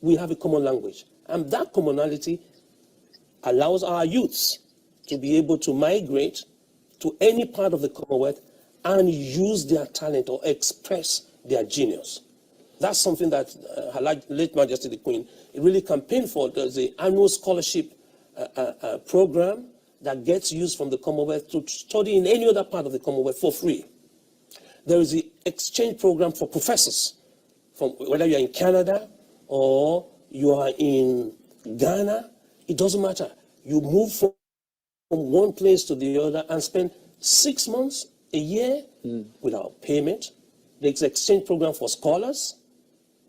we have a common language. And that commonality allows our youths to be able to migrate to any part of the Commonwealth and use their talent or express their genius. That's something that Her late Majesty the Queen really campaigned for. There's the annual scholarship program that gets used from the Commonwealth to study in any other part of the Commonwealth for free. There is the exchange program for professors, from whether you're in Canada or you are in Ghana, it doesn't matter. You move from one place to the other and spend 6 months, a year without payment. There's an exchange program for scholars,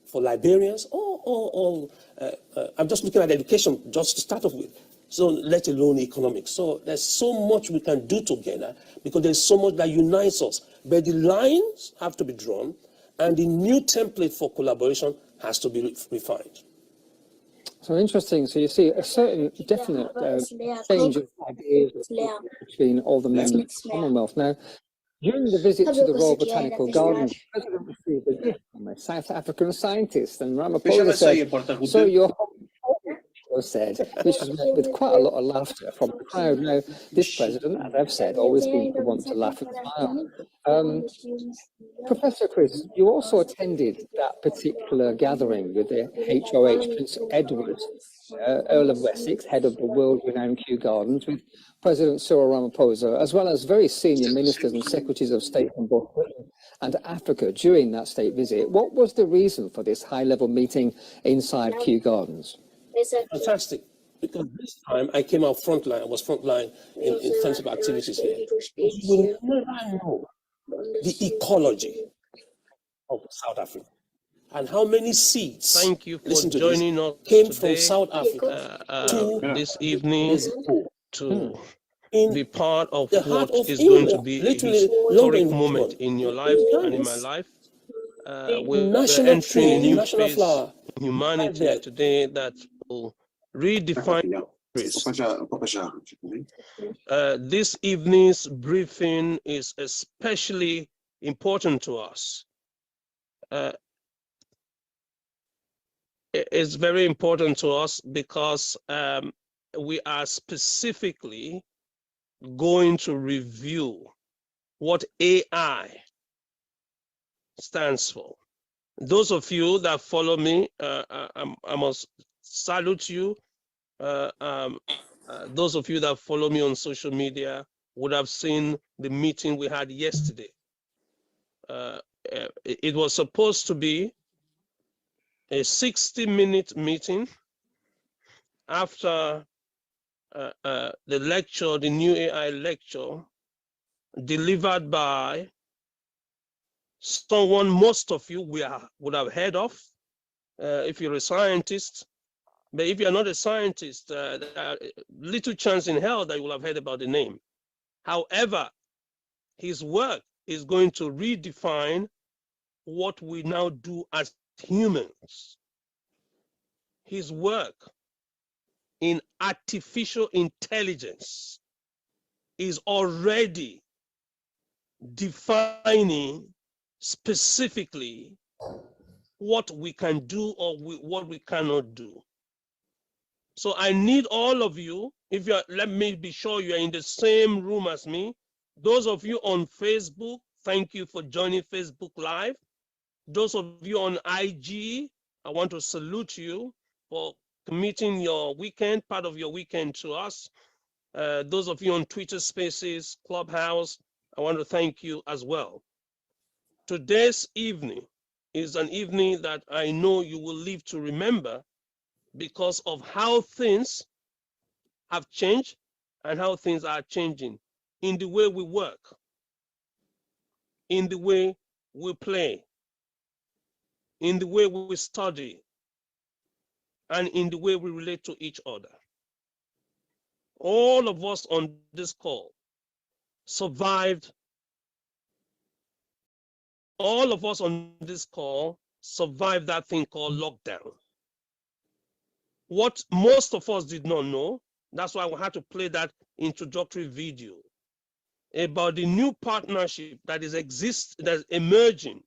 for librarians, I'm just looking at education just to start off with. So let alone economics. So there's so much we can do together because there's so much that unites us. But the lines have to be drawn and the new template for collaboration has to be refined. So interesting. So you see a certain definite change of ideas between all the members of the Commonwealth. Now, during the visit to the Royal Botanical Gardens, the President received a gift from a South African scientist, and Ramaphosa said, "So your said," which was met with quite a lot of laughter from the crowd. Now, this president, as I've said, always seems to want to laugh and smile. Professor Chris, you also attended that particular gathering with the HOH Prince Edward, Earl of Wessex, head of the world-renowned Kew Gardens, with President Cyril Ramaphosa, as well as very senior ministers and secretaries of state from both Britain and Africa during that state visit. What was the reason for this high-level meeting inside Kew Gardens? Fantastic, because this time I came out frontline. I was frontline in terms of activities here. You will never know the ecology of South Africa and how many seeds. Thank you for joining us came today, from South Africa this evening to be part of what is going to be a historic moment in your life and in my life. We're entering a new phase in humanity today that will redefine Chris. This evening's briefing is especially important to us. It's very important to us because we are specifically going to review what AI stands for. Those of you that follow me, I must salute you. Those of you that follow me on social media would have seen the meeting we had yesterday. It was supposed to be a 60-minute meeting after the lecture, the new AI lecture, delivered by someone most of you would have heard of if you're a scientist. But if you're not a scientist, there are little chance in hell that you will have heard about the name. However, his work is going to redefine what we now do as humans. His work in artificial intelligence is already defining specifically what we can do or what we cannot do. So I need all of you, if you're, let me be sure you're in the same room as me. Those of you on Facebook, thank you for joining Facebook Live. Those of you on IG, I want to salute you for committing your weekend, part of your weekend to us. Those of you on Twitter Spaces, Clubhouse, I want to thank you as well. Today's evening is an evening that I know you will live to remember because of how things have changed and how things are changing in the way we work, in the way we play, in the way we study, and in the way we relate to each other. All of us on this call survived. All of us on this call survived that thing called lockdown. What most of us did not know, that's why we had to play that introductory video about the new partnership that that's emerging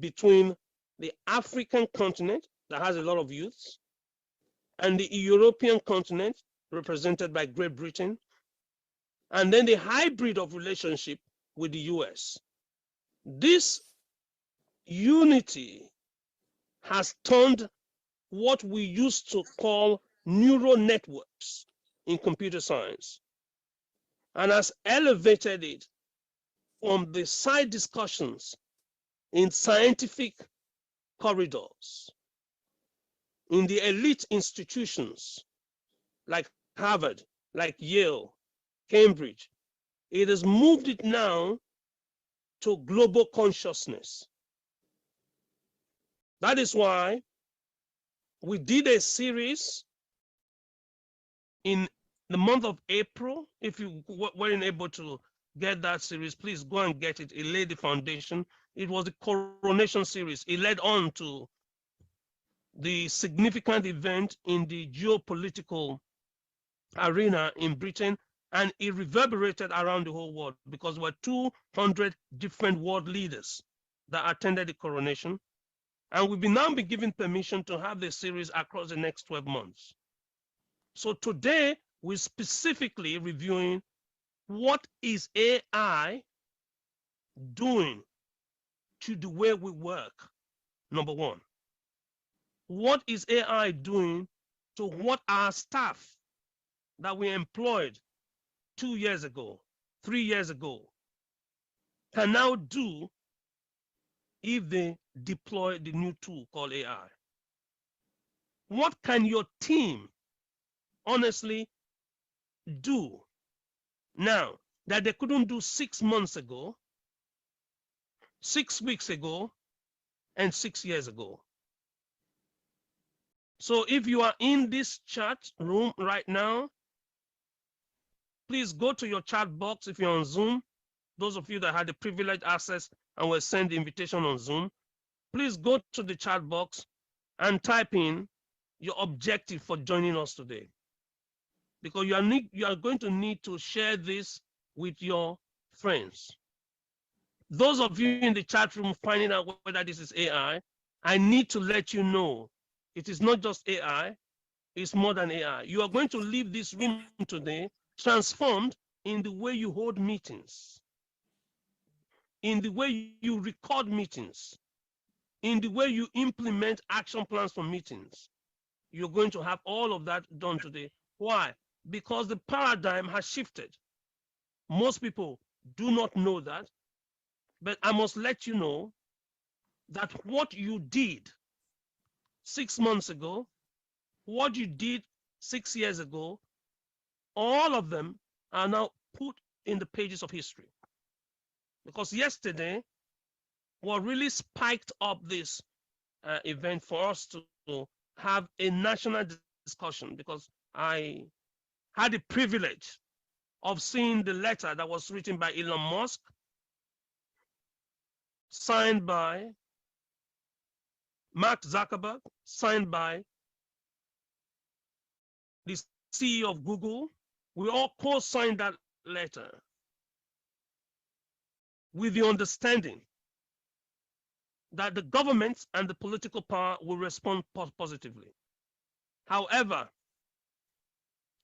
between the African continent, that has a lot of youths, and the European continent, represented by Great Britain, and then the hybrid of relationship with the US. This unity has turned what we used to call neural networks in computer science and has elevated it from the side discussions in scientific corridors, in the elite institutions like Harvard, like Yale, Cambridge. It has moved it now to global consciousness. That is why we did a series in the month of April. If you weren't able to get that series, please go and get it. It laid the foundation. It was the coronation series. It led on to the significant event in the geopolitical arena in Britain, and it reverberated around the whole world because there were 200 different world leaders that attended the coronation. And we've now been given permission to have this series across the next 12 months. So today, we're specifically reviewing what is AI doing to the way we work, number one. What is AI doing to what our staff that we employed 2 years ago, 3 years ago, can now do if they deploy the new tool called AI? What can your team honestly do now that they couldn't do 6 months ago, 6 weeks ago, and 6 years ago? So if you are in this chat room right now, please go to your chat box if you're on Zoom. Those of you that had the privileged access and will send the invitation on Zoom, please go to the chat box and type in your objective for joining us today. Because you are going to need to share this with your friends. Those of you in the chat room finding out whether this is AI, I need to let you know it is not just AI, it's more than AI. You are going to leave this room today transformed in the way you hold meetings, in the way you record meetings, in the way you implement action plans for meetings. You're going to have all of that done today. Why? Because the paradigm has shifted. Most people do not know that, but I must let you know that what you did 6 months ago, what you did 6 years ago, all of them are now put in the pages of history. Because yesterday, what really spiked up this event for us to have a national discussion, because I had the privilege of seeing the letter that was written by Elon Musk, signed by Mark Zuckerberg, signed by the CEO of Google. We all co-signed that letter with the understanding that the government and the political power will respond positively. However,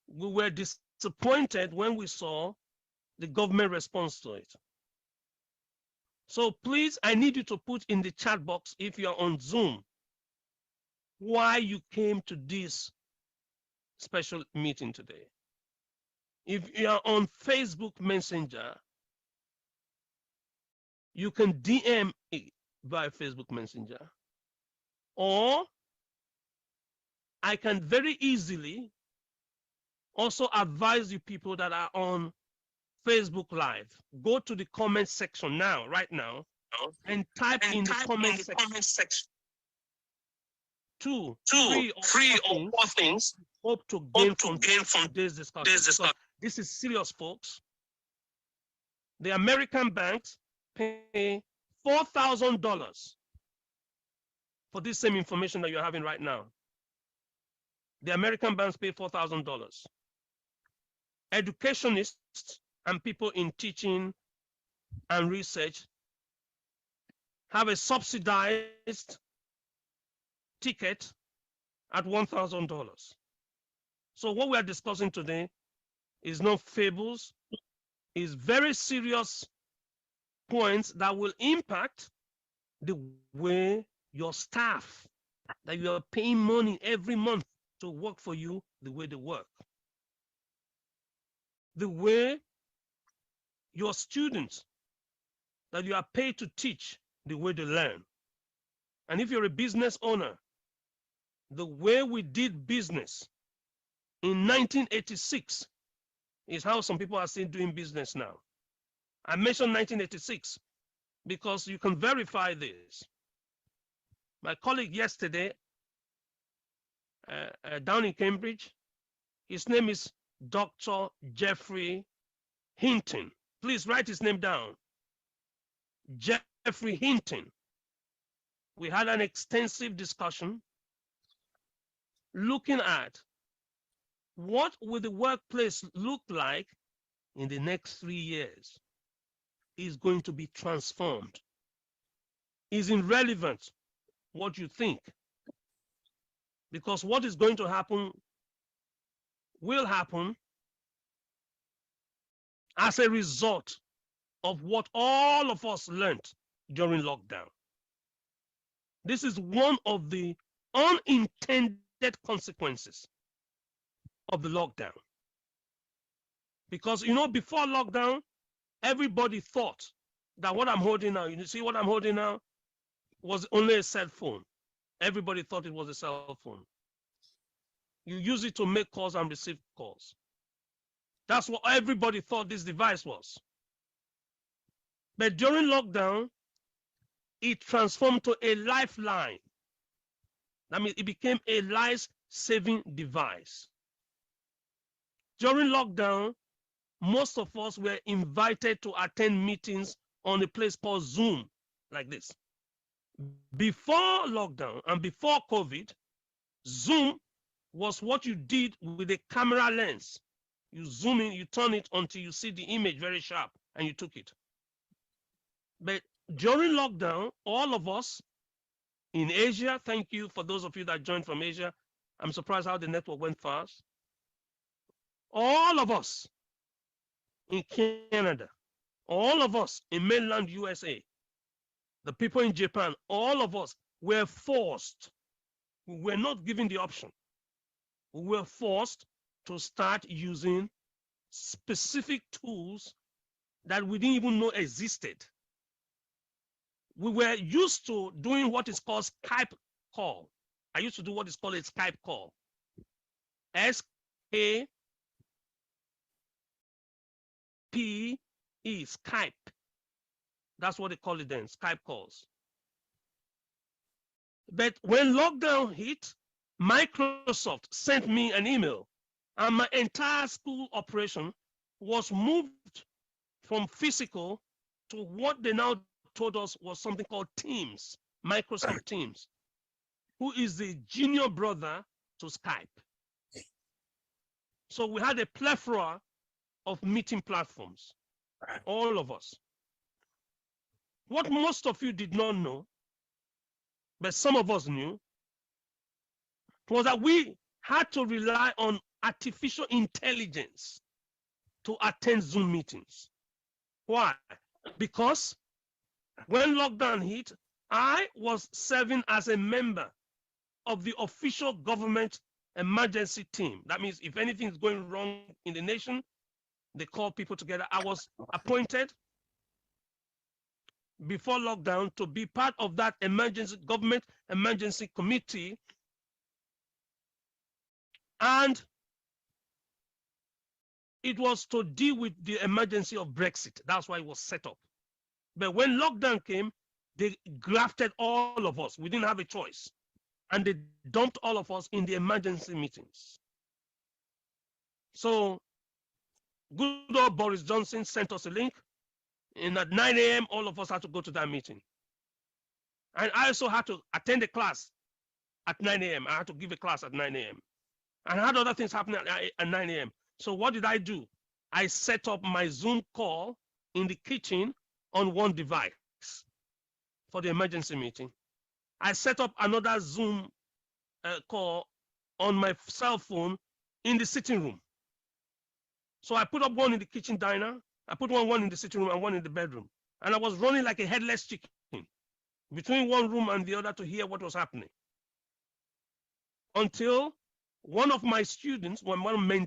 we were disappointed when we saw the government response to it. So please, I need you to put in the chat box, if you're on Zoom, why you came to this special meeting today. If you're on Facebook Messenger, you can DM it via Facebook Messenger. Or I can very easily also advise you people that are on Facebook Live, go to the comment section now, right now, and type in the comment section. 2, 3, or 4 things hope to gain from today's discussion. This is serious, folks. The American banks pay $4,000 for this same information that you're having right now. The American banks pay $4,000. Educationists and people in teaching and research have a subsidized ticket at $1,000. So what we are discussing today is not fables, is very serious points that will impact the way your staff that you are paying money every month to work for you, the way they work. The way your students that you are paid to teach, the way they learn. And if you're a business owner, the way we did business in 1986 is how some people are still doing business now. I mentioned 1986 because you can verify this. My colleague yesterday down in Cambridge, his name is Dr. Jeffrey Hinton. Please write his name down. Jeffrey Hinton. We had an extensive discussion looking at what will the workplace look like in the next 3 years. Is going to be transformed. Is irrelevant what you think, because what is going to happen will happen as a result of what all of us learned during lockdown. This is one of the unintended consequences of the lockdown. Because, you know, before lockdown, everybody thought that what I'm holding now, you see what I'm holding now, was only a cell phone. Everybody thought it was a cell phone. You use it to make calls and receive calls. That's what everybody thought this device was. But during lockdown, it transformed to a lifeline. That means it became a life-saving device. During lockdown, most of us were invited to attend meetings on a place called Zoom, like this. Before lockdown and before COVID, Zoom was what you did with a camera lens. You zoom in, you turn it until you see the image very sharp, and you took it. But during lockdown, all of us in Asia, thank you for those of you that joined from Asia. I'm surprised how the network went fast. All of us in Canada, all of us in mainland USA, the people in Japan, all of us were forced. We were not given the option. We were forced to start using specific tools that we didn't even know existed. We were used to doing what is called Skype call. I used to do what is called a Skype call. S-K-P-E, Skype. That's what they call it then, Skype calls. But when lockdown hit, Microsoft sent me an email, and my entire school operation was moved from physical to what they now told us was something called Teams, Microsoft Teams, who is the junior brother to Skype. So we had a plethora of meeting platforms, all of us. What most of you did not know, but some of us knew, was that we had to rely on artificial intelligence to attend Zoom meetings. Why? Because when lockdown hit, I was serving as a member of the official government emergency team. That means if anything is going wrong in the nation, they call people together. I was appointed before lockdown to be part of that government emergency committee, and it was to deal with the emergency of Brexit. That's why it was set up. But when lockdown came, they grafted all of us. We didn't have a choice. And they dumped all of us in the emergency meetings. So good old Boris Johnson sent us a link. And at 9 a.m., all of us had to go to that meeting. And I also had to attend a class at 9 a.m. I had to give a class at 9 a.m. And I had other things happening at 9 a.m. So what did I do? I set up my Zoom call in the kitchen on one device for the emergency meeting. I set up another Zoom call on my cell phone in the sitting room. So I put up one in the kitchen diner, I put one in the sitting room and one in the bedroom. And I was running like a headless chicken between one room and the other to hear what was happening. Until one of my students, one of my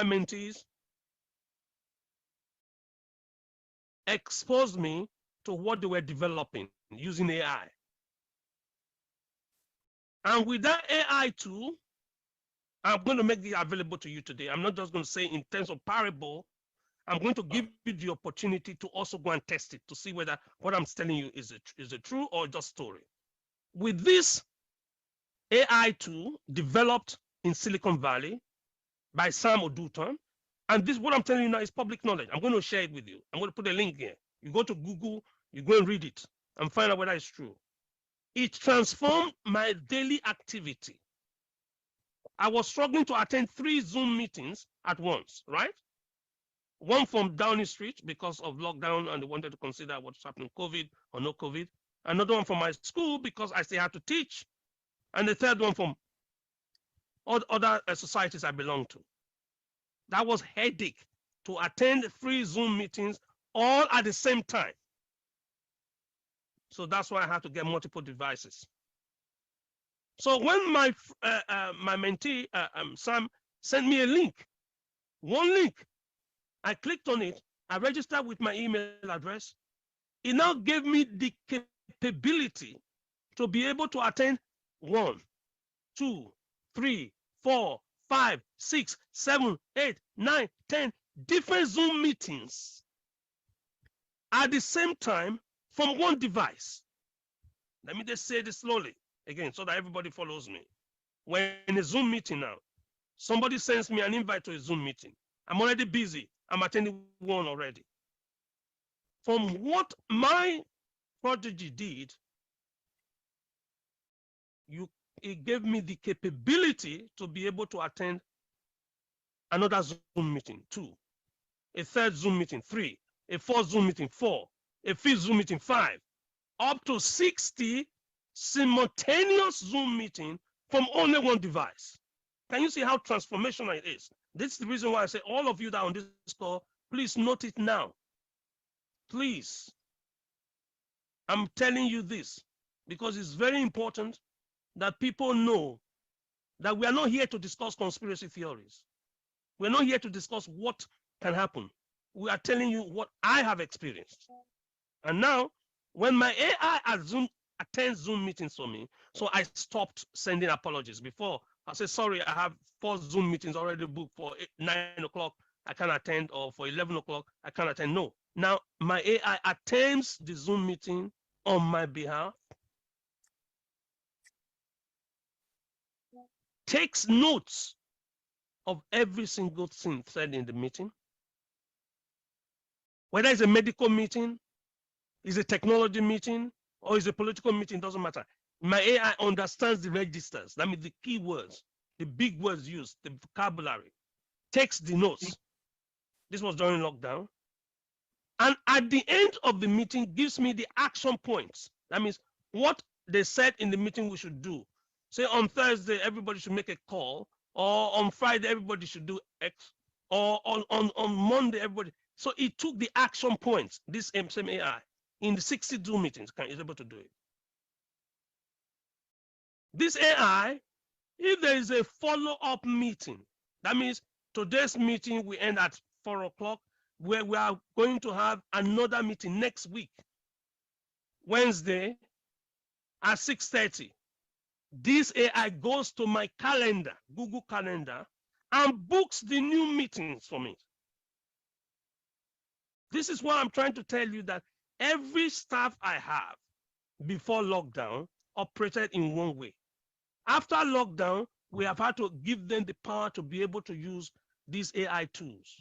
mentees exposed me to what they were developing using AI. And with that AI tool, I'm going to make it available to you today. I'm not just going to say in terms of parable, I'm going to give you the opportunity to also go and test it to see whether what I'm telling you is a true or just story. With this AI tool developed in Silicon Valley by Sam Oduton, and this what I'm telling you now is public knowledge. I'm going to share it with you. I'm going to put a link here. You go to Google, you go and read it and find out whether it's true. It transformed my daily activity. I was struggling to attend 3 Zoom meetings at once, right? One from Downing Street because of lockdown and they wanted to consider what's happening, COVID or no COVID. Another one from my school because I still had to teach. And the third one from other societies I belong to. That was headache to attend 3 Zoom meetings all at the same time. So that's why I had to get multiple devices. So when my mentee, Sam, sent me a link, one link, I clicked on it, I registered with my email address. It now gave me the capability to be able to attend 1, 2, 3, 4, 5, 6, 7, 8, 9, 10 different Zoom meetings at the same time from one device. Let me just say this slowly again so that everybody follows me. When in a Zoom meeting now, somebody sends me an invite to a Zoom meeting. I'm already busy. I'm attending one already. From what my prodigy did, it gave me the capability to be able to attend another Zoom meeting, 2, a third Zoom meeting, 3, a fourth Zoom meeting, 4, a fifth Zoom meeting, 5, up to 60 simultaneous Zoom meeting from only one device. Can you see how transformational it is? This is the reason why I say all of you that are on this call, please note it now. Please. I'm telling you this because it's very important that people know that we are not here to discuss conspiracy theories. We're not here to discuss what can happen. We are telling you what I have experienced. And now, when my AI attends Zoom meetings for me, so I stopped sending apologies. Before, I said, sorry, I have 4 Zoom meetings already booked for 9 o'clock, I can't attend, or for 11 o'clock, I can't attend. No. Now, my AI attends the Zoom meeting on my behalf, takes notes of every single thing said in the meeting. Whether it's a medical meeting, is a technology meeting, or is a political meeting, doesn't matter. My AI understands the registers. That means the keywords, the big words used, the vocabulary, takes the notes. This was during lockdown. And at the end of the meeting, gives me the action points. That means what they said in the meeting we should do. Say on Thursday, everybody should make a call, or on Friday, everybody should do X, or on Monday, everybody. So it took the action points, this same AI, in the 60 Zoom meetings, is able to do it. This AI, if there is a follow-up meeting, that means today's meeting we end at 4 o'clock, where we are going to have another meeting next week, Wednesday at 6:30. This AI goes to my calendar, Google Calendar, and books the new meetings for me. This is what I'm trying to tell you, that every staff I have before lockdown operated in one way. After lockdown, we have had to give them the power to be able to use these AI tools.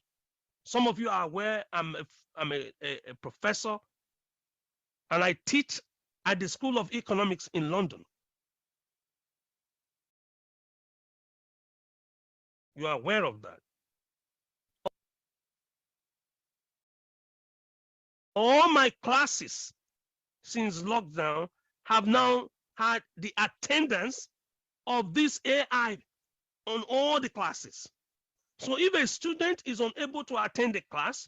Some of you are aware I'm a professor and I teach at the School of Economics in London. You are aware of that. All my classes since lockdown have had the attendance of this AI on all the classes. So if a student is unable to attend the class,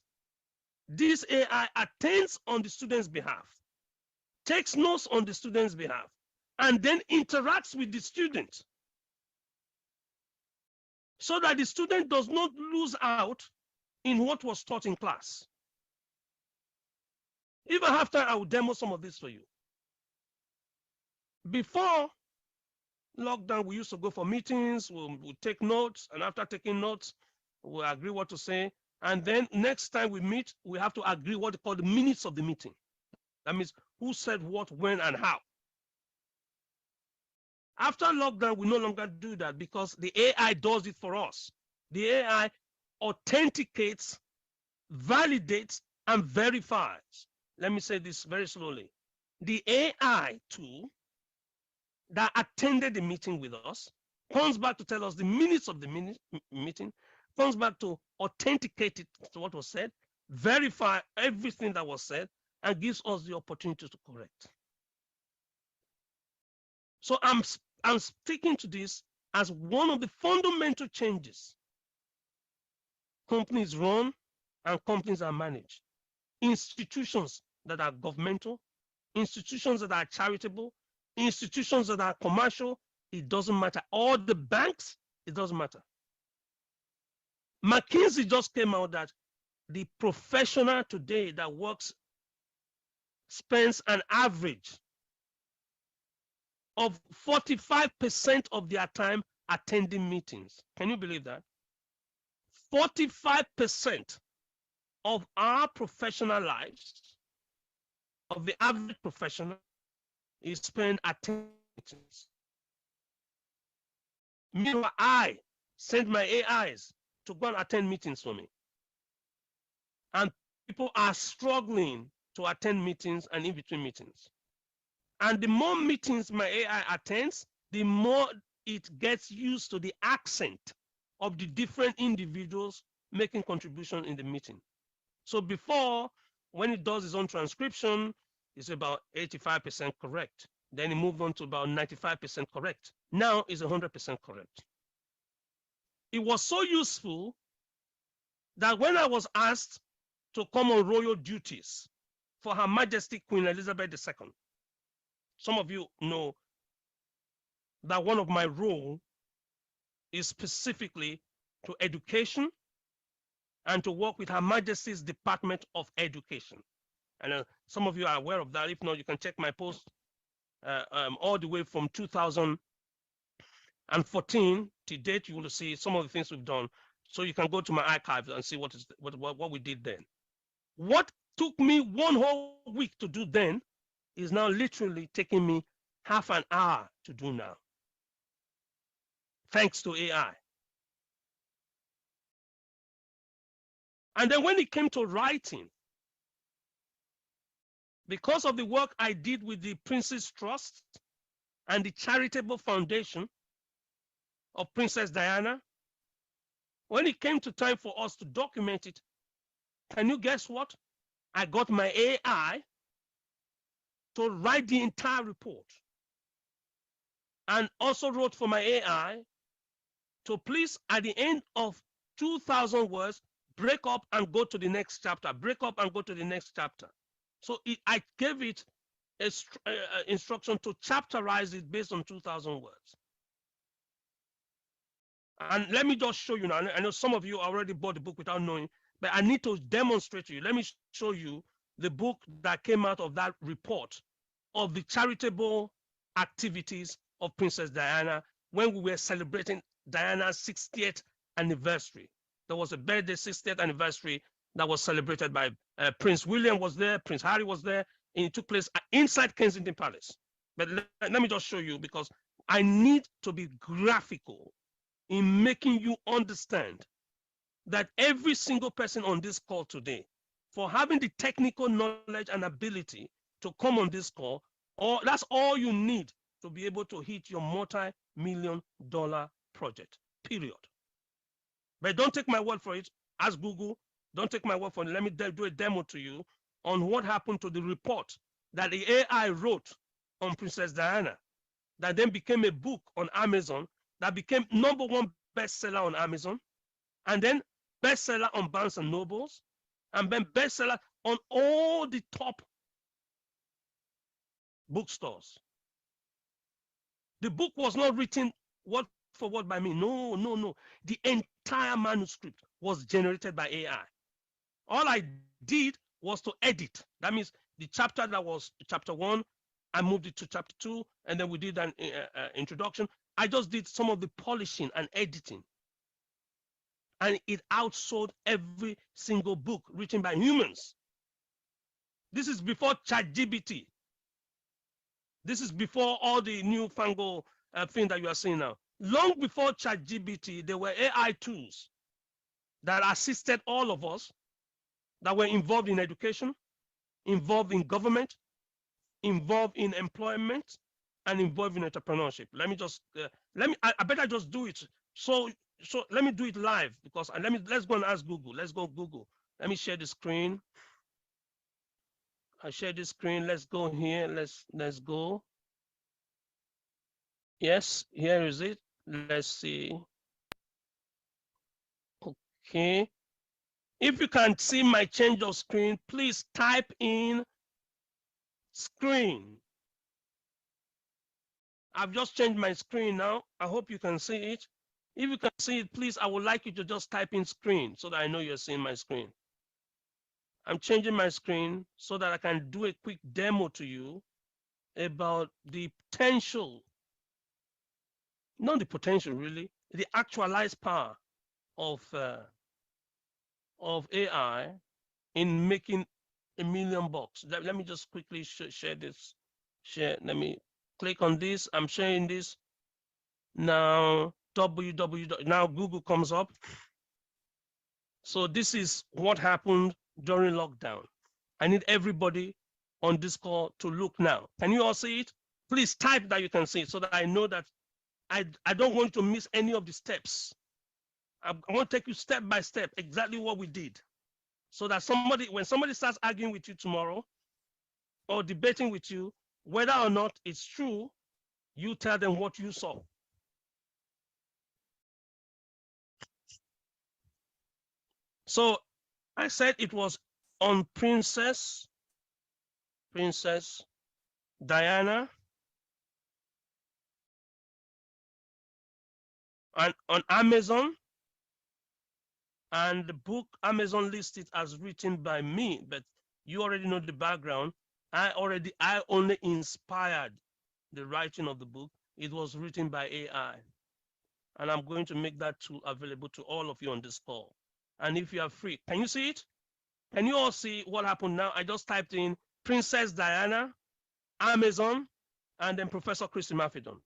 this AI attends on the student's behalf, takes notes on the student's behalf, and then interacts with the student so that the student does not lose out in what was taught in class. Even after I will demo some of this for you. Before lockdown, we used to go for meetings, we'll take notes, and after taking notes, we'll agree what to say. And then next time we meet, we have to agree what they call the minutes of the meeting. That means who said what, when, and how. After lockdown, we no longer do that because the AI does it for us. The AI authenticates, validates, and verifies. Let me say this very slowly. The AI tool that attended the meeting with us comes back to tell us the minutes of the meeting, comes back to authenticate it to what was said, verify everything that was said, and gives us the opportunity to correct. So I'm sticking to this as one of the fundamental changes companies run and companies are managed. Institutions that are governmental, institutions that are charitable, institutions that are commercial, it doesn't matter. All the banks, it doesn't matter. McKinsey just came out that the professional today that works spends an average of 45% of their time attending meetings. Can you believe that? 45% of our professional lives, of the average professional, is spent attending meetings. Meanwhile, I send my AIs to go and attend meetings for me. And people are struggling to attend meetings and in between meetings. And the more meetings my AI attends, the more it gets used to the accent of the different individuals making contribution in the meeting. So before, when it does its own transcription, it's about 85% correct. Then it moved on to about 95% correct. Now it's 100% correct. It was so useful that when I was asked to come on royal duties for Her Majesty Queen Elizabeth II, some of you know that one of my roles is specifically to education and to work with Her Majesty's Department of Education. And some of you are aware of that. If not, you can check my post all the way from 2014 to date. You will see some of the things we've done. So you can go to my archives and see what we did then. What took me one whole week to do then is now literally taking me half an hour to do now, thanks to AI. And then when it came to writing, because of the work I did with the Prince's Trust and the Charitable Foundation of Princess Diana, when it came to time for us to document it, can you guess what? I got my AI to write the entire report, and also wrote for my AI to please, at the end of 2,000 words, break up and go to the next chapter, break up and go to the next chapter. So I gave it instruction to chapterize it based on 2,000 words. And let me just show you now. I know some of you already bought the book without knowing, but I need to demonstrate to you. Let me show you the book that came out of that report of the charitable activities of Princess Diana when we were celebrating Diana's 60th anniversary. There was a birthday 60th anniversary that was celebrated by Prince William was there, Prince Harry was there, and it took place inside Kensington Palace. But let me just show you, because I need to be graphical in making you understand that every single person on this call today, for having the technical knowledge and ability to come on this call, that's all you need to be able to hit your multi-million-dollar project, period. But don't take my word for it. Ask Google. Don't take my word for it. Let me do a demo to you on what happened to the report that the AI wrote on Princess Diana. that then became a book on Amazon, that became #1 bestseller on Amazon, and then bestseller on Barnes and Nobles, and then bestseller on all the top bookstores. The book was not written word for word by me. No, no, no. The entire manuscript was generated by AI. All I did was to edit. That means the chapter that was chapter 1, I moved it to chapter 2, and then we did an introduction. I just did some of the polishing and editing. And it outsold every single book written by humans. This is before ChatGPT. This is before all the newfangled thing that you are seeing now. Long before ChatGPT, there were AI tools that assisted all of us that were involved in education, involved in government, involved in employment, and involved in entrepreneurship. Let me just I better just do it. So let me do it live, because let's go and ask Google. Let's go Google. Let me share the screen. I share the screen. Let's go here. Let's go. Yes, here is it. Let's see. Okay. If you can see my change of screen, please type in screen. I've just changed my screen now. I hope you can see it. If you can see it, please, I would like you to just type in screen so that I know you're seeing my screen. I'm changing my screen so that I can do a quick demo to you about the potential, not the potential really, the actualized power of AI in making $1 million bucks. Let me just quickly share this. Let me click on this. I'm sharing this now. Now Google comes up. So this is what happened during lockdown. I need everybody on this call to look now. Can you all see it? Please type that you can see it so that I know that I don't want to miss any of the steps. I want to take you step by step, exactly what we did. So that when somebody starts arguing with you tomorrow or debating with you, whether or not it's true, you tell them what you saw. So I said it was on Princess Diana, and on Amazon, and the book Amazon lists it as written by me, but you already know the background. I only inspired the writing of the book. It was written by AI, and I'm going to make that tool available to all of you on this call. And if you are free, can you see it? Can you all see what happened now? I just typed in Princess Diana, Amazon, and then Professor Chris Imafidon.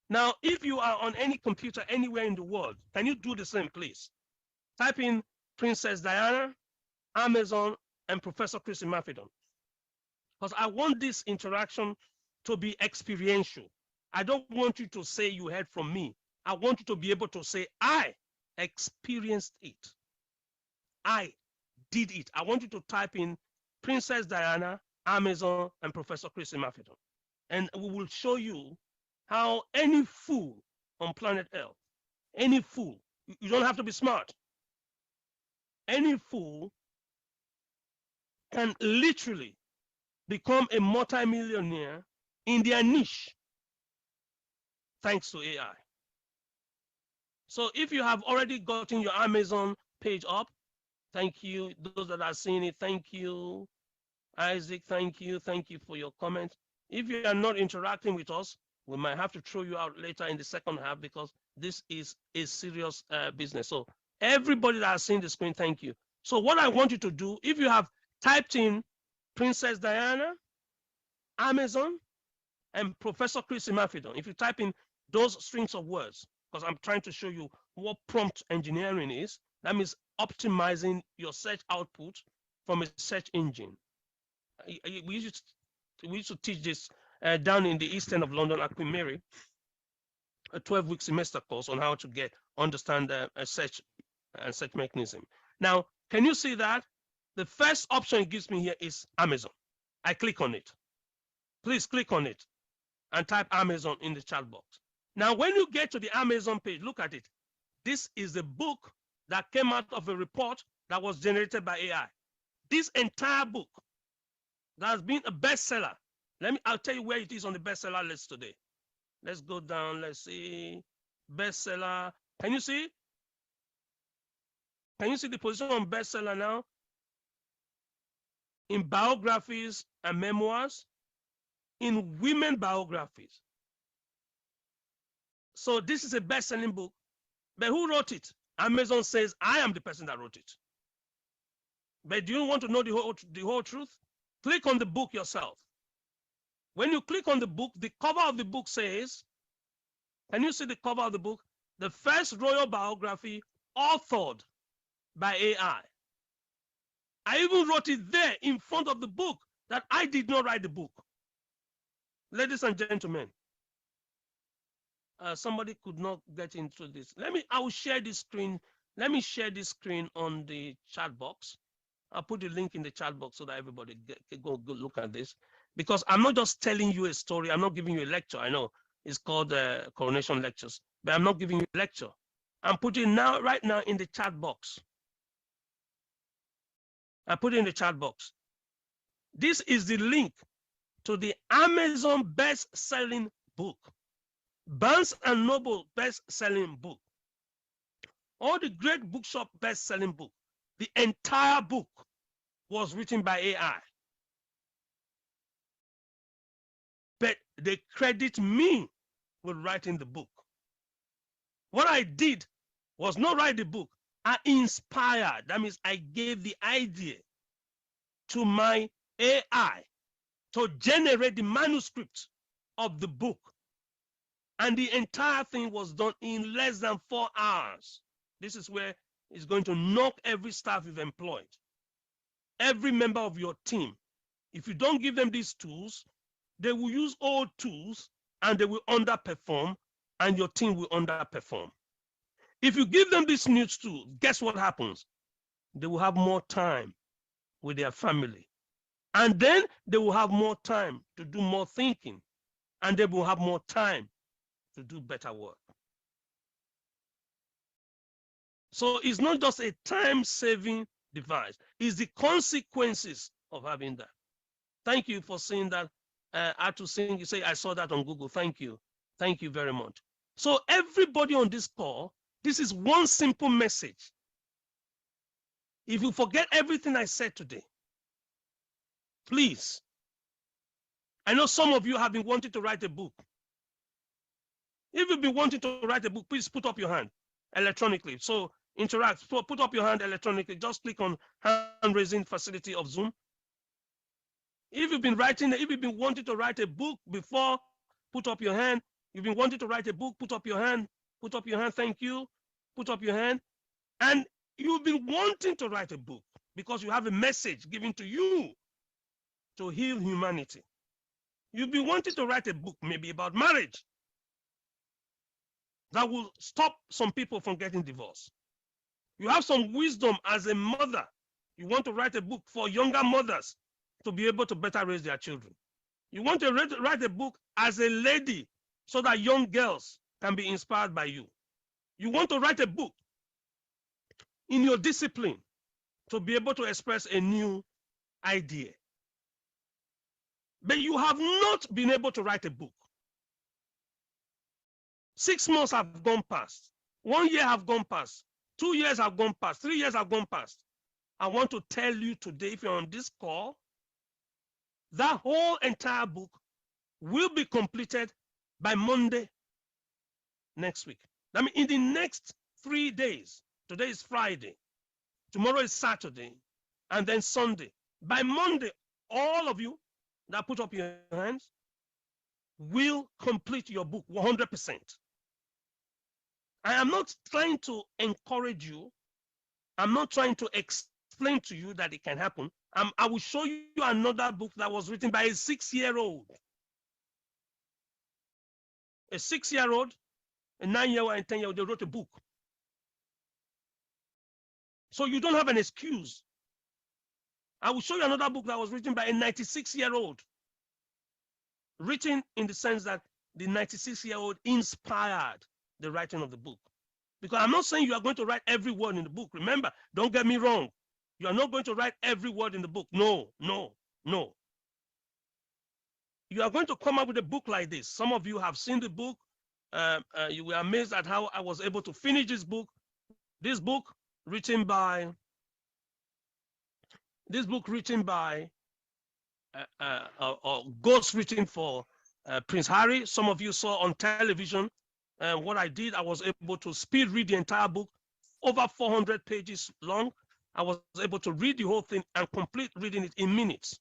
Now, if you are on any computer anywhere in the world, can you do the same, please? Type in Princess Diana, Amazon, and Professor Chris Imafidon. Because I want this interaction to be experiential. I don't want you to say you heard from me. I want you to be able to say, I experienced it. I did it. I want you to type in Princess Diana, Amazon, and Professor Chris Imafidon. And we will show you how any fool on planet Earth, any fool, you don't have to be smart, any fool can literally become a multimillionaire in their niche thanks to AI. So if you have already gotten your Amazon page up, thank you. Those that are seeing it, thank you. Isaac, thank you. Thank you for your comments. If you are not interacting with us, we might have to throw you out later in the second half, because this is a serious business. So everybody that has seen the screen, thank you. So what I want you to do, if you have typed in Princess Diana, Amazon, and Professor Chris Imafidon, if you type in those strings of words, because I'm trying to show you what prompt engineering is, that means optimizing your search output from a search engine. We used to teach this down in the east end of London at Queen Mary, a 12-week semester course on how to understand a search and search mechanism. Now, can you see that? The first option it gives me here is Amazon. I click on it. Please click on it. and type Amazon in the chat box. Now, when you get to the Amazon page, look at it. This is a book that came out of a report that was generated by AI. This entire book that has been a bestseller. I'll tell you where it is on the bestseller list today. Let's go down. Let's see. Bestseller. Can you see? Can you see the position on bestseller now? In biographies and memoirs, in women biographies. So this is a best-selling book. But who wrote it? Amazon says, I am the person that wrote it. But do you want to know the whole truth? Click on the book yourself. When you click on the book, the cover of the book says, can you see the cover of the book? The first royal biography authored by AI. I even wrote it there in front of the book that I did not write the book. Ladies and gentlemen, somebody could not get into this. I will share this screen. Let me share this screen on the chat box. I'll put the link in the chat box so that everybody can go look at this. Because I'm not just telling you a story. I'm not giving you a lecture. I know it's called Coronation Lectures, but I'm not giving you a lecture. I'm putting right now in the chat box. I put it in the chat box. This is the link to the Amazon best-selling book, Barnes & Noble best-selling book, all the great bookshop best-selling book. The entire book was written by AI. But they credit me with writing the book. What I did was not write the book. I inspired. That means I gave the idea to my AI to generate the manuscript of the book. And the entire thing was done in less than 4 hours. This is where it's going to knock every staff you've employed, every member of your team. If you don't give them these tools, they will use old tools and they will underperform, and your team will underperform. If you give them these new tools, guess what happens? They will have more time with their family. And then they will have more time to do more thinking, and they will have more time to do better work. So it's not just a time-saving device. It's the consequences of having that. Thank you for seeing that. Atu Singh, you say, I saw that on Google. Thank you. Thank you very much. So everybody on this call, this is one simple message. If you forget everything I said today, please, I know some of you have been wanting to write a book. If you've been wanting to write a book, please put up your hand electronically. So interact, put up your hand electronically. Just click on hand raising facility of Zoom. If you've been wanting to write a book before, put up your hand. You've been wanting to write a book, put up your hand. Put up your hand, thank you. Put up your hand. And you've been wanting to write a book because you have a message given to you to heal humanity. You've been wanting to write a book maybe about marriage that will stop some people from getting divorced. You have some wisdom as a mother. You want to write a book for younger mothers to be able to better raise their children. You want to write a book as a lady so that young girls can be inspired by you. You want to write a book in your discipline to be able to express a new idea. But you have not been able to write a book. 6 months have gone past. 1 year have gone past. 2 years have gone past. 3 years have gone past. I want to tell you today, if you're on this call, that whole entire book will be completed by Monday next week. I mean, in the next 3 days. Today is Friday. Tomorrow is Saturday. And then Sunday. By Monday, all of you that put up your hands will complete your book 100%. I am not trying to encourage you. I'm not trying to explain to you that it can happen. I will show you another book that was written by a 6-year-old. A 6-year-old, a 9-year-old, and 10-year-old, they wrote a book. So you don't have an excuse. I will show you another book that was written by a 96-year-old. written in the sense that the 96-year-old inspired the writing of the book. Because I'm not saying you are going to write every word in the book. Remember, don't get me wrong. You are not going to write every word in the book. No, no, no. You are going to come up with a book like this. Some of you have seen the book. You were amazed at how I was able to finish this book. This book written by ghost written for Prince Harry. Some of you saw on television. What I did, I was able to speed read the entire book, over 400 pages long. I was able to read the whole thing and complete reading it in minutes.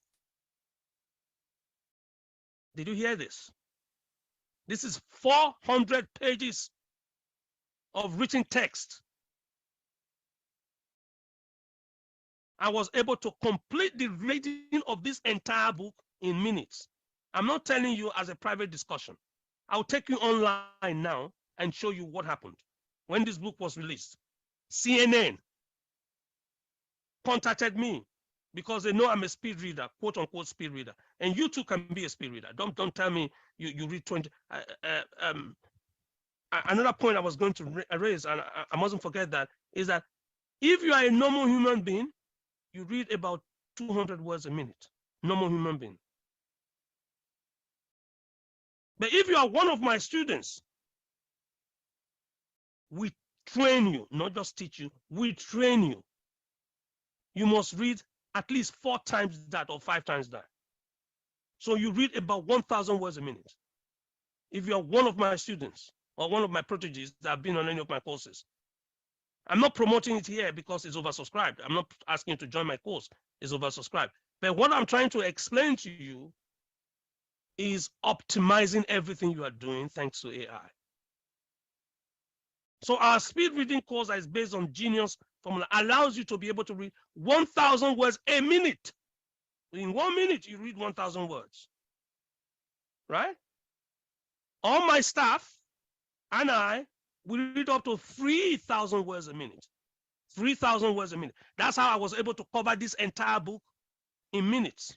Did you hear this? This is 400 pages of written text. I was able to complete the reading of this entire book in minutes. I'm not telling you as a private discussion. I'll take you online now and show you what happened when this book was released. CNN contacted me because they know I'm a speed reader, quote unquote speed reader. And you too can be a speed reader. Don't tell me you read 20. Another point I was going to raise, and I mustn't forget that, is that if you are a normal human being, you read about 200 words a minute. Normal human being. But if you are one of my students, we train you, not just teach you, we train you. You must read at least 4 times that or 5 times that. So you read about 1,000 words a minute. If you are one of my students or one of my proteges that have been on any of my courses, I'm not promoting it here because it's oversubscribed. I'm not asking you to join my course. It's oversubscribed. But what I'm trying to explain to you is optimizing everything you are doing thanks to AI. So our speed reading course that is based on Genius formula allows you to be able to read 1,000 words a minute. In 1 minute, you read 1,000 words, right? All my staff and I, we read up to 3,000 words a minute. 3,000 words a minute. That's how I was able to cover this entire book in minutes.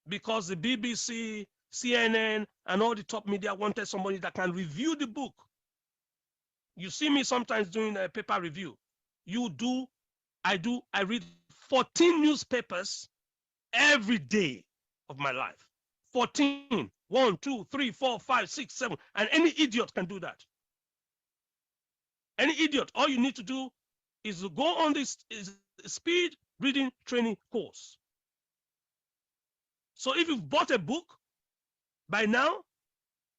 Because the BBC, CNN, and all the top media wanted somebody that can review the book. You see me sometimes doing a paper review. You do, I do, I read 14 newspapers every day of my life. 14. 1, 2, 3, 4, 5, 6, 7. And any idiot can do that. Any idiot. All you need to do is to go on this speed reading training course. So if you've bought a book by now,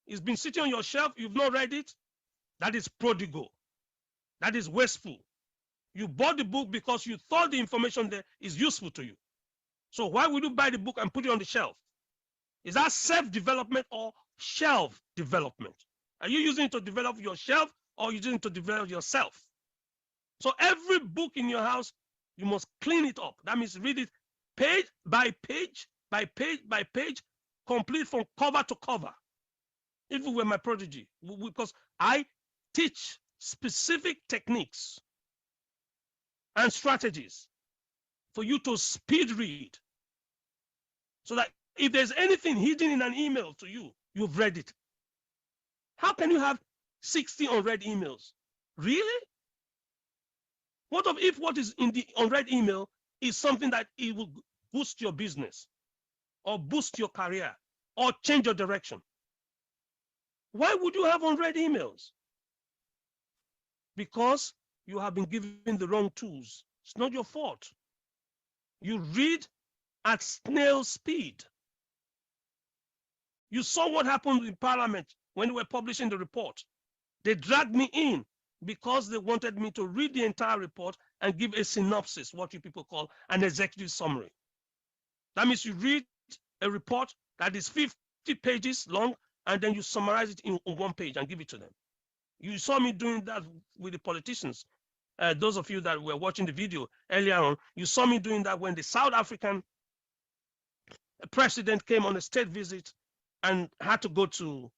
it's been sitting on your shelf, you've not read it, that is prodigal. That is wasteful. You bought the book because you thought the information there is useful to you. So why would you buy the book and put it on the shelf? Is that self-development or shelf development? Are you using it to develop yourself or are you using it to develop yourself? So every book in your house, you must clean it up. That means read it page by page, by page by page, complete from cover to cover. If you were my protege, because I teach specific techniques and strategies for you to speed read so that if there's anything hidden in an email to you, you've read it. How can you have 60 unread emails? Really? What if what is in the unread email is something that it will boost your business or boost your career or change your direction? Why would you have unread emails? Because you have been given the wrong tools. It's not your fault. You read at snail speed. You saw what happened in Parliament when they were publishing the report. They dragged me in because they wanted me to read the entire report and give a synopsis, what you people call an executive summary. That means you read a report that is 50 pages long and then you summarize it in 1 page and give it to them. You saw me doing that with the politicians. Those of you that were watching the video earlier on, you saw me doing that when the South African president came on a state visit and had to go to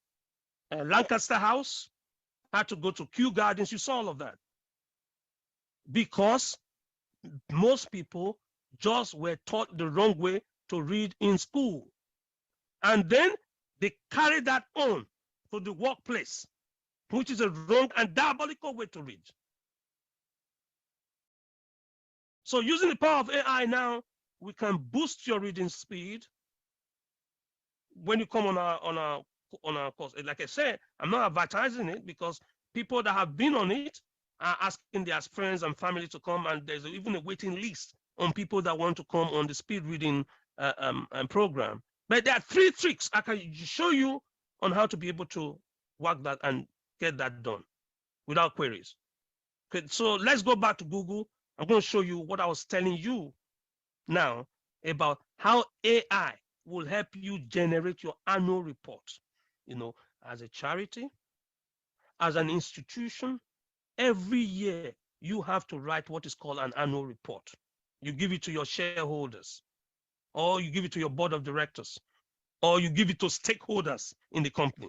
Lancaster House, had to go to Kew Gardens. You saw all of that. Because most people just were taught the wrong way to read in school. And then They carry that on to the workplace, which is a wrong and diabolical way to read. So using the power of AI now, we can boost your reading speed when you come on our course. Like I said, I'm not advertising it because people that have been on it are asking their friends and family to come, and there's even a waiting list on people that want to come on the speed reading program. But there are 3 tricks I can show you on how to be able to work that and get that done without queries. Okay, so let's go back to Google. I'm going to show you what I was telling you now about how AI will help you generate your annual report. You know, as a charity, as an institution, every year you have to write what is called an annual report. You give it to your shareholders, or you give it to your board of directors, or you give it to stakeholders in the company.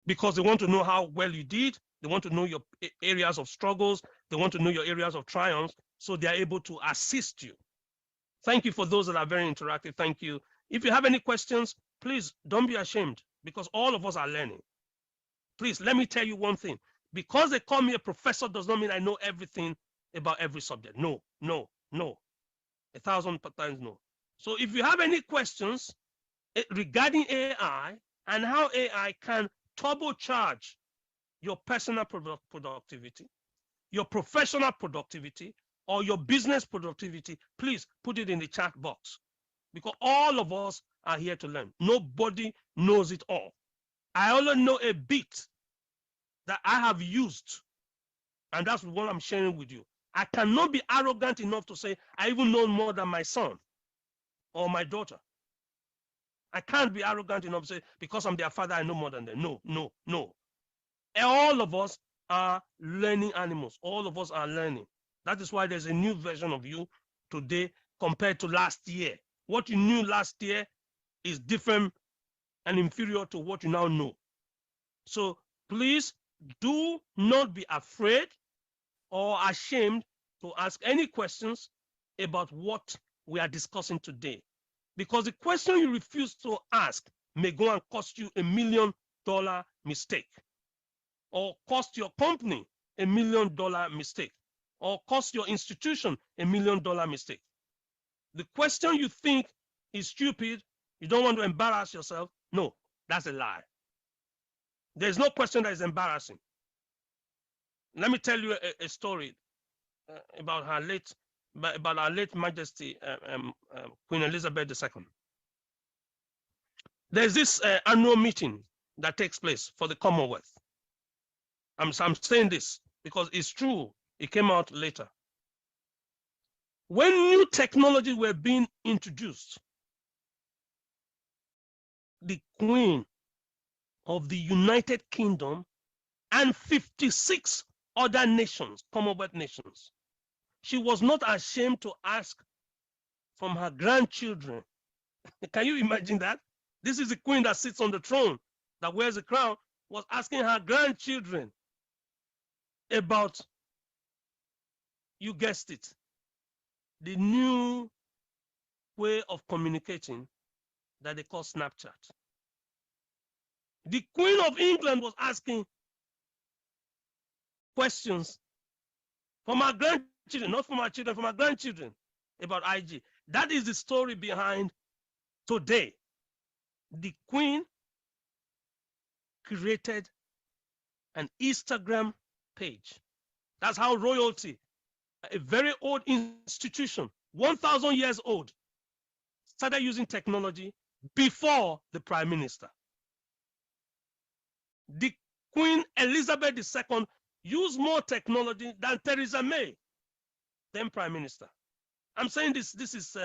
Because they want to know how well you did, they want to know your areas of struggles, they want to know your areas of triumphs, so they are able to assist you. Thank you for those that are very interactive. Thank you. If you have any questions, please don't be ashamed, because all of us are learning. Please, let me tell you one thing. Because they call me a professor does not mean I know everything about every subject. No, no, no. 1,000 times no. So if you have any questions regarding AI and how AI can turbocharge your personal productivity, your professional productivity, or your business productivity, please put it in the chat box, because all of us are here to learn. Nobody knows it all. I only know a bit that I have used, and that's what I'm sharing with you. I cannot be arrogant enough to say I even know more than my son or my daughter. I can't be arrogant enough to say because I'm their father I know more than them. No, no, no. All of us are learning animals. All of us are learning. That is why there's a new version of you today compared to last year. What you knew last year is different and inferior to what you now know. So please do not be afraid or ashamed to ask any questions about what we are discussing today. Because the question you refuse to ask may go and cost you $1 million mistake, or cost your company $1 million mistake, or cost your institution $1 million mistake. The question you think is stupid, you don't want to embarrass yourself, no, that's a lie. There's no question that is embarrassing. Let me tell you a story about our late Majesty Queen Elizabeth II. There's this annual meeting that takes place for the Commonwealth. I'm saying this because it's true. It came out later. When new technologies were being introduced, the Queen of the United Kingdom and 56 other nations, Commonwealth nations, she was not ashamed to ask from her grandchildren. Can you imagine that? This is the queen that sits on the throne, that wears a crown, was asking her grandchildren about, you guessed it, the new way of communicating that they call Snapchat. The Queen of England was asking questions from our grandchildren, not from our children, from our grandchildren about IG. That is the story behind today. The Queen created an Instagram page. That's how royalty, a very old institution, 1,000 years old, started using technology before the Prime Minister. The Queen Elizabeth II used more technology than Theresa May, then Prime Minister. I'm saying this is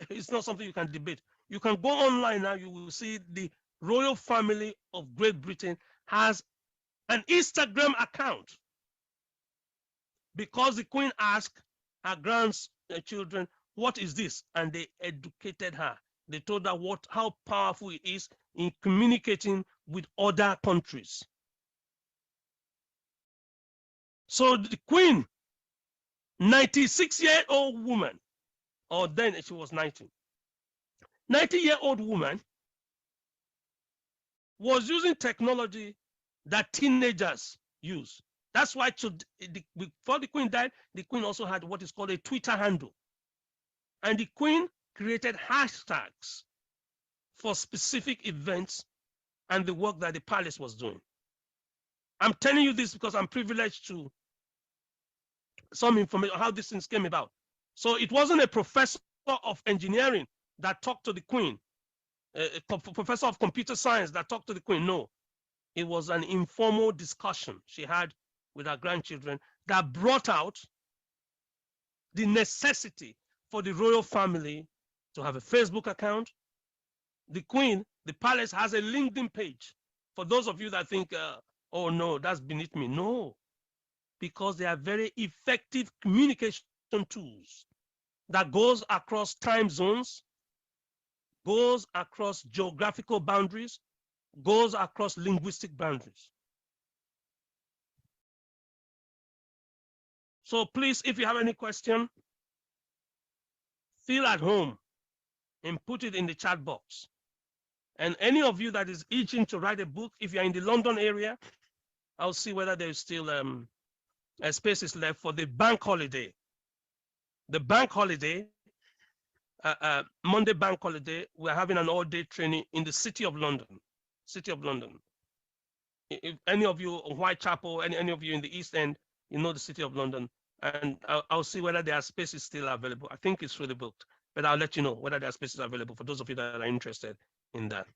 it's not something you can debate. You can go online now, you will see the royal family of Great Britain has an Instagram account because the Queen asked her grandchildren, what is this? And they educated her. They told her how powerful it is in communicating with other countries. So the Queen, 96-year-old woman, or then she was 90, 90-year-old woman was using technology that teenagers use. That's why before the Queen died, the Queen also had what is called a Twitter handle. And the Queen created hashtags for specific events and the work that the palace was doing. I'm telling you this because I'm privileged to some information on how these things came about. So it wasn't a professor of engineering that talked to the Queen, a professor of computer science that talked to the Queen. No, it was an informal discussion she had with her grandchildren that brought out the necessity for the royal family to have a Facebook account. The Queen, the palace has a LinkedIn page. For those of you that think, oh no, that's beneath me. No, because they are very effective communication tools that goes across time zones, goes across geographical boundaries, goes across linguistic boundaries. So please, if you have any question, feel at home and put it in the chat box. And any of you that is itching to write a book, if you're in the London area, I'll see whether there's still spaces left for the bank holiday. The bank holiday, Monday bank holiday, we're having an all-day training in the City of London. City of London. If any of you, Whitechapel, any of you in the East End, you know the City of London, and I'll see whether there are spaces still available. I think it's fully booked, but I'll let you know whether there are spaces available for those of you that are interested in that.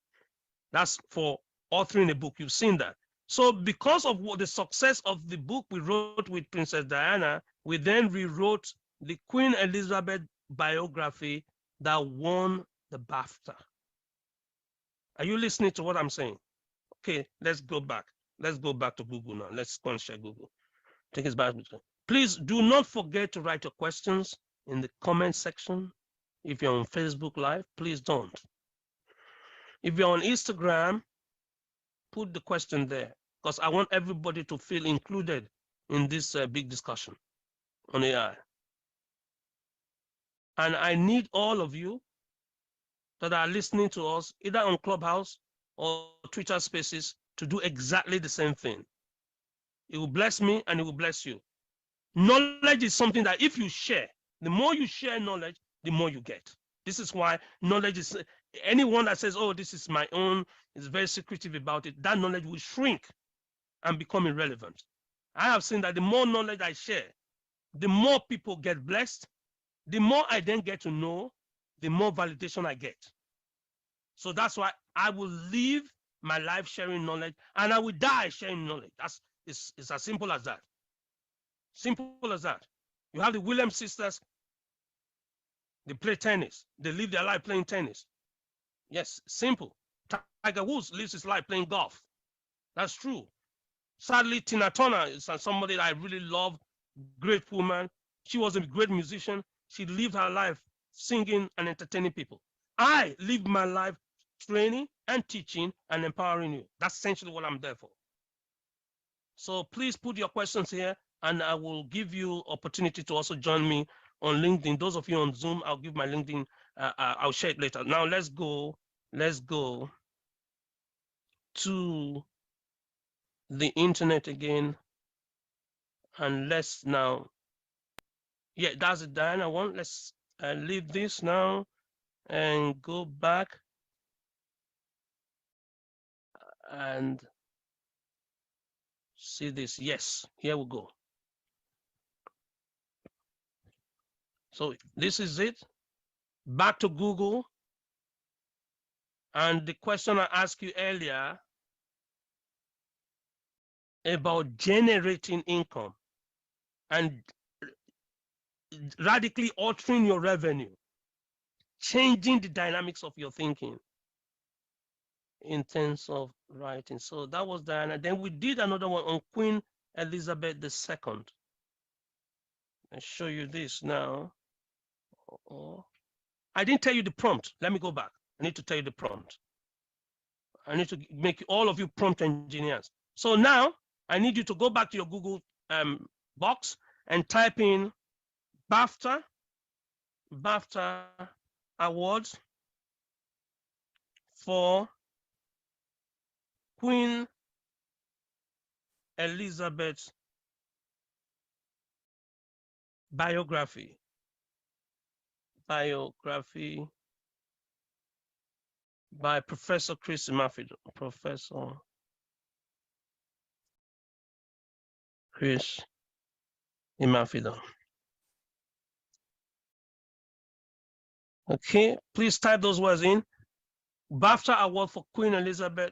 That's for authoring a book. You've seen that. So because of the success of the book we wrote with Princess Diana, we then rewrote the Queen Elizabeth biography that won the BAFTA. Are you listening to what I'm saying? Okay, let's go back. Let's go back to Google now. Let's go and share Google. Take us back. Please do not forget to write your questions in the comment section. If you're on Facebook Live, please don't. If you're on Instagram, put the question there because I want everybody to feel included in this big discussion on AI. And I need all of you that are listening to us, either on Clubhouse or Twitter Spaces, to do exactly the same thing. It will bless me and it will bless you. Knowledge is something that if you share, the more you share knowledge, the more you get. This is why knowledge is, anyone that says, oh, this is my own, is very secretive about it, that knowledge will shrink and become irrelevant. I have seen that the more knowledge I share, the more people get blessed, the more I then get to know, the more validation I get. So that's why I will live my life sharing knowledge and I will die sharing knowledge. It's as simple as that. Simple as that. You have the Williams sisters, they play tennis. They live their life playing tennis. Yes, simple. Tiger Woods lives his life playing golf. That's true. Sadly, Tina Turner is somebody that I really love, great woman. She was a great musician. She lived her life singing and entertaining people. I live my life training and teaching and empowering you. That's essentially what I'm there for. So please put your questions here and I will give you opportunity to also join me on LinkedIn. Those of you on Zoom, I'll give my LinkedIn, I'll share it later. Now let's go to the internet again. And let's now, yeah, that's it, Diana one. Let's leave this now and go back and see this. Yes, here we go. So this is it. Back to Google. And the question I asked you earlier about generating income and radically altering your revenue, changing the dynamics of your thinking in terms of writing. So that was Diana. Then we did another one on Queen Elizabeth II. I'll show you this now. I didn't tell you the prompt. Let me go back. I need to tell you the prompt. I need to make all of you prompt engineers. So now I need you to go back to your Google box and type in BAFTA Awards for Queen Elizabeth's biography. Biography by Professor Chris Imafidon. Professor Chris Imafidon. Okay, please type those words in. BAFTA Award for Queen Elizabeth,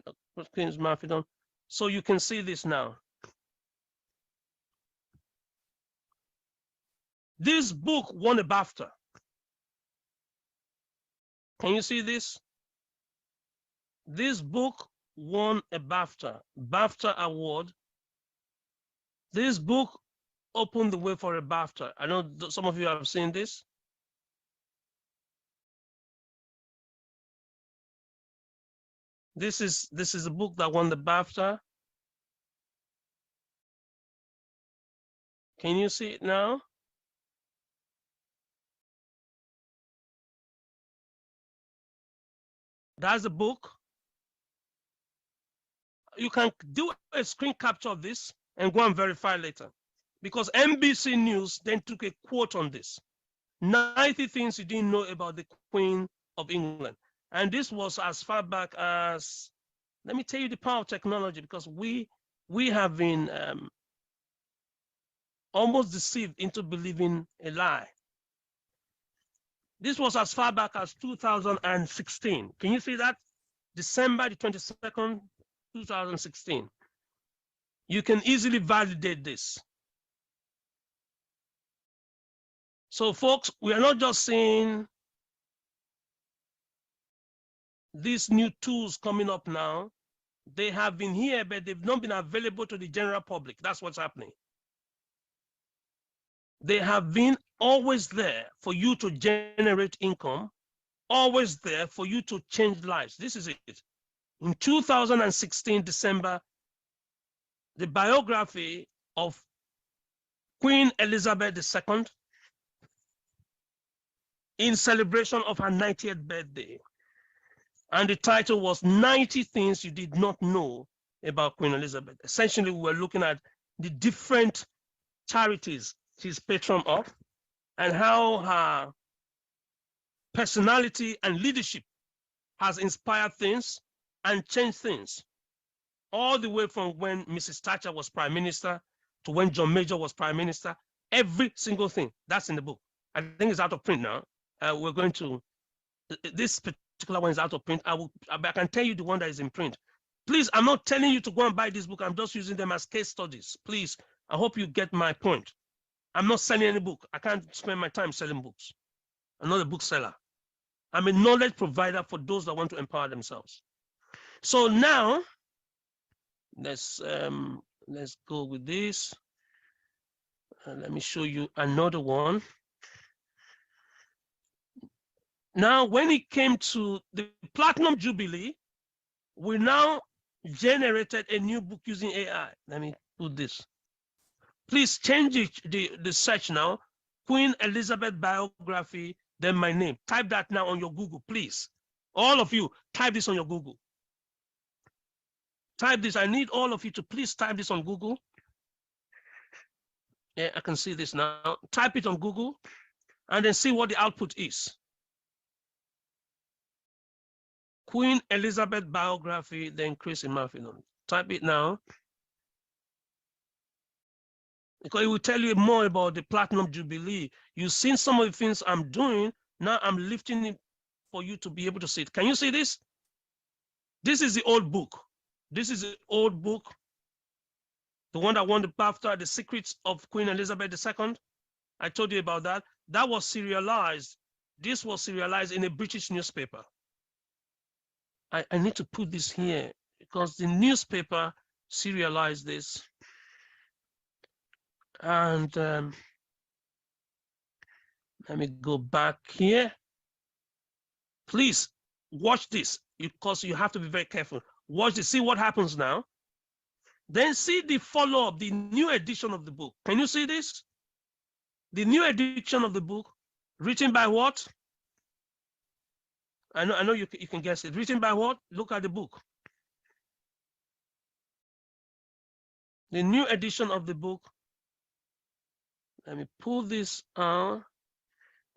Queen Imafidon. So you can see this now. This book won a BAFTA. Can you see this? This book won a BAFTA award. This book opened the way for a BAFTA. I know some of you have seen this. This is a book that won the BAFTA. Can you see it now? That's the book. You can do a screen capture of this and go and verify later. Because NBC News then took a quote on this. 90 things you didn't know about the Queen of England. And this was as far back as, let me tell you the power of technology, because we have been almost deceived into believing a lie. This was as far back as 2016. Can you see that? December the 22nd, 2016. You can easily validate this. So folks, we are not just seeing these new tools coming up now. They have been here, but they've not been available to the general public. That's what's happening. They have been always there for you to generate income, always there for you to change lives. This is it. In 2016, December, the biography of Queen Elizabeth II in celebration of her 90th birthday. And the title was 90 Things You Did Not Know About Queen Elizabeth. Essentially, we were looking at the different charities she's patron of and how her personality and leadership has inspired things and changed things. All the way from when Mrs. Thatcher was Prime Minister to when John Major was Prime Minister, every single thing, that's in the book. I think it's out of print now. We're going to, this particular one is out of print. I can tell you the one that is in print. Please, I'm not telling you to go and buy this book. I'm just using them as case studies. Please, I hope you get my point. I'm not selling any book. I can't spend my time selling books. I'm not a bookseller. I'm a knowledge provider for those that want to empower themselves. So now, let's go with this. Let me show you another one. Now, when it came to the Platinum Jubilee, we now generated a new book using AI. Let me put this. Please change the search now. Queen Elizabeth biography, then my name. Type that now on your Google, please. All of you, type this on your Google. Type this. I need all of you to please type this on Google. Yeah, I can see this now. Type it on Google and then see what the output is. Queen Elizabeth biography, then Chris Imafidon. Type it now. Because it will tell you more about the Platinum Jubilee. You've seen some of the things I'm doing. Now I'm lifting it for you to be able to see it. Can you see this? This is the old book. This is the old book. The one that won the BAFTA, The Secrets of Queen Elizabeth II. I told you about that. That was serialized. This was serialized in a British newspaper. I need to put this here because the newspaper serialized this. And let me go back here. Please watch this because you have to be very careful. Watch this, see what happens now. Then see the follow-up, the new edition of the book. Can you see this? The new edition of the book, written by what? I know you can guess it. Written by what? Look at the book. The new edition of the book. Let me pull this out.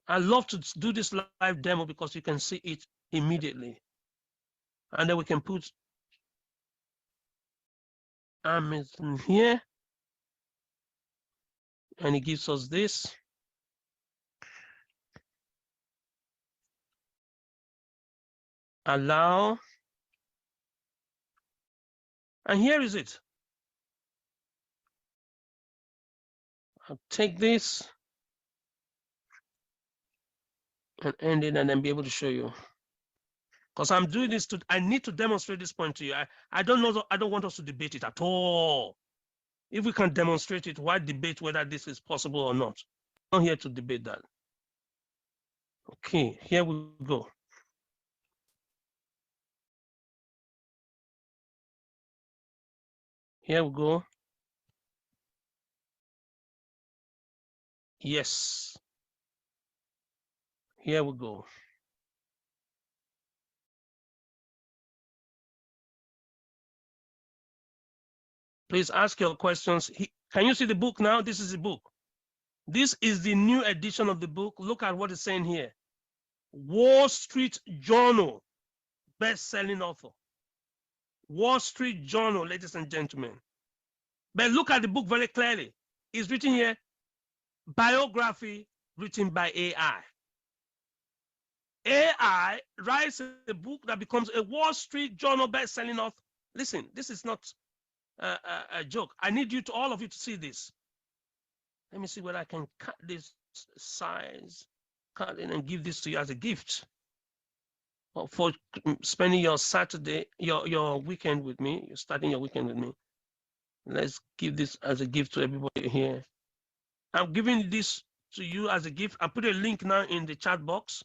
I love to do this live demo because you can see it immediately. And then we can put Amazon here. And it gives us this. Allow. And here is it. I'll take this and end it and then be able to show you. Because I'm doing this I need to demonstrate this point to you. I don't know, I don't want us to debate it at all. If we can demonstrate it, why debate whether this is possible or not? I'm not here to debate that. Okay, here we go. Here we go. Yes. Here we go. Please ask your questions. Can you see the book now? This is the book. This is the new edition of the book. Look at what it's saying here. Wall Street Journal, best-selling author. Wall Street Journal, ladies and gentlemen. But look at the book very clearly. It's written here, biography written by AI. AI writes a book that becomes a Wall Street Journal best-selling author. Listen, this is not a joke. I need you to, all of you, to see this. Let me see whether I can cut this size, cut it, and give this to you as a gift for spending your Saturday, your weekend with me. You're starting your weekend with me. Let's give this as a gift to everybody here. I'm giving this to you as a gift. I put a link now in the chat box.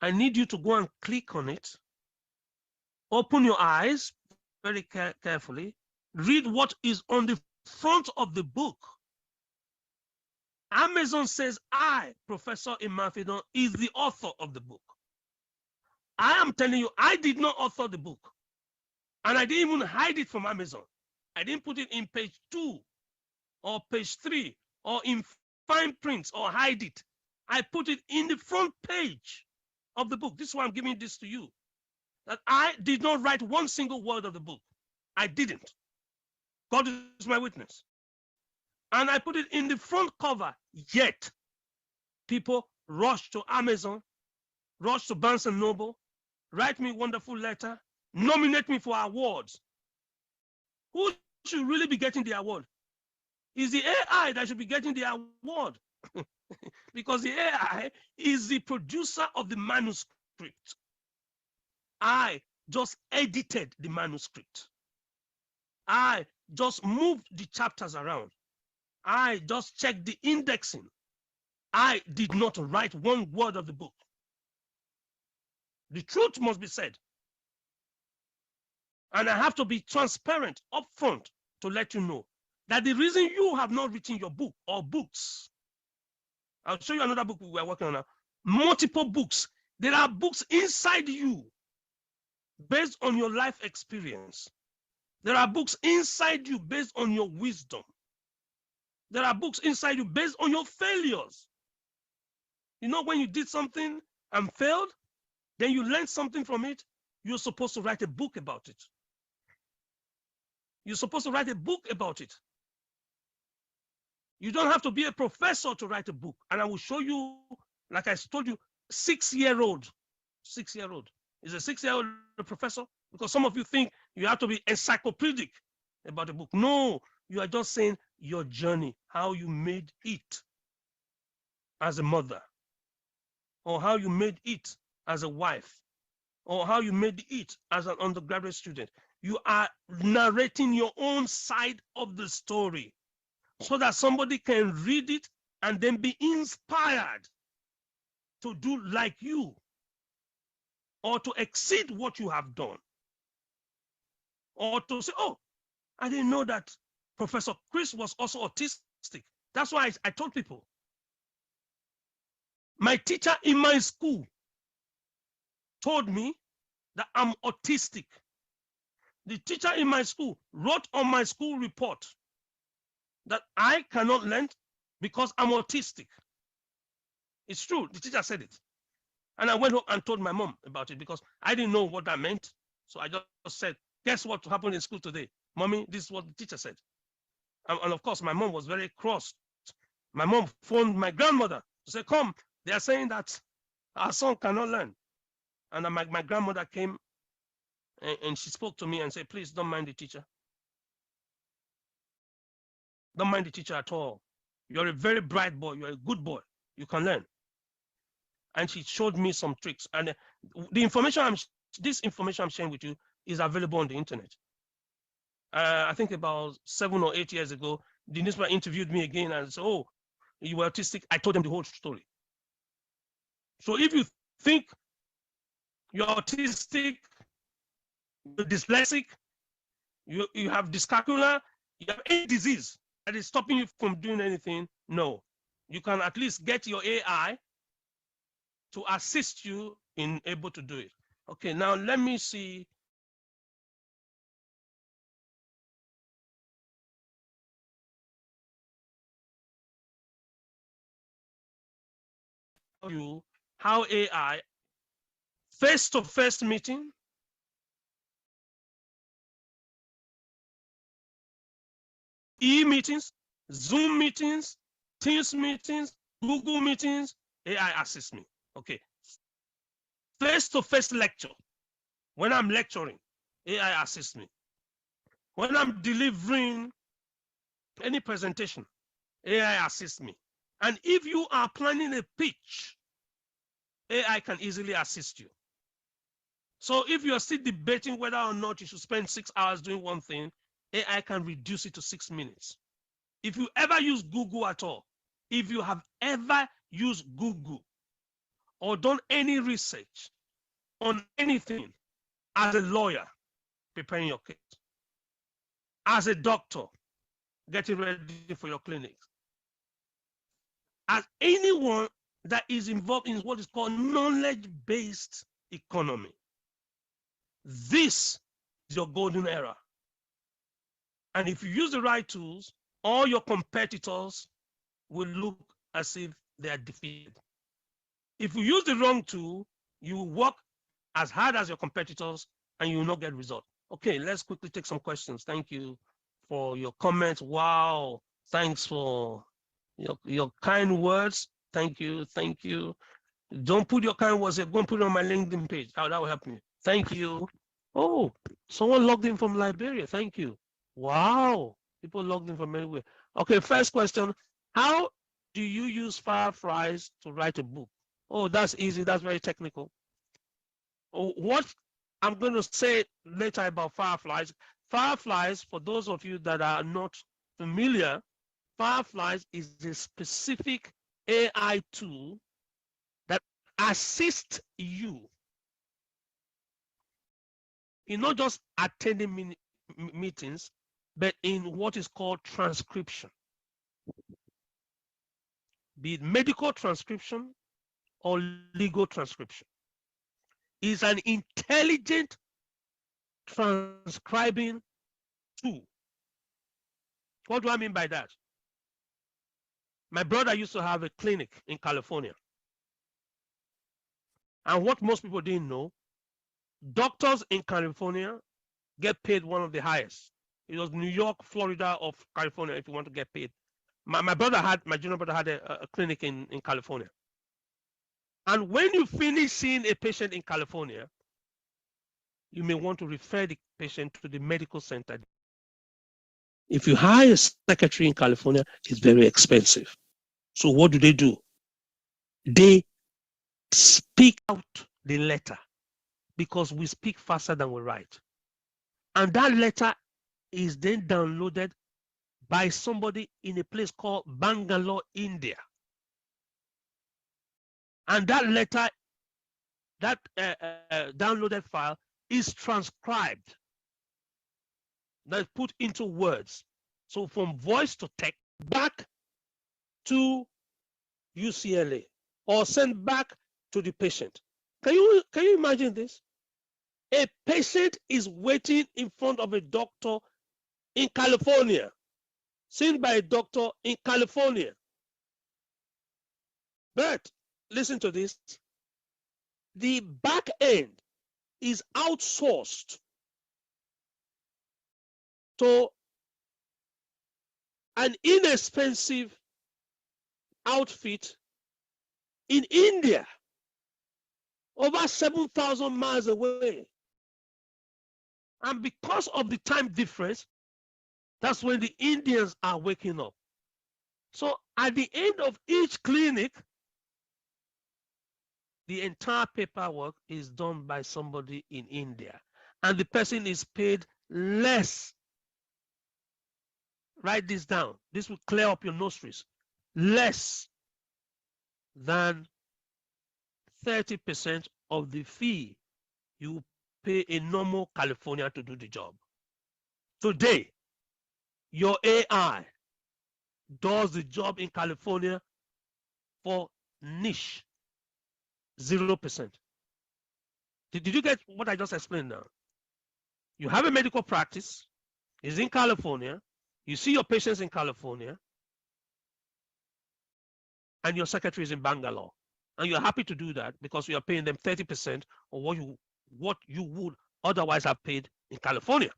I need you to go and click on it. Open your eyes very carefully. Read what is on the front of the book. Amazon says I, Professor Imafidon, is the author of the book. I am telling you, I did not author the book. And I didn't even hide it from Amazon. I didn't put it in page 2 or page 3 or in fine print or hide it. I put it in the front page of the book. This is why I'm giving this to you. That I did not write one single word of the book. I didn't. God is my witness. And I put it in the front cover, yet people rush to Amazon, rush to Barnes & Noble, write me a wonderful letter, nominate me for awards. Who should really be getting the award? Is the AI that should be getting the award. Because the AI is the producer of the manuscript. I just edited the manuscript. I just moved the chapters around. I just checked the indexing. I did not write one word of the book. The truth must be said. And I have to be transparent upfront to let you know that the reason you have not written your book or books, I'll show you another book we are working on now, multiple books. There are books inside you based on your life experience. There are books inside you based on your wisdom. There are books inside you based on your failures. You know, when you did something and failed, then you learned something from it, you're supposed to write a book about it. You're supposed to write a book about it. You don't have to be a professor to write a book. And I will show you, like I told you, 6-year-old. 6-year-old. Is a 6-year-old a professor? Because some of you think you have to be encyclopedic about a book. No, you are just saying your journey, how you made it as a mother, or how you made it as a wife, or how you made it as an undergraduate student. You are narrating your own side of the story so that somebody can read it and then be inspired to do like you or to exceed what you have done. Or to say, oh, I didn't know that Professor Chris was also autistic. That's why I told people. My teacher in my school told me that I'm autistic. The teacher in my school wrote on my school report that I cannot learn because I'm autistic. It's true. The teacher said it. And I went home and told my mom about it because I didn't know what that meant. So I just said, guess what happened in school today? Mommy, this is what the teacher said. And of course, my mom was very cross. My mom phoned my grandmother to say, come, they are saying that our son cannot learn. And my grandmother came and she spoke to me and said, please don't mind the teacher. Don't mind the teacher at all. You're a very bright boy. You're a good boy. You can learn. And she showed me some tricks. And the information this information I'm sharing with you is available on the internet. I think about 7 or 8 years ago, the newspaper interviewed me again and said, oh, you were autistic. I told them the whole story. So if you think you're autistic, you're dyslexic, you have dyscalculia, you have any disease that is stopping you from doing anything, no. You can at least get your AI to assist you in able to do it. Okay, now let me see. You how AI face-to-face meeting, e-meetings, Zoom meetings, Teams meetings, Google meetings, AI assists me. Okay. Face-to-face lecture. When I'm lecturing, AI assists me. When I'm delivering any presentation, AI assists me. And if you are planning a pitch, AI can easily assist you. So if you're still debating whether or not you should spend 6 hours doing one thing, AI can reduce it to 6 minutes. If you ever use Google at all, if you have ever used Google or done any research on anything as a lawyer, preparing your case, as a doctor, getting ready for your clinic, as anyone that is involved in what is called knowledge-based economy, this is your golden era. And if you use the right tools, all your competitors will look as if they are defeated. If you use the wrong tool, you will work as hard as your competitors and you will not get results. Okay, let's quickly take some questions. Thank you for your comments. Wow, thanks for your kind words. Thank you, thank you. Don't put your kind words here. Go and put it on my LinkedIn page. That will help me. Thank you. Oh, someone logged in from Liberia. Thank you. Wow, people logged in from anywhere. Okay, first question. How do you use Fireflies to write a book? Oh, that's easy. That's very technical. Oh, what I'm going to say later about Fireflies. Fireflies, for those of you that are not familiar, Fireflies is a specific AI tool that assists you in not just attending meetings, but in what is called transcription. Be it medical transcription or legal transcription. Is an intelligent transcribing tool. What do I mean by that? My brother used to have a clinic in California. And what most people didn't know, doctors in California get paid one of the highest. It was New York, Florida, or California if you want to get paid. My junior brother had a clinic in California. And when you finish seeing a patient in California, you may want to refer the patient to the medical center. If you hire a secretary in California, it's very expensive. So what do? They speak out the letter because we speak faster than we write. And that letter is then downloaded by somebody in a place called Bangalore, India. And that letter, that downloaded file is transcribed. That's put into words. So from voice to text back to UCLA or sent back to the patient. Can you imagine this? A patient is waiting in front of a doctor in California, seen by a doctor in California. But listen to this. The back end is outsourced to an inexpensive outfit in India, over 7,000 miles away. And because of the time difference, that's when the Indians are waking up. So at the end of each clinic, the entire paperwork is done by somebody in India, and the person is paid less. Write this down. This will clear up your nostrils. Less than 30% of the fee you pay a normal California to do the job. Today, your AI does the job in California for niche 0%. Did you get what I just explained now? You have a medical practice, it's in California, you see your patients in California, and your secretary is in Bangalore. And you're happy to do that because you are paying them 30% of what you would otherwise have paid in California.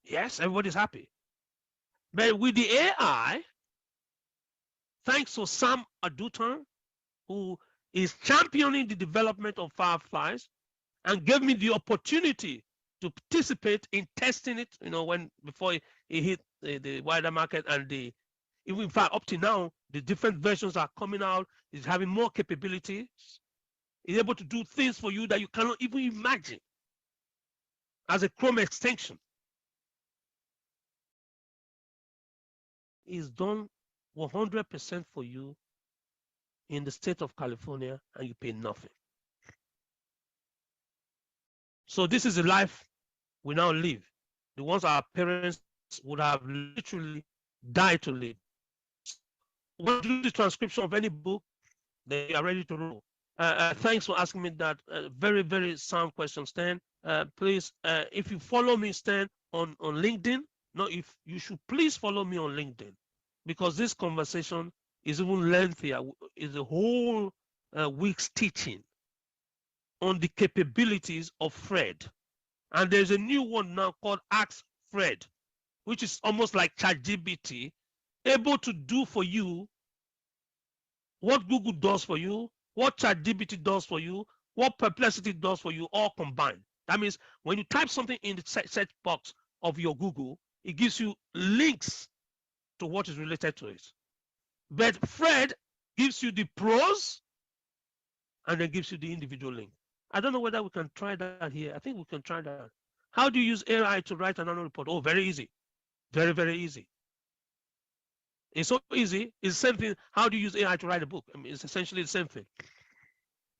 Yes, everybody's happy. But with the AI, thanks to Sam Adutan, who is championing the development of fireflies and gave me the opportunity to participate in testing it, before it hit the wider market, and even in fact up to now, the different versions are coming out, is having more capabilities, is able to do things for you that you cannot even imagine as a Chrome extension. Is done 100% for you in the state of California, and you pay nothing. So this is the life we now live. The ones our parents would have literally died to live. When you do the transcription of any book, they are ready to roll. Thanks for asking me that very, very sound question, Stan. Please, if you follow me, Stan, on LinkedIn, if you should please follow me on LinkedIn, because this conversation is even lengthier. Is a whole week's teaching on the capabilities of Fred. And there's a new one now called Ask Fred, which is almost like ChatGPT, able to do for you what Google does for you, what ChatGPT does for you, what Perplexity does for you, all combined. That means when you type something in the search box of your Google, it gives you links to what is related to it. But Fred gives you the pros and then gives you the individual link. I don't know whether we can try that here. I think we can try that. How do you use AI to write an annual report? Oh, very easy. Very, very easy. It's so easy. It's the same thing. How do you use AI to write a book? I mean, it's essentially the same thing.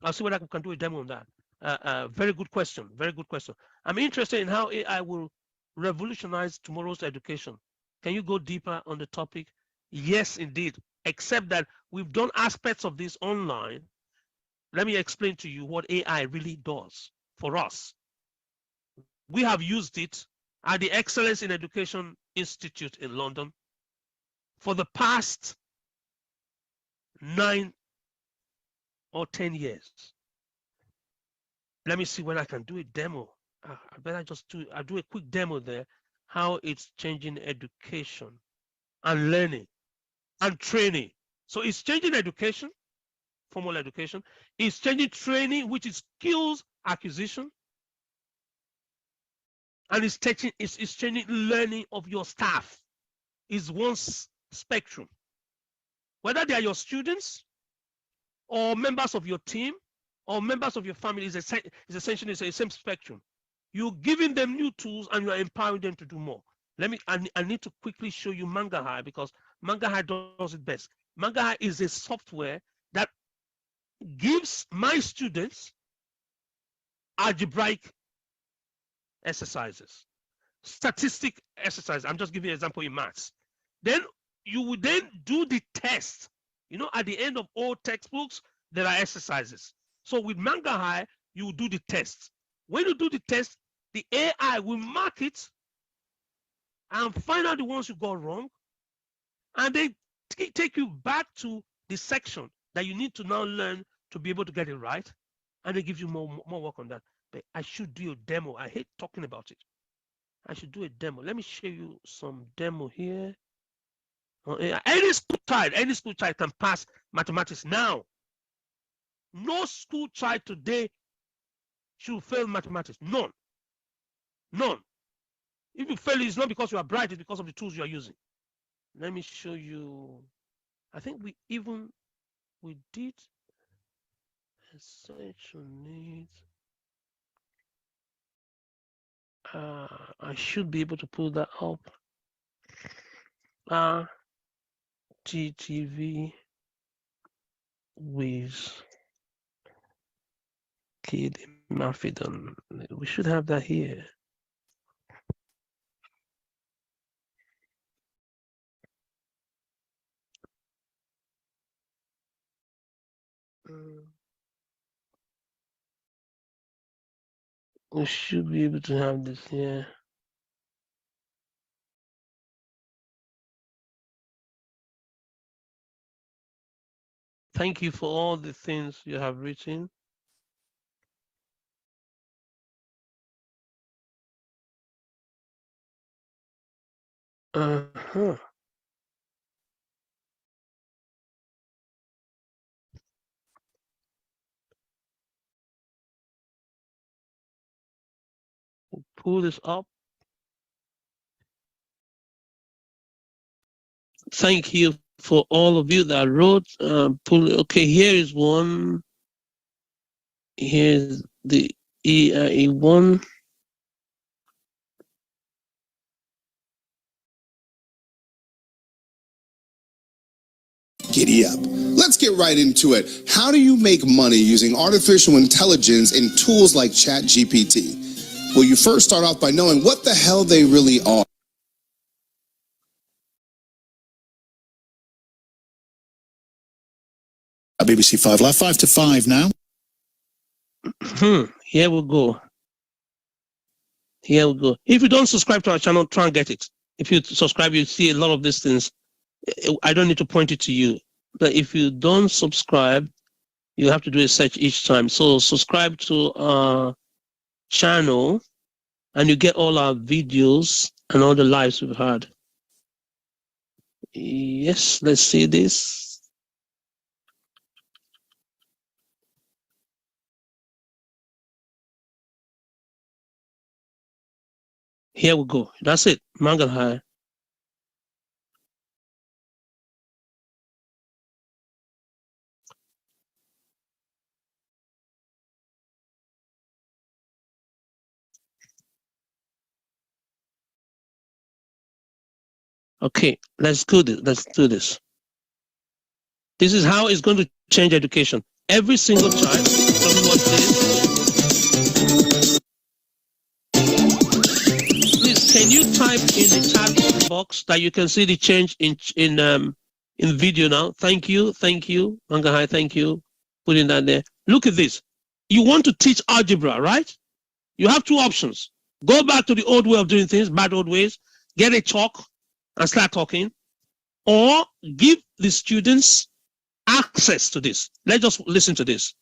I'll see whether I can do a demo on that. Very good question. Very good question. I'm interested in how AI will revolutionize tomorrow's education. Can you go deeper on the topic? Yes, indeed. Except that we've done aspects of this online. Let me explain to you what AI really does for us. We have used it at the Excellence in Education Institute in London for the past 9 or 10 years. Let me see when I can do a demo. I better just do a quick demo there, how it's changing education and learning and training. So it's changing education, formal education. It's changing training, which is skills acquisition. And it's changing learning of your staff. Is one spectrum. Whether they are your students or members of your team or members of your family, is essentially the same spectrum. You're giving them new tools and you're empowering them to do more. I need to quickly show you Mangahai, because Mangahai does it best. Mangahai is a software that gives my students algebraic exercises, statistic exercises. I'm just giving you an example in maths. Then you would then do the test. At the end of all textbooks, there are exercises. So with Manga High, you do the test. When you do the test, the AI will mark it and find out the ones you got wrong, and they take you back to the section that you need to now learn to be able to get it right, and they give you more work on that. But I should do a demo. I hate talking about it. I should do a demo. Let me show you some demo here. Any school child can pass mathematics now. No school child today should fail mathematics. None. If you fail, it's not because you are bright, it's because of the tools you are using. Let me show you. I think we did essential needs. I should be able to pull that up. GTV with Chris Imafidon. We should have that here. We should be able to have this here. Thank you for all the things you have written. Pull this up. Thank you for all of you that wrote. Okay, here is one. Here's the EIE1. Giddy up. Let's get right into it. How do you make money using artificial intelligence and tools like ChatGPT? Well, you first start off by knowing what the hell they really are. BBC 5 Live, 5 to 5 now. Here we go. If you don't subscribe to our channel, try and get it. If you subscribe, you see a lot of these things. I don't need to point it to you. But if you don't subscribe, you have to do a search each time. So subscribe to our channel and you get all our videos and all the lives we've had. Yes, let's see this. Here we go. That's it. Manga High. Okay, let's do this. This is how it's going to change education. Every single child, just watch this. Please, can you type in the chat box that you can see the change in video now? Thank you, Manga High, thank you. Putting that there. Look at this. You want to teach algebra, right? You have two options. Go back to the old way of doing things, bad old ways, get a chalk and start talking, or give the students access to this. Let's just listen to this.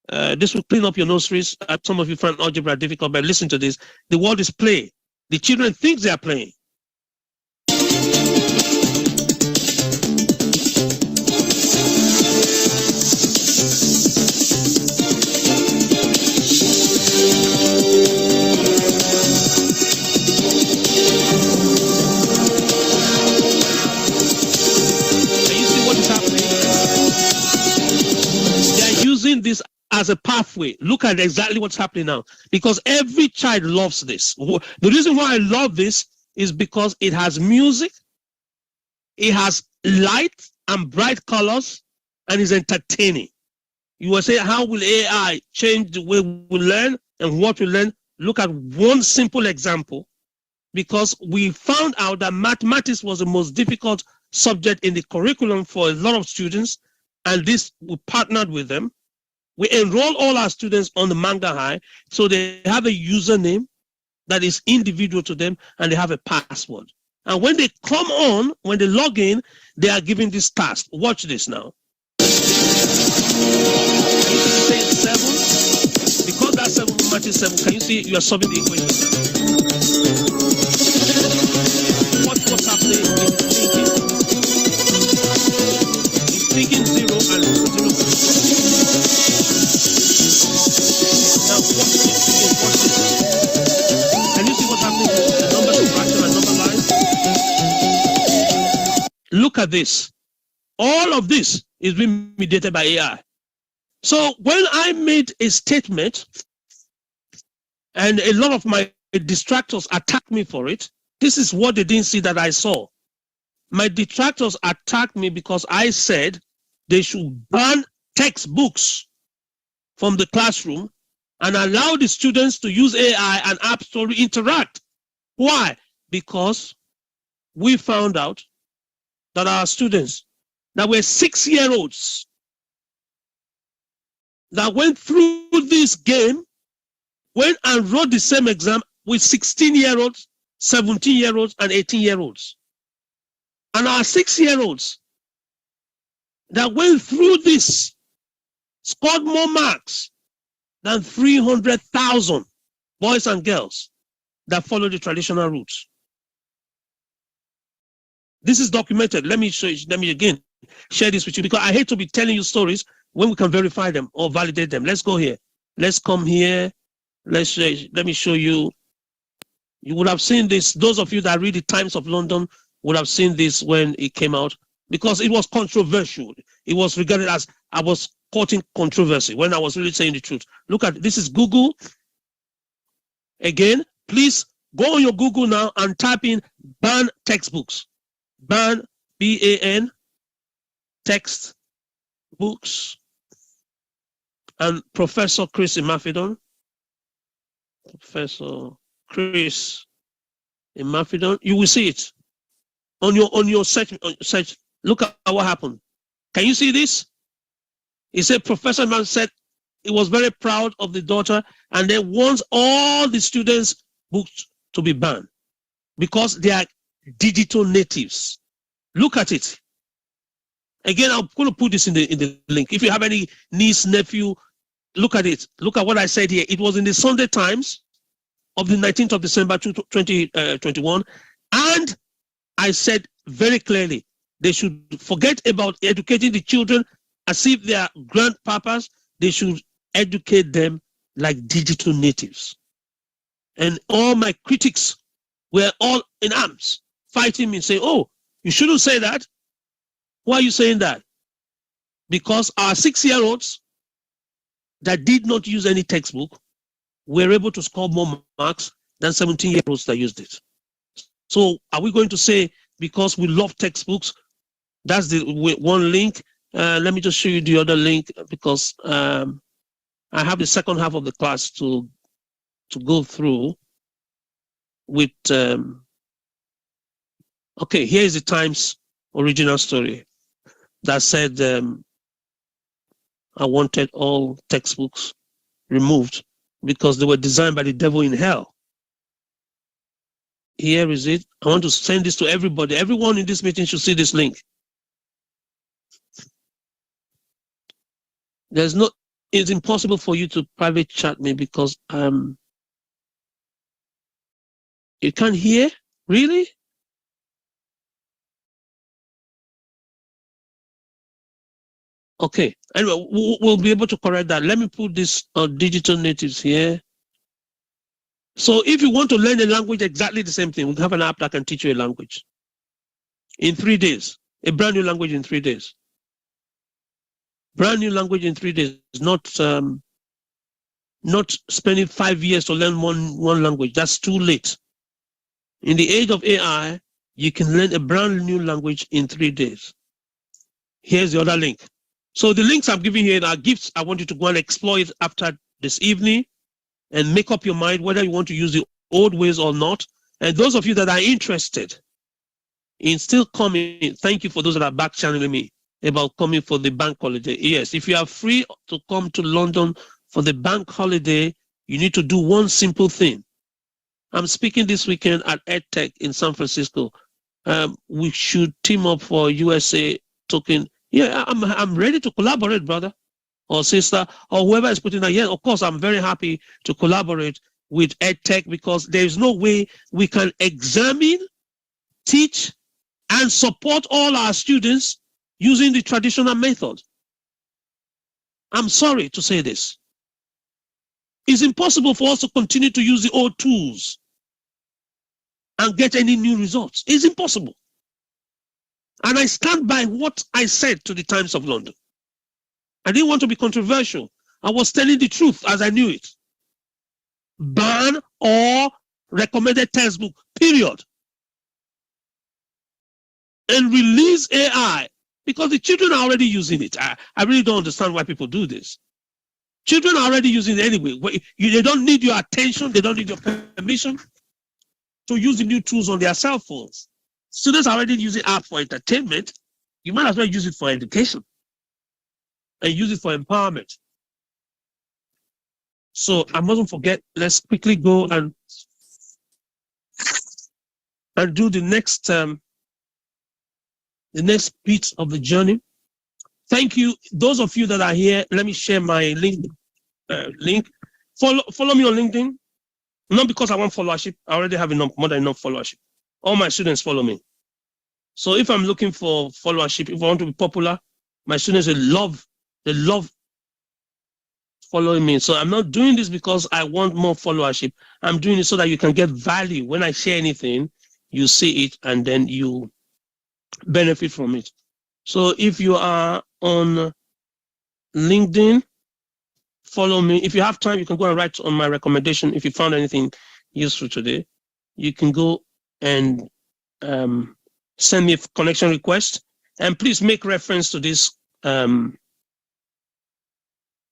This will clean up your nurseries. Some of you find algebra difficult, but listen to this. The word is play. The children think they are playing. This as a pathway. Look at exactly what's happening now, because every child loves this. The reason why I love this is because it has music, it has light and bright colors, and is entertaining. You will say, how will AI change the way we learn and what we learn? Look at one simple example, because we found out that mathematics was the most difficult subject in the curriculum for a lot of students, and this, we partnered with them. We enroll all our students on the Manga High, so they have a username that is individual to them, and they have a password. And when they come on, when they log in, they are given this task. Watch this now. Say 7, because that's 7 matches 7. Can you see you are solving the equation now? Watch what's happening in thinking. It's thinking 0 and 0. Now watch this. Watch this. Can you see what's happening? The numbers of fraction and number lines. Look at this. All of this is being mediated by AI. So when I made a statement, and a lot of my detractors attacked me for it, this is what they didn't see that I saw. My detractors attacked me because I said they should ban textbooks from the classroom and allow the students to use AI and apps to interact. Why? Because we found out that our students that were 6-year-olds that went through this game, went and wrote the same exam with 16-year-olds, 17-year-olds, and 18-year-olds. And our 6-year-olds that went through this scored more marks than 300,000 boys and girls that follow the traditional routes. This is documented. Let me show you, let me again share this with you, because I hate to be telling you stories when we can verify them or validate them. Let's go here. Let's come here. Let me show you. You would have seen this. Those of you that read the Times of London would have seen this when it came out, because it was controversial. It was regarded as, I was quoting controversy when I was really saying the truth. Look at this. Is Google. Again, please go on your Google now and type in ban textbooks. Ban, B-A-N, textbooks, and Professor Chris Imafidon. Professor Chris Imafidon. You will see it on your search. Look at what happened. Can you see this? He said Professor Imafidon said he was very proud of the daughter, and then wants all the students' books to be banned because they are digital natives. Look at it. Again, I'm going to put this in the link. If you have any niece, nephew, look at it. Look at what I said here. It was in the Sunday Times of the 19th of December 2021. And I said very clearly, they should forget about educating the children as if they are grandpapas. They should educate them like digital natives. And all my critics were all in arms, fighting me, saying, oh, you shouldn't say that. Why are you saying that? Because our 6-year-olds that did not use any textbook were able to score more marks than 17-year-olds that used it. So are we going to say because we love textbooks? That's the one link. Let me just show you the other link, because I have the second half of the class to go through with. Okay, here is the Times original story that said I wanted all textbooks removed because they were designed by the devil in hell. Here is it. I want to send this to everybody. Everyone in this meeting should see this link. It's impossible for you to private chat me because you can't hear? Really? Okay, anyway, we'll be able to correct that. Let me put this digital natives here. So if you want to learn a language, exactly the same thing. We have an app that can teach you a language in 3 days, a brand new language in 3 days. Brand new language in 3 days, not spending 5 years to learn one language. That's too late. In the age of AI, you can learn a brand new language in 3 days. Here's the other link. So the links I'm giving here are gifts. I want you to go and explore it after this evening and make up your mind whether you want to use the old ways or not. And those of you that are interested in still coming, thank you for those that are back channeling me. about coming for the bank holiday. Yes, if you are free to come to London for the bank holiday, you need to do one simple thing. I'm speaking this weekend at EdTech in San Francisco. We should team up for USA token. Yeah, I'm ready to collaborate, brother or sister, or whoever is putting that. Yes, of course, I'm very happy to collaborate with EdTech because there is no way we can examine, teach, and support all our students using the traditional method. I'm sorry to say this. It's impossible for us to continue to use the old tools and get any new results. It's impossible. And I stand by what I said to the Times of London. I didn't want to be controversial. I was telling the truth as I knew it. Ban all recommended textbook, period. And release AI because the children are already using it. I really don't understand why people do this. Children are already using it anyway. They don't need your attention. They don't need your permission to use the new tools on their cell phones. Students are already using apps for entertainment. You might as well use it for education and use it for empowerment. So I mustn't forget, let's quickly go and do the next bit of the journey. Thank you. Those of you that are here, let me share my link. Follow me on LinkedIn. Not because I want followership. I already have more than enough followership. All my students follow me. So if I'm looking for followership, if I want to be popular, my students they love following me. So I'm not doing this because I want more followership. I'm doing it so that you can get value. When I share anything, you see it and then you benefit from it. So if you are on LinkedIn, follow me. If you have time, you can go and write on my recommendation. If you found anything useful today, you can go and send me a connection request. And please make reference to this.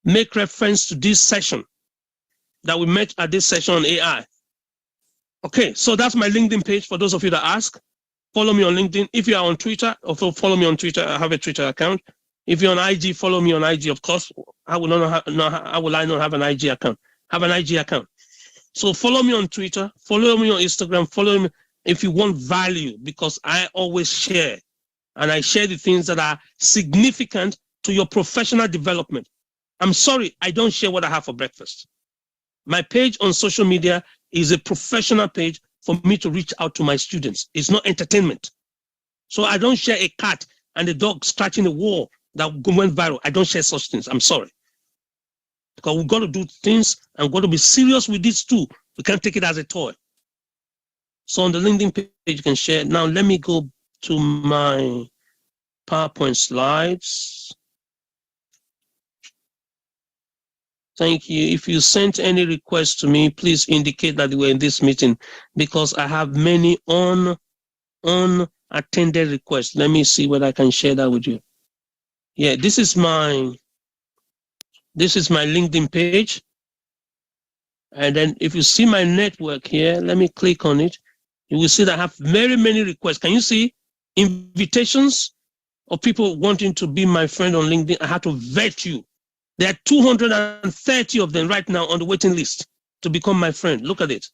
Make reference to this session that we met at this session on AI. Okay, so that's my LinkedIn page for those of you that ask. Follow me on LinkedIn. If you are on Twitter, also follow me on Twitter. I have a Twitter account. If you're on IG, follow me on IG. Of course, how will I not have an IG account? Have an IG account. So follow me on Twitter. Follow me on Instagram. Follow me if you want value, because I always share. And I share the things that are significant to your professional development. I'm sorry, I don't share what I have for breakfast. My page on social media is a professional page for me to reach out to my students. It's not entertainment. So I don't share a cat and a dog scratching the wall that went viral. I don't share such things. I'm sorry. Because we've got to do things and we've got to be serious with this too. We can't take it as a toy. So on the LinkedIn page, you can share. Now let me go to my PowerPoint slides. Thank you. If you sent any requests to me, please indicate that you were in this meeting because I have many unattended requests. Let me see whether I can share that with you. Yeah, this is my LinkedIn page. And then if you see my network here, let me click on it. You will see that I have very many requests. Can you see invitations of people wanting to be my friend on LinkedIn? I have to vet you. There are 230 of them right now on the waiting list to become my friend. Look at it.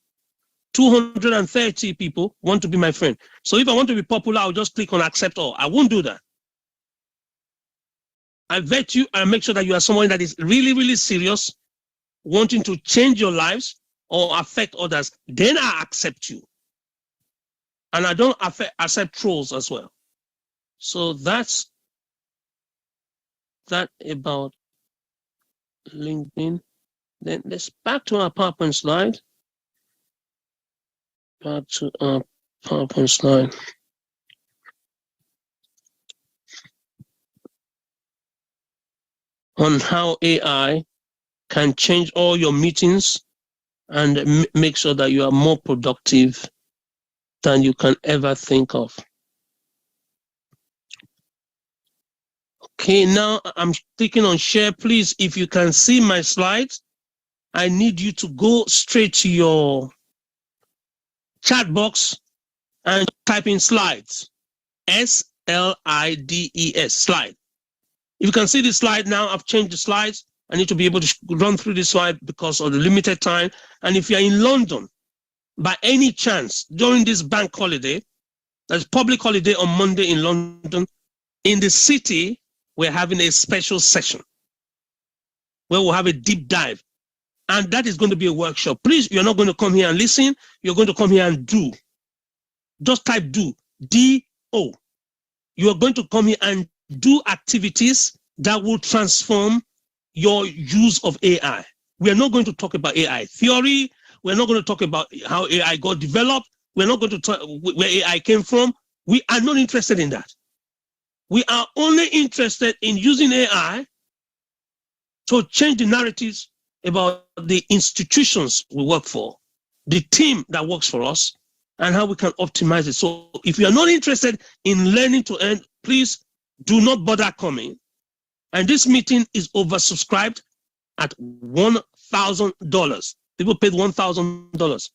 230 people want to be my friend. So if I want to be popular, I'll just click on accept all. I won't do that. I vet you and make sure that you are someone that is really, really serious, wanting to change your lives or affect others. Then I accept you. And I don't accept trolls as well. So that's that about LinkedIn. Then let's back to our PowerPoint slide. Back to our PowerPoint slide. On how AI can change all your meetings and make sure that you are more productive than you can ever think of. Okay, now I'm clicking on share. Please, if you can see my slides, I need you to go straight to your chat box and type in slides. S-L-I-D-E-S, slide. You can see the slide now. I've changed the slides. I need to be able to run through this slide because of the limited time. And if you're in London, by any chance, during this bank holiday, there's public holiday on Monday in London, in the city, we're having a special session where we'll have a deep dive. And that is going to be a workshop. Please, you're not going to come here and listen. You're going to come here and do. Just type do, D-O. You are going to come here and do activities that will transform your use of AI. We are not going to talk about AI theory. We're not going to talk about how AI got developed. We're not going to talk where AI came from. We are not interested in that. We are only interested in using AI to change the narratives about the institutions we work for, the team that works for us, and how we can optimize it. So if you are not interested in learning to earn, please do not bother coming. And this meeting is oversubscribed at $1,000. People paid $1,000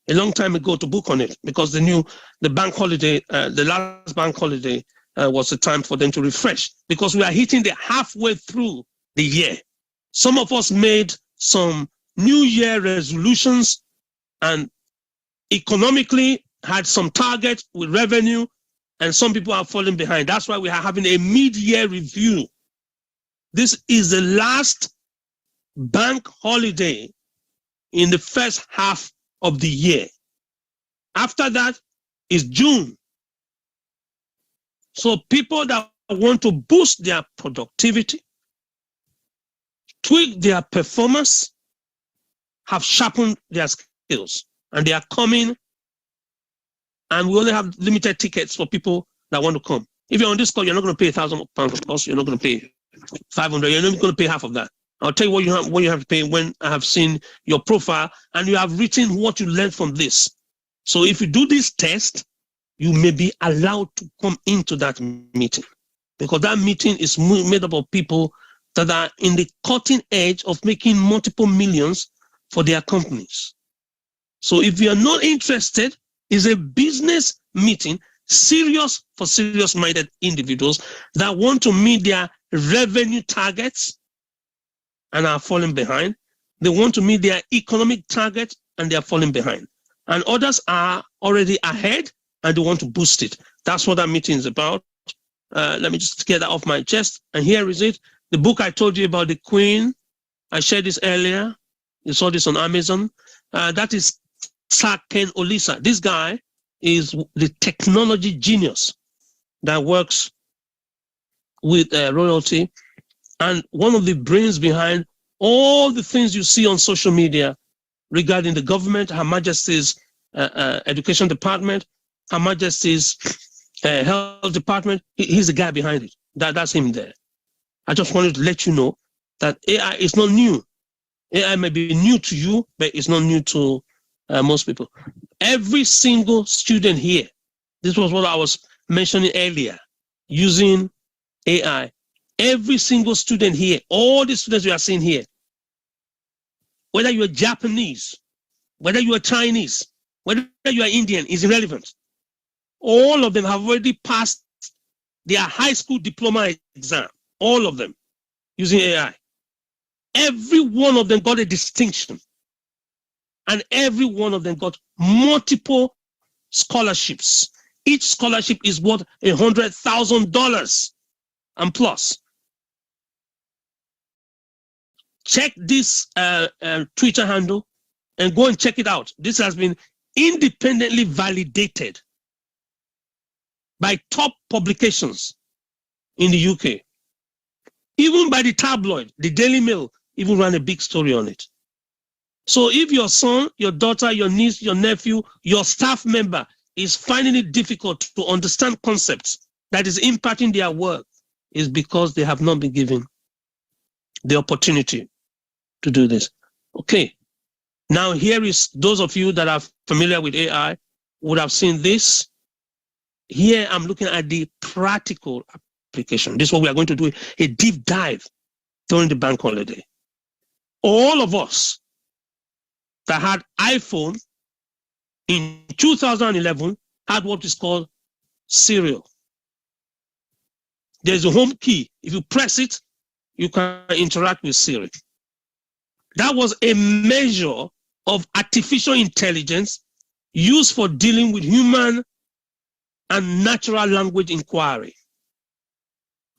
a long time ago to book on it because they knew the bank holiday, the last bank holiday was the time for them to refresh because we are hitting the halfway through the year. Some of us made some New Year resolutions and economically had some targets with revenue, and some people are falling behind. That's why we are having a mid-year review. This is the last bank holiday in the first half of the year. After that is June. So people that want to boost their productivity, tweak their performance, have sharpened their skills, and they are coming, and we only have limited tickets for people that want to come. If you're on this call, you're not going to pay £1,000, of course. You're not going to pay 500. You're not going to pay half of that. I'll tell you what you have to pay when I have seen your profile and you have written what you learned from this. So if you do this test, you may be allowed to come into that meeting, because that meeting is made up of people that are in the cutting edge of making multiple millions for their companies. So if you're not interested, it's a business meeting, serious for serious-minded individuals that want to meet their revenue targets and are falling behind. They want to meet their economic target and they are falling behind. And others are already ahead and they want to boost it. That's what that meeting is about. Let me just get that off my chest. And here is it. The book I told you about, the Queen, I shared this earlier. You saw this on Amazon. That is Sir Ken Olisa. This guy is the technology genius that works with royalty, and one of the brains behind all the things you see on social media regarding the government, Her Majesty's Education Department, Her Majesty's Health Department. He's the guy behind it. That's him there. I just wanted to let you know that AI is not new. AI may be new to you, but it's not new to most people. Every single student here, this was what I was mentioning earlier, using AI. Every single student here, all the students you are seeing here, whether you are Japanese, whether you are Chinese, whether you are Indian, is irrelevant. All of them have already passed their high school diploma exam, all of them, using AI. Every one of them got a distinction. And every one of them got multiple scholarships. Each scholarship is worth $100,000 and plus. Check this Twitter handle and go and check it out. This has been independently validated by top publications in the UK. Even by the tabloid, the Daily Mail even ran a big story on it. So if your son, your daughter, your niece, your nephew, your staff member is finding it difficult to understand concepts that is impacting their work, is because they have not been given the opportunity to do this. Okay. Now here is, those of you that are familiar with AI would have seen this. Here I'm looking at the practical application. This is what we are going to do, a deep dive during the bank holiday. All of us that had iPhone in 2011 had what is called Serial. There's a home key. If you press it, you can interact with Siri. That was a measure of artificial intelligence used for dealing with human and natural language inquiry.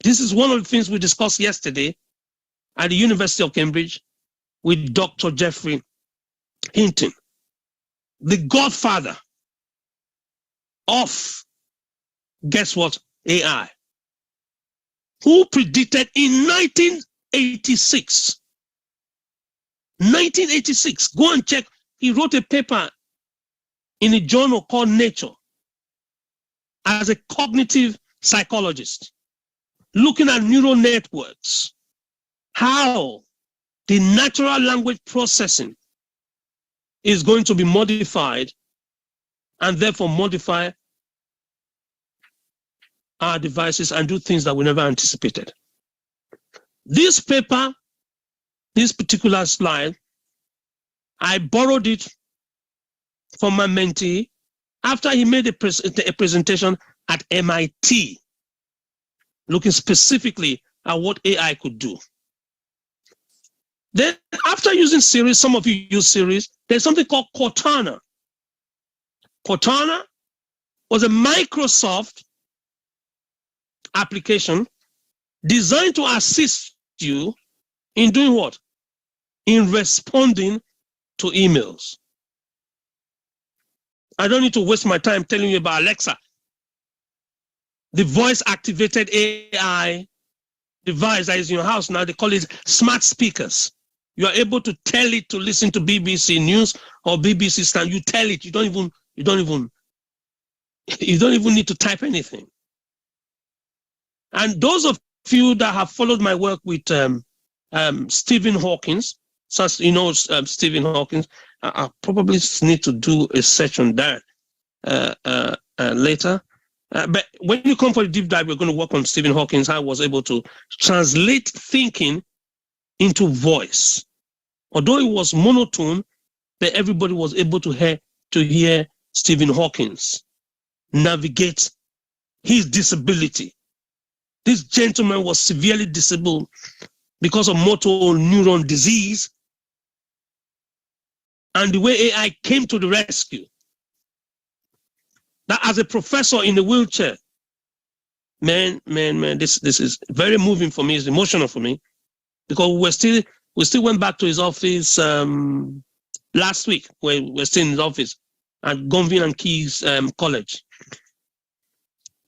This is one of the things we discussed yesterday at the University of Cambridge with Dr. Jeffrey Hinton, the godfather of, guess what, AI, who predicted in 1986, go and check, he wrote a paper in a journal called Nature as a cognitive psychologist, looking at neural networks, how the natural language processing is going to be modified and therefore modify our devices and do things that we never anticipated. This paper, this particular slide, I borrowed it from my mentee after he made a presentation at MIT, looking specifically at what AI could do. Then after using Siri, some of you use Siri, there's something called Cortana. Cortana was a Microsoft application designed to assist you in doing what? In responding to emails. I don't need to waste my time telling you about Alexa, the voice-activated AI device that is in your house now. They call it smart speakers. You are able to tell it to listen to BBC News or BBC Stand. You tell it. You don't even need to type anything. And those of you that have followed my work with Stephen Hawking, so you know Stephen Hawking, I probably need to do a session there later. But when you come for the deep dive, we're going to work on Stephen Hawking, how I was able to translate thinking into voice. Although it was monotone, but everybody was able to hear Stephen Hawking navigate his disability. This gentleman was severely disabled because of motor neuron disease, and the way AI came to the rescue. That as a professor in a wheelchair, man, this is very moving for me. It's emotional for me, because we still went back to his office last week. We're still in his office at Gonville and Keys College.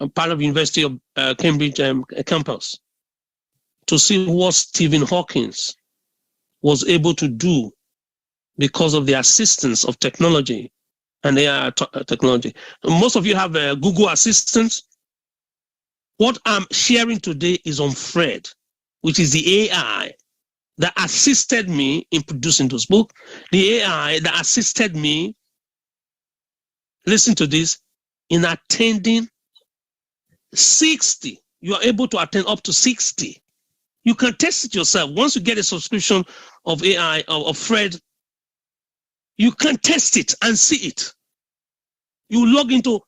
I'm part of the University of Cambridge campus, to see what Stephen Hawking was able to do because of the assistance of technology and AI technology. Most of you have Google Assistants. What I'm sharing today is on Fred, which is the AI that assisted me in producing this book, the AI that assisted me, listen to this, in attending 60. You are able to attend up to 60. You can test it yourself. Once you get a subscription of AI, of Fred, you can test it and see it. You log into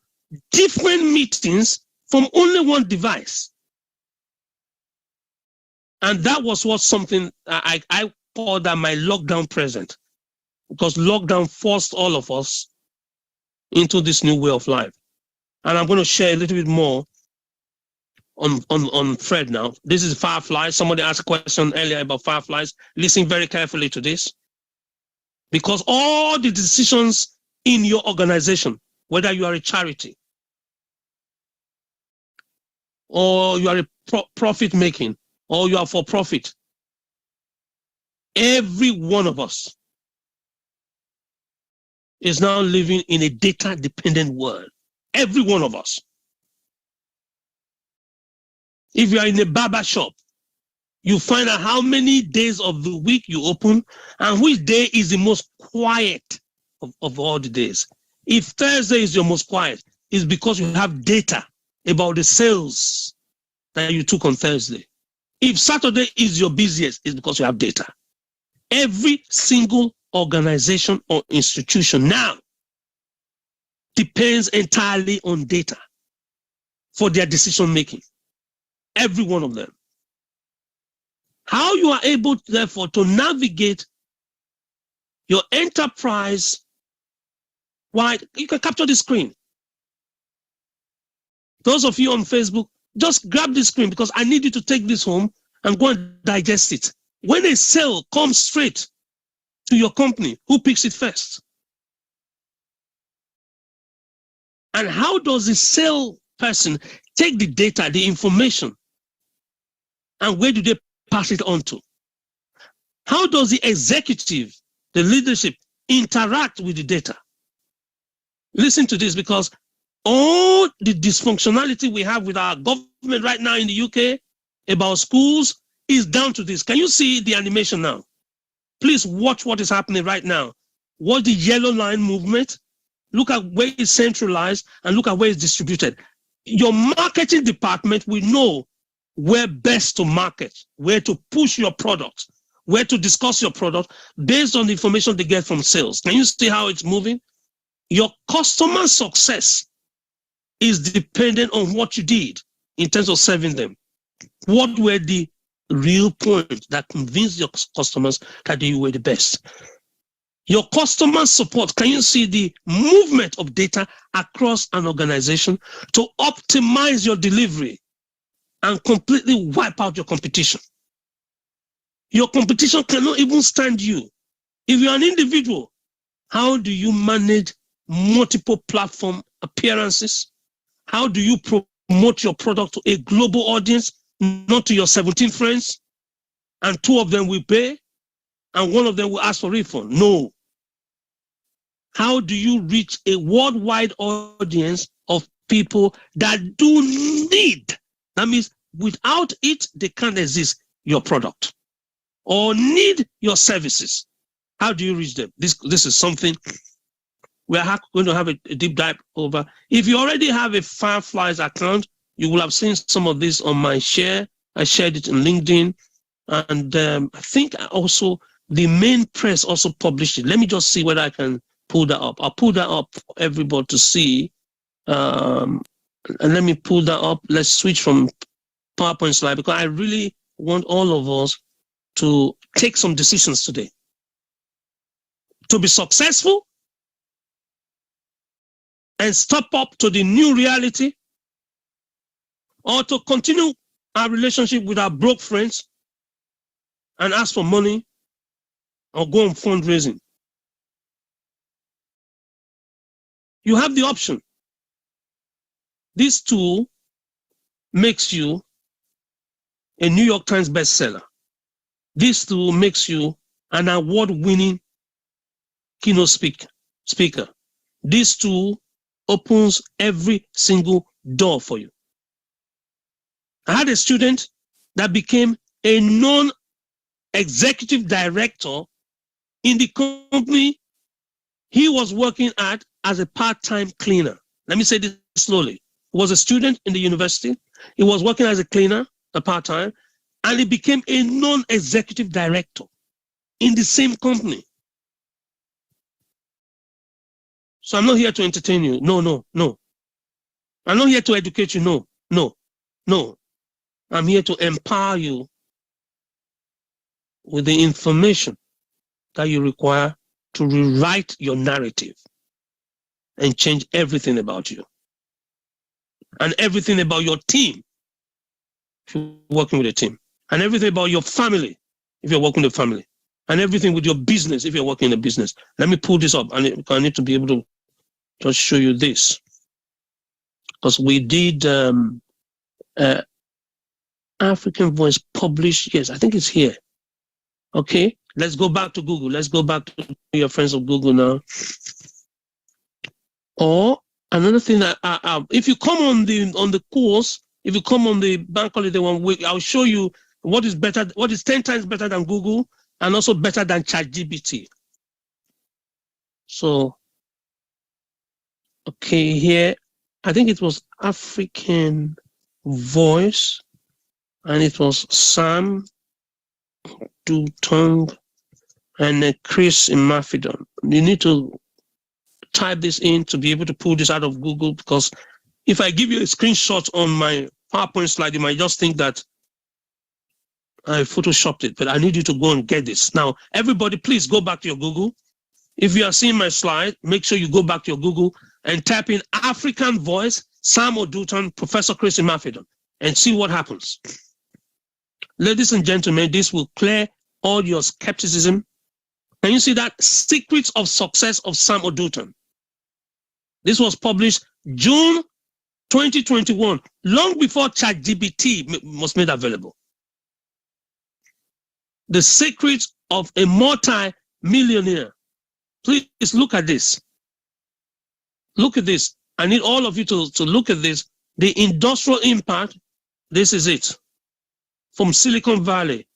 different meetings from only one device. And that was something I call that my lockdown present, because lockdown forced all of us into this new way of life. And I'm going to share a little bit more on Fred now. This is Fireflies. Somebody asked a question earlier about Fireflies. Listen very carefully to this, because all the decisions in your organization, whether you are a charity or you are a profit making or you are for profit, every one of us is now living in a data dependent world. Every one of us. If you are in a barber shop, you find out how many days of the week you open and which day is the most quiet of all the days. If Thursday is your most quiet, it's because you have data about the sales that you took on Thursday. If Saturday is your busiest, it's because you have data. Every single organization or institution now depends entirely on data for their decision making. every one of them. How you are able, therefore, to navigate your enterprise, why you can capture the screen. Those of you on Facebook, just grab the screen because I need you to take this home and go and digest it. When a sale comes straight to your company, who picks it first? And how does the sale person take the data, the information, and where do they pass it on to? How does the executive, the leadership, interact with the data? Listen to this, because all the dysfunctionality we have with our government right now in the UK about schools is down to this. Can you see the animation now? Please watch what is happening right now. Watch the yellow line movement. Look at where it's centralized and look at where it's distributed. Your marketing department will know where best to market, where to push your product, where to discuss your product based on the information they get from sales. Can you see how it's moving? Your customer success is dependent on what you did in terms of serving them. What were the real points that convinced your customers that you were the best? Your customer support, can you see the movement of data across an organization to optimize your delivery and completely wipe out your competition? Your competition cannot even stand you. If you're an individual, how do you manage multiple platform appearances? How do you promote your product to a global audience, not to your 17 friends, and 2 of them will pay, and 1 of them will ask for refund? No. How do you reach a worldwide audience of people that do need? That means without it, they can't exist, your product, or need your services. How do you reach them? This is something we are going to have a deep dive over. If you already have a Fireflies account, you will have seen some of this on my share. I shared it in LinkedIn. And I think also the main press also published it. Let me just see whether I can pull that up. I'll pull that up for everybody to see. And let me pull that up. Let's switch from PowerPoint slide because I really want all of us to take some decisions today. To be successful and step up to the new reality, or to continue our relationship with our broke friends and ask for money or go on fundraising. You have the option. This tool makes you a New York Times bestseller. This tool makes you an award-winning keynote speaker. This tool opens every single door for you. I had a student that became a non-executive director in the company he was working at as a part-time cleaner. Let me say this slowly. He was a student in the university. He was working as a cleaner, a part-time, and he became a non-executive director in the same company. So I'm not here to entertain you. No. I'm not here to educate you. No. I'm here to empower you with the information that you require to rewrite your narrative and change everything about you and everything about your team if you're working with a team, and everything about your family if you're working with a family, and everything with your business if you're working in a business. Let me pull this up, and I need to be able to just show you this because we did African Voice published. Yes, I think it's here. Okay, let's go back to Google. Let's go back to your friends of Google now. Or another thing that if you come on the course, if you come on the bank holiday 1 week, I'll show you what is better, what is 10 times better than Google, and also better than ChatGPT. So, okay, here I think it was African Voice, and it was Sam Dutong and Chris Imafidon. You need to type this in to be able to pull this out of Google, because if I give you a screenshot on my PowerPoint slide, you might just think that I photoshopped it, but I need you to go and get this. Now, everybody, please go back to your Google. If you are seeing my slide, make sure you go back to your Google and type in African Voice, Sam Odutan, Professor Chris Imafidon, and see what happens. Ladies and gentlemen, this will clear all your skepticism. Can you see that? Secrets of Success of Sam Odutan. This was published June 2021, long before ChatGPT was made available. The Secrets of a Multi-Millionaire. Please look at this. Look at this. I need all of you to look at this. The industrial impact, this is it. From Silicon Valley.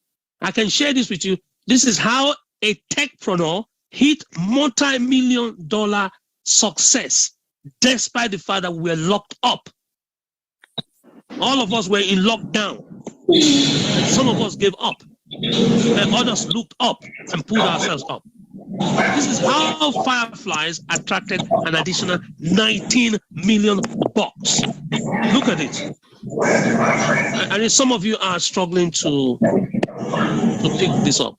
I can share this with you. This is how a techpreneur hit multi-million-dollar success despite the fact that we were locked up. All of us were in lockdown. And some of us gave up. And others looked up and pulled ourselves up. This is how Fireflies attracted an additional 19 million bucks. Look at it. And some of you are struggling to pick this up.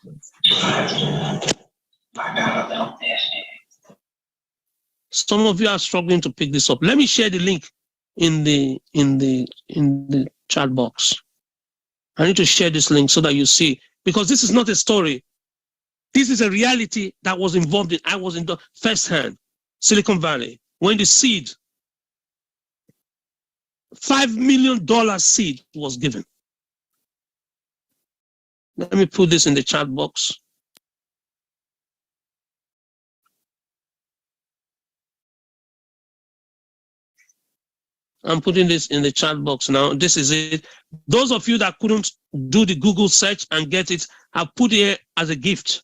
Some of you are struggling to pick this up. Let me share the link in the chat box. I need to share this link so that you see, because this is not a story. This is a reality that was involved in. I was in the first hand, Silicon Valley, when the seed, $5 million seed was given. Let me put this in the chat box. I'm putting this in the chat box now. This is it. Those of you that couldn't do the Google search and get it, I've put it here as a gift.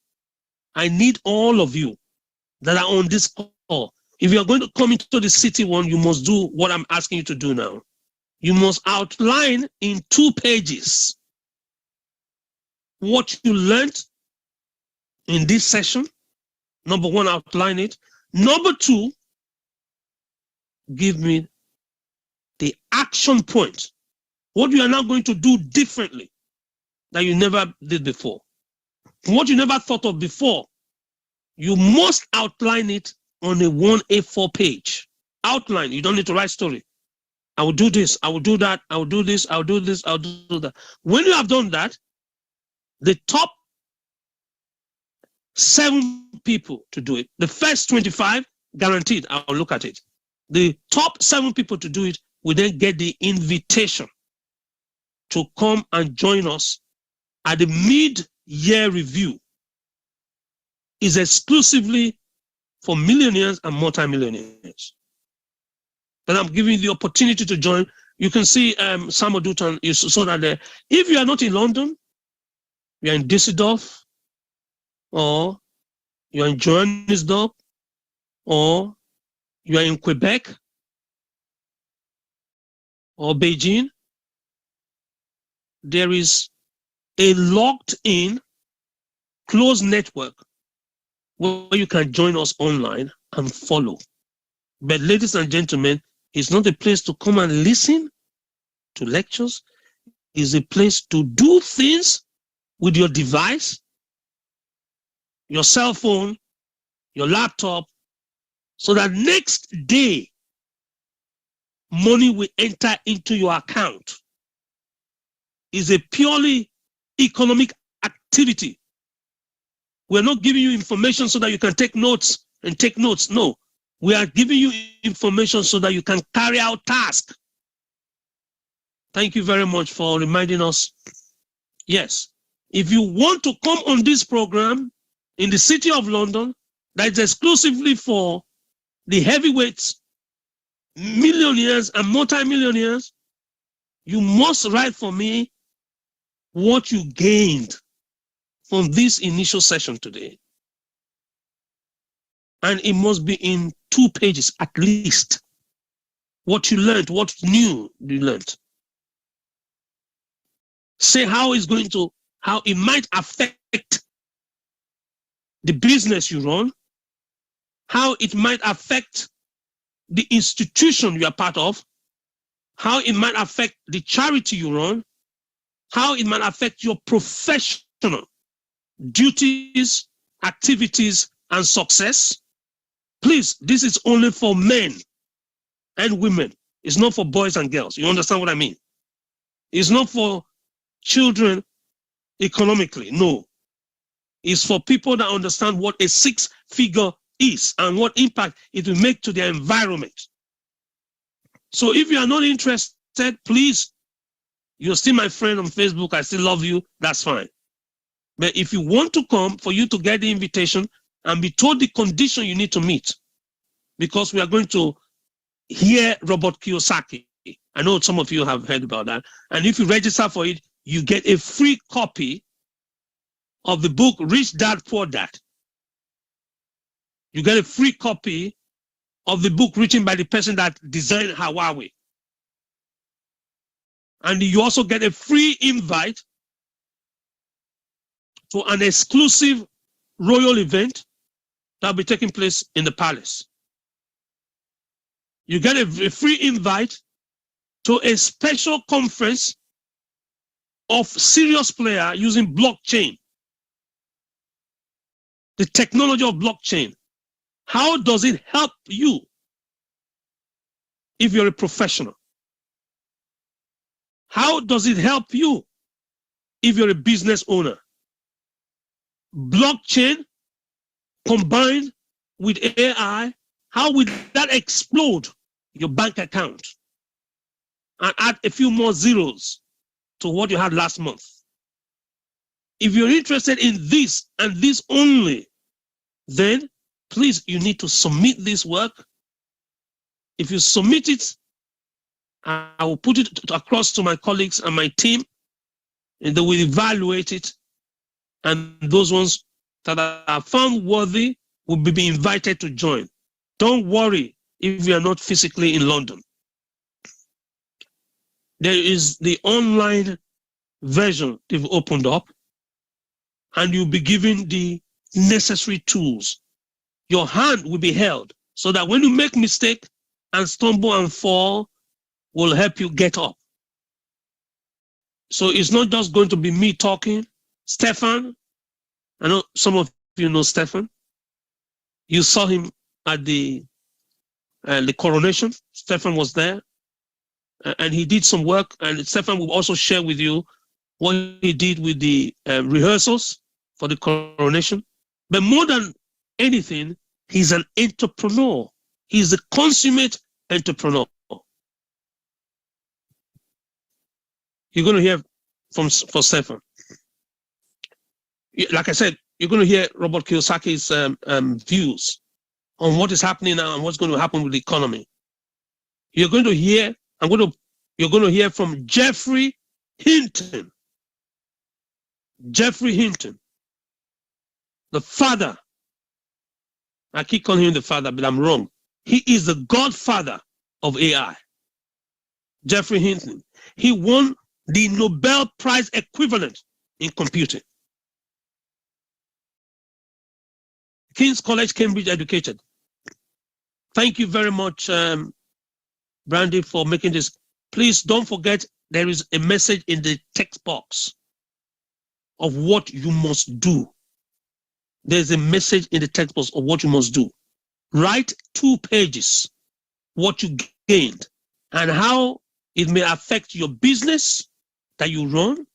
I need all of you that are on this call. If you're going to come into the city one, you must do what I'm asking you to do now. You must outline in 2 pages what you learned in this session. Number 1, outline it. Number 2, give me the action point. What you are now going to do differently that you never did before. What you never thought of before, you must outline it on a 1 A4 page. Outline, you don't need to write story. I will do this, I will do that, I will do this, I will do this, I will do that. When you have done that, the top 7 people to do it, the first 25, guaranteed, I'll look at it. The top 7 people to do it will then get the invitation to come and join us at the mid-year review. Is exclusively for millionaires and multimillionaires. Then I'm giving you the opportunity to join. You can see Sam Odutan is so that there. If you are not in London, you are in Düsseldorf, or you are in Johannesburg, or you are in Quebec, or Beijing, there is a locked-in, closed network where you can join us online and follow. But ladies and gentlemen, it's not a place to come and listen to lectures. It's a place to do things with your device, your cell phone, your laptop, so that next day, money will enter into your account. It's a purely economic activity. We're not giving you information so that you can take notes and take notes. No, we are giving you information so that you can carry out tasks. Thank you very much for reminding us. Yes, if you want to come on this program in the City of London, that is exclusively for the heavyweights, millionaires and multimillionaires, you must write for me what you gained from this initial session today. And it must be in 2 pages at least. What you learned, what new you learned. Say how it might affect the business you run, how it might affect the institution you are part of, how it might affect the charity you run, how it might affect your professional duties, activities, and success. Please, this is only for men and women. It's not for boys and girls. You understand what I mean? It's not for children economically, no. It's for people that understand what a six-figure is and what impact it will make to their environment. So if you are not interested, please, you're still my friend on Facebook, I still love you, that's fine. But if you want to come, for you to get the invitation and be told the condition you need to meet, because we are going to hear Robert Kiyosaki. I know some of you have heard about that. And if you register for it, you get a free copy of the book, Rich Dad, Poor Dad. You get a free copy of the book written by the person that designed Hawaii. And you also get a free invite to an exclusive royal event that will be taking place in the palace. You get a free invite to a special conference of serious player using blockchain. The technology of blockchain. How does it help you if you're a professional? How does it help you if you're a business owner? Blockchain combined with AI, how will that explode your bank account and add a few more zeros to what you had last month? If you're interested in this and this only, then please, you need to submit this work. If you submit it, I will put it across to my colleagues and my team, and they will evaluate it. And those ones that are found worthy will be invited to join. Don't worry if you are not physically in London. There is the online version they've opened up, and you'll be given the necessary tools. Your hand will be held so that when you make mistake and stumble and fall, will help you get up. So it's not just going to be me talking. Stefan, I know some of you know Stefan. You saw him at the coronation. Stefan was there, and he did some work. And Stefan will also share with you what he did with the rehearsals for the coronation. But more than anything, he's an entrepreneur. He's a consummate entrepreneur. You're going to hear from Stefan. Like I said, you're going to hear Robert Kiyosaki's views on what is happening now and what's going to happen with the economy. You're going to hear, you're going to hear from Jeffrey Hinton. Jeffrey Hinton, the father. I keep calling him the father, but I'm wrong. He is the godfather of AI. Jeffrey Hinton. He won the Nobel Prize equivalent in computing. King's College, Cambridge educated. Thank you very much, Brandy, for making this. Please don't forget there is a message in the text box of what you must do. There's a message in the text box of what you must do. Write 2 pages, what you gained and how it may affect your business that you run,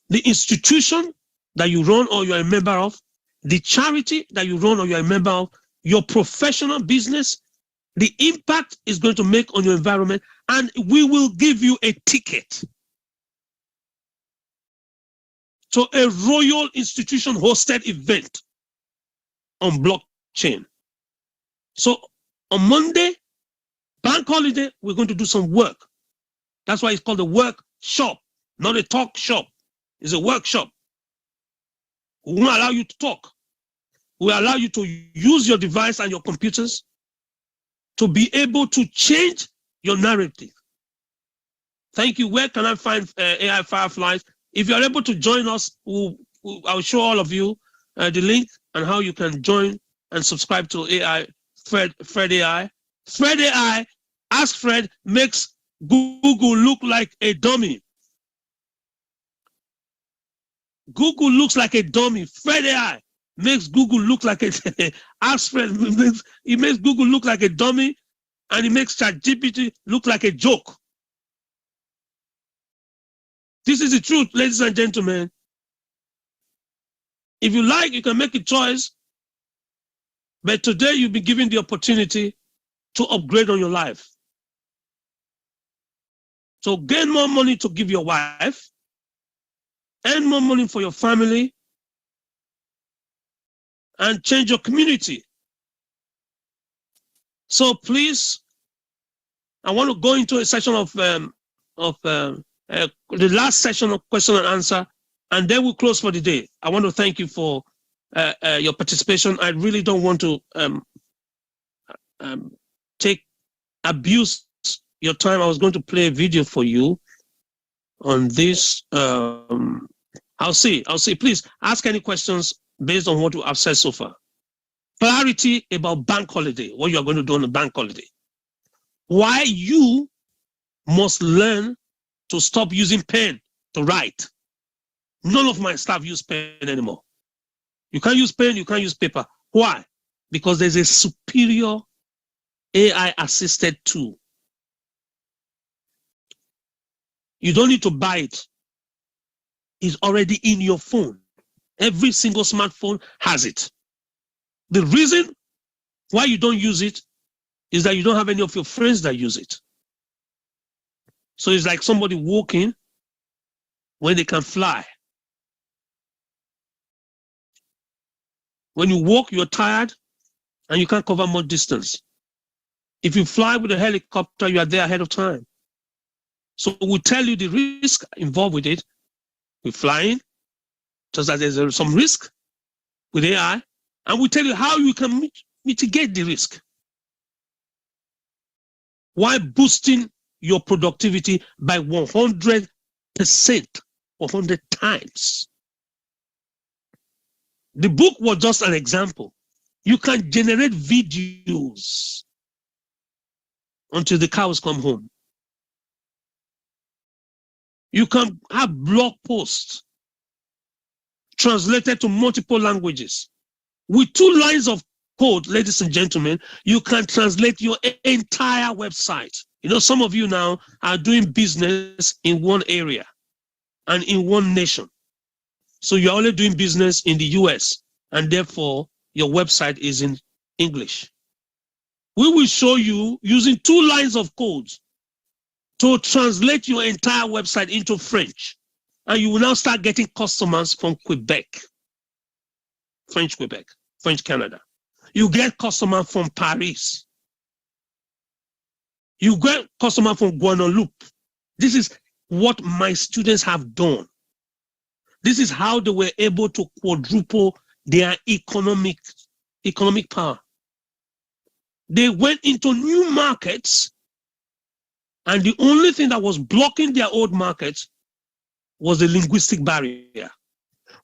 the institution that you run or you're a member of, the charity that you run or you're a member of, your professional business, the impact it's going to make on your environment, and we will give you a ticket to a royal institution hosted event on blockchain. So on Monday, bank holiday, we're going to do some work. That's why it's called a workshop, not a talk shop. It's a workshop. We won't allow you to talk. We allow you to use your device and your computers to be able to change your narrative. Thank you. Where can I find AI Fireflies? If you're able to join us, I'll show all of you the link and how you can join and subscribe to AI, Fred AI. Fred AI, Ask Fred, makes Google look like a dummy. Google looks like a dummy. Fred AI makes Google look like a ask Fred, he makes Google look like a dummy, and he makes ChatGPT look like a joke. This is the truth, ladies and gentlemen. If you like, you can make a choice, but today you'll be given the opportunity to upgrade on your life. So gain more money to give your wife, earn more money for your family, and change your community. So please, I want to go into a session of the last session of question and answer, and then we'll close for the day. I want to thank you for your participation. I really don't want to abuse your time. I was going to play a video for you on this. I'll see. Please ask any questions based on what I've said so far. Clarity about bank holiday, what you are going to do on the bank holiday. Why you must learn to stop using pen to write. None of my staff use pen anymore. You can't use pen, you can't use paper. Why? Because there's a superior AI assisted tool. You don't need to buy it. It's already in your phone. Every single smartphone has it. The reason why you don't use it is that you don't have any of your friends that use it. So it's like somebody walking when they can fly. When you walk, you're tired and you can't cover more distance. If you fly with a helicopter, you are there ahead of time. So we tell you the risk involved with it. We're flying, just as there's some risk with AI, and we tell you how you can mitigate the risk while boosting your productivity by 100%, 100 times. The book was just an example. You can generate videos until the cows come home. You can have blog posts translated to multiple languages. With 2 lines of code, ladies and gentlemen, you can translate your entire website. You know, some of you now are doing business in one area and in one nation. So you're only doing business in the US, and therefore your website is in English. We will show you using 2 lines of code to translate your entire website into French. And you will now start getting customers from Quebec, French Quebec, French Canada. You get customers from Paris. You get customers from Guadeloupe. This is what my students have done. This is how they were able to quadruple their economic power. They went into new markets, and the only thing that was blocking their old markets was the linguistic barrier.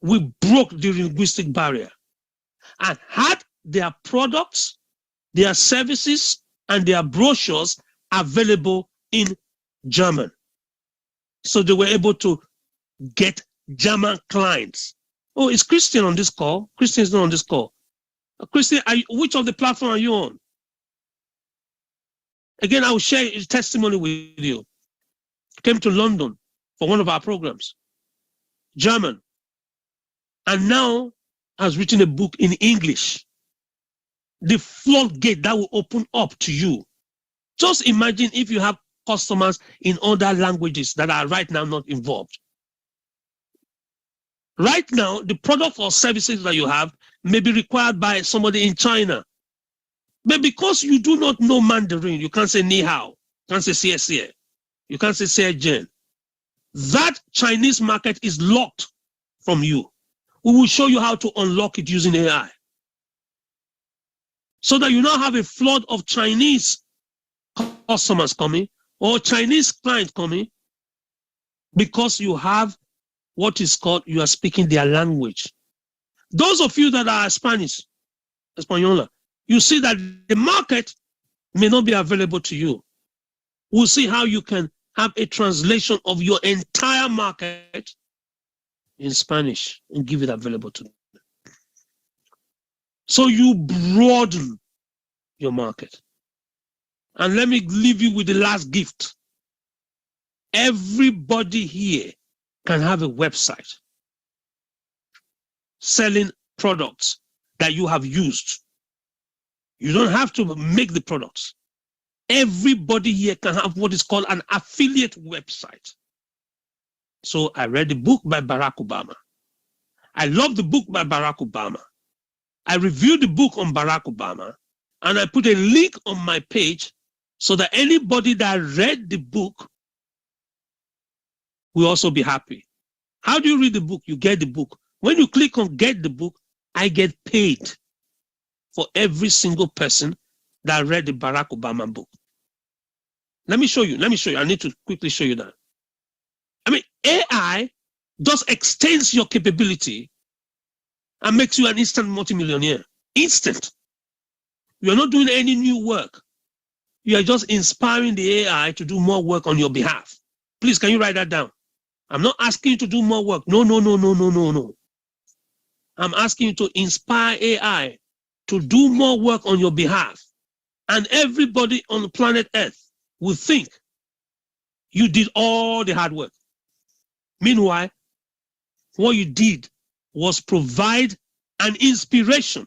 We broke the linguistic barrier and had their products, their services, and their brochures available in German. So they were able to get German clients. Oh, is Christian on this call? Christian is not on this call. Christian, which of the platform are you on? Again, I will share his testimony with you. He came to London for one of our programs, German, and now has written a book in English. The floodgate that will open up to you. Just imagine if you have customers in other languages that are right now not involved. Right now, the product or services that you have may be required by somebody in China. But because you do not know Mandarin, you can't say ni hao, you can't say xie, you can't say xie jian. That Chinese market is locked from you. We will show you how to unlock it using AI. So that you now have a flood of Chinese customers coming or Chinese clients coming because you have what is called, you are speaking their language. Those of you that are Spanish, Española, you see that the market may not be available to you. We'll see how you can have a translation of your entire market in Spanish and give it available to them. So you broaden your market. And let me leave you with the last gift. Everybody here can have a website selling products that you have used. You don't have to make the products. Everybody here can have what is called an affiliate website. So I read the book by Barack Obama. I love the book by Barack Obama. I reviewed the book on Barack Obama, and I put a link on my page so that anybody that read the book will also be happy. How do you read the book? You get the book. When you click on get the book, I get paid for every single person that read the Barack Obama book. Let me show you. I need to quickly show you that. I mean, AI just extends your capability and makes you an instant multimillionaire. Instant. You're not doing any new work. You are just inspiring the AI to do more work on your behalf. Please, can you write that down? I'm not asking you to do more work. No. I'm asking you to inspire AI to do more work on your behalf. And everybody on the planet Earth will think you did all the hard work. Meanwhile, what you did was provide an inspiration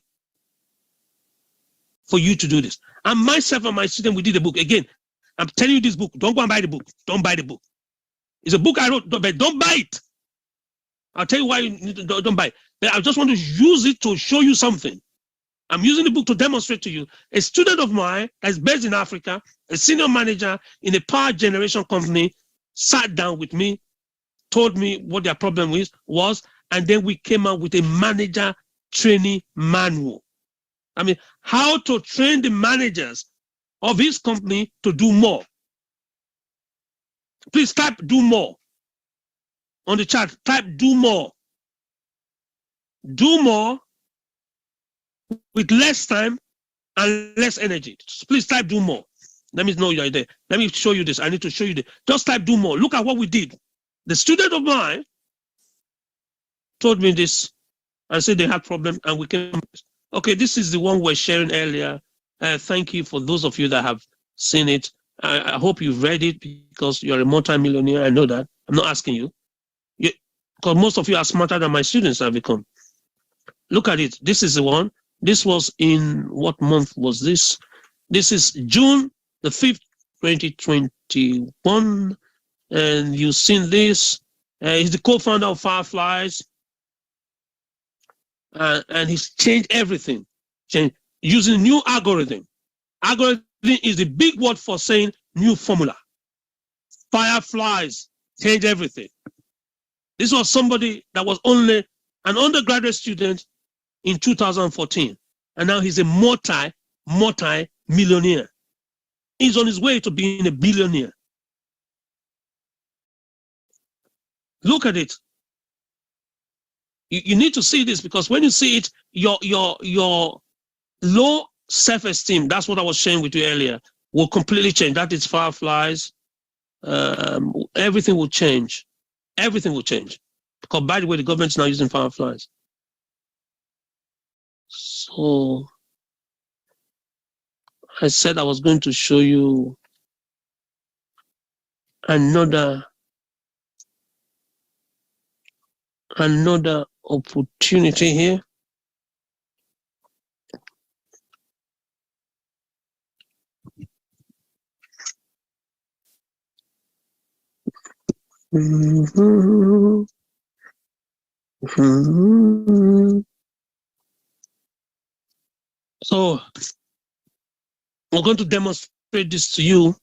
for you to do this. And myself and my student, we did a book. Again, I'm telling you this book. Don't go and buy the book. Don't buy the book. It's a book I wrote, but don't buy it. I'll tell you why you need to, don't buy it. But I just want to use it to show you something. I'm using the book to demonstrate to you. A student of mine that is based in Africa, a senior manager in a power generation company, sat down with me, told me what their problem was, and then we came out with a manager training manual. I mean, how to train the managers of his company to do more. Please type do more on the chat. Type do more. Do more with less time and less energy. Please type do more. Let me know you're there. Let me show you this. I need to show you this. Just type do more. Look at what we did. The student of mine told me this and said they had problem, and we came. Okay, this is the one we're sharing earlier. Thank you for those of you that have seen it. I hope you've read it because you're a multi-millionaire. I know that. I'm not asking you. Because most of you are smarter than my students have become. Look at it. This is the one. This was in, what month was this? This is June the 5th, 2021. And you've seen this. He's the co-founder of Fireflies. And he's changed everything. Using a new algorithm. Algorithm is the big word for saying new formula. Fireflies change everything. This was somebody that was only an undergraduate student in 2014. And now he's a multi-millionaire. He's on his way to being a billionaire. Look at it. You need to see this, because when you see it, your low self-esteem, that's what I was sharing with you earlier, will completely change. That is Fireflies. Everything will change. Everything will change. Because, by the way, the government's now using Fireflies. So I said I was going to show you another opportunity here. So I'm going to demonstrate this to you.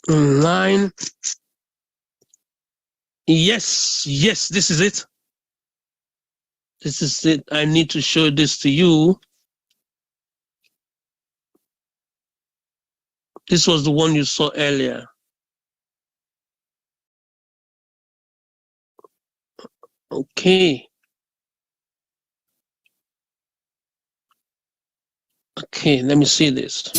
Online. Yes, this is it. This is it. I need to show this to you. This was the one you saw earlier. Okay. Okay, let me see this.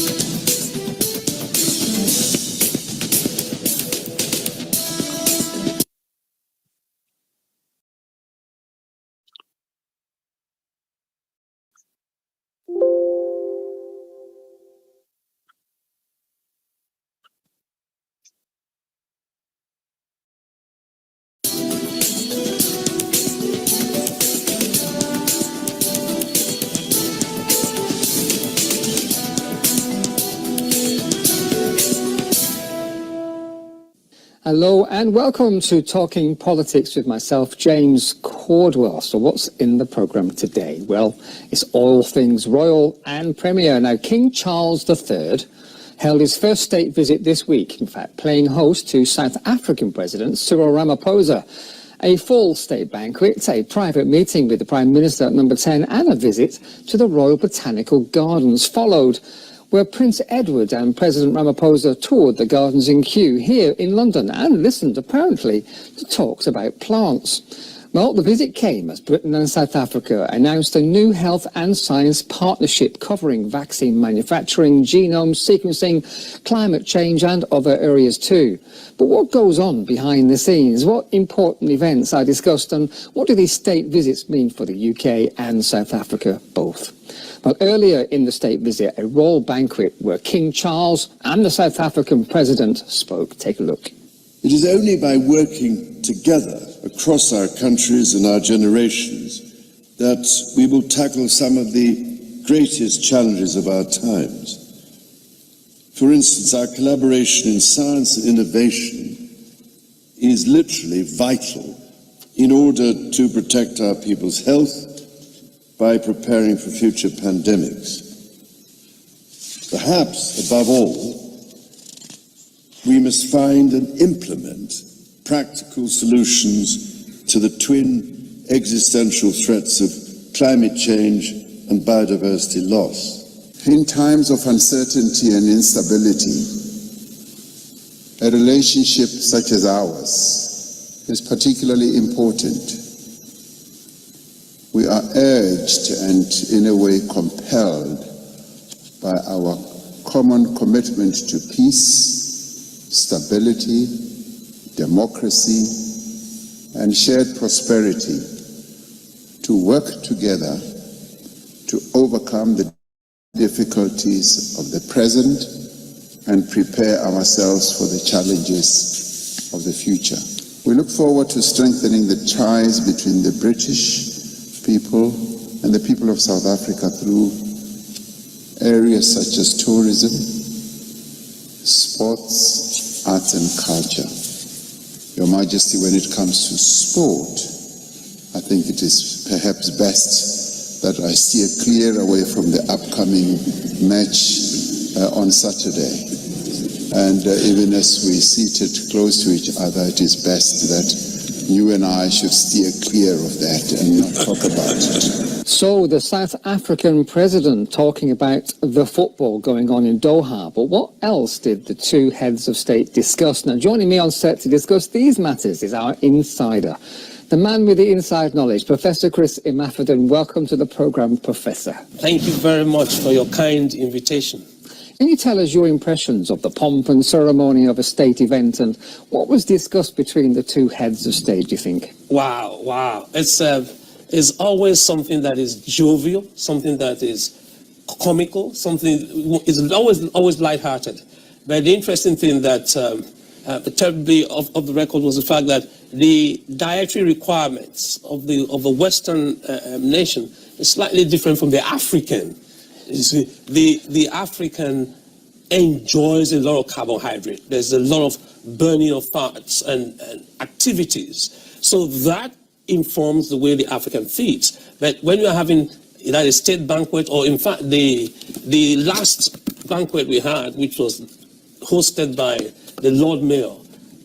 Hello and welcome to Talking Politics with myself, James Cordwell. So what's in the programme today? Well, it's all things royal and premier. Now, King Charles III held his first state visit this week, in fact, playing host to South African President Cyril Ramaphosa. A full state banquet, a private meeting with the Prime Minister at number 10 and a visit to the Royal Botanical Gardens followed, where Prince Edward and President Ramaphosa toured the gardens in Kew here in London and listened, apparently, to talks about plants. Well, the visit came as Britain and South Africa announced a new health and science partnership covering vaccine manufacturing, genome sequencing, climate change and other areas too. But what goes on behind the scenes? What important events are discussed and what do these state visits mean for the UK and South Africa both? Well, earlier in the state visit, a royal banquet where King Charles and the South African president spoke. Take a look. It is only by working together across our countries and our generations that we will tackle some of the greatest challenges of our times. For instance, our collaboration in science and innovation is literally vital in order to protect our people's health by preparing for future pandemics. Perhaps, above all, we must find and implement practical solutions to the twin existential threats of climate change and biodiversity loss. In times of uncertainty and instability, a relationship such as ours is particularly important. We are urged and, in a way, compelled by our common commitment to peace, stability, democracy, and shared prosperity to work together to overcome the difficulties of the present and prepare ourselves for the challenges of the future. We look forward to strengthening the ties between the British people and the people of South Africa through areas such as tourism, sports, arts and culture. Your Majesty, when it comes to sport, I think it is perhaps best that I steer clear away from the upcoming match on Saturday. And even as we seated close to each other, it is best that you and I should steer clear of that and not talk about it. So the South African president talking about the football going on in Doha. But what else did the two heads of state discuss? Now, joining me on set to discuss these matters is our insider, the man with the inside knowledge, Professor Chris Imafidon. Welcome to the programme, Professor. Thank you very much for your kind invitation. Can you tell us your impressions of the pomp and ceremony of a state event and what was discussed between the two heads of state, do you think? Wow. It's always something that is jovial, something that is comical, something is always lighthearted. But the interesting thing that terribly of the record was the fact that the dietary requirements of the Western nation is slightly different from the African. You see, the African enjoys a lot of carbohydrate. There's a lot of burning of fats and activities. So that informs the way the African feeds. But when you're having a state banquet, or in fact the last banquet we had, which was hosted by the Lord Mayor,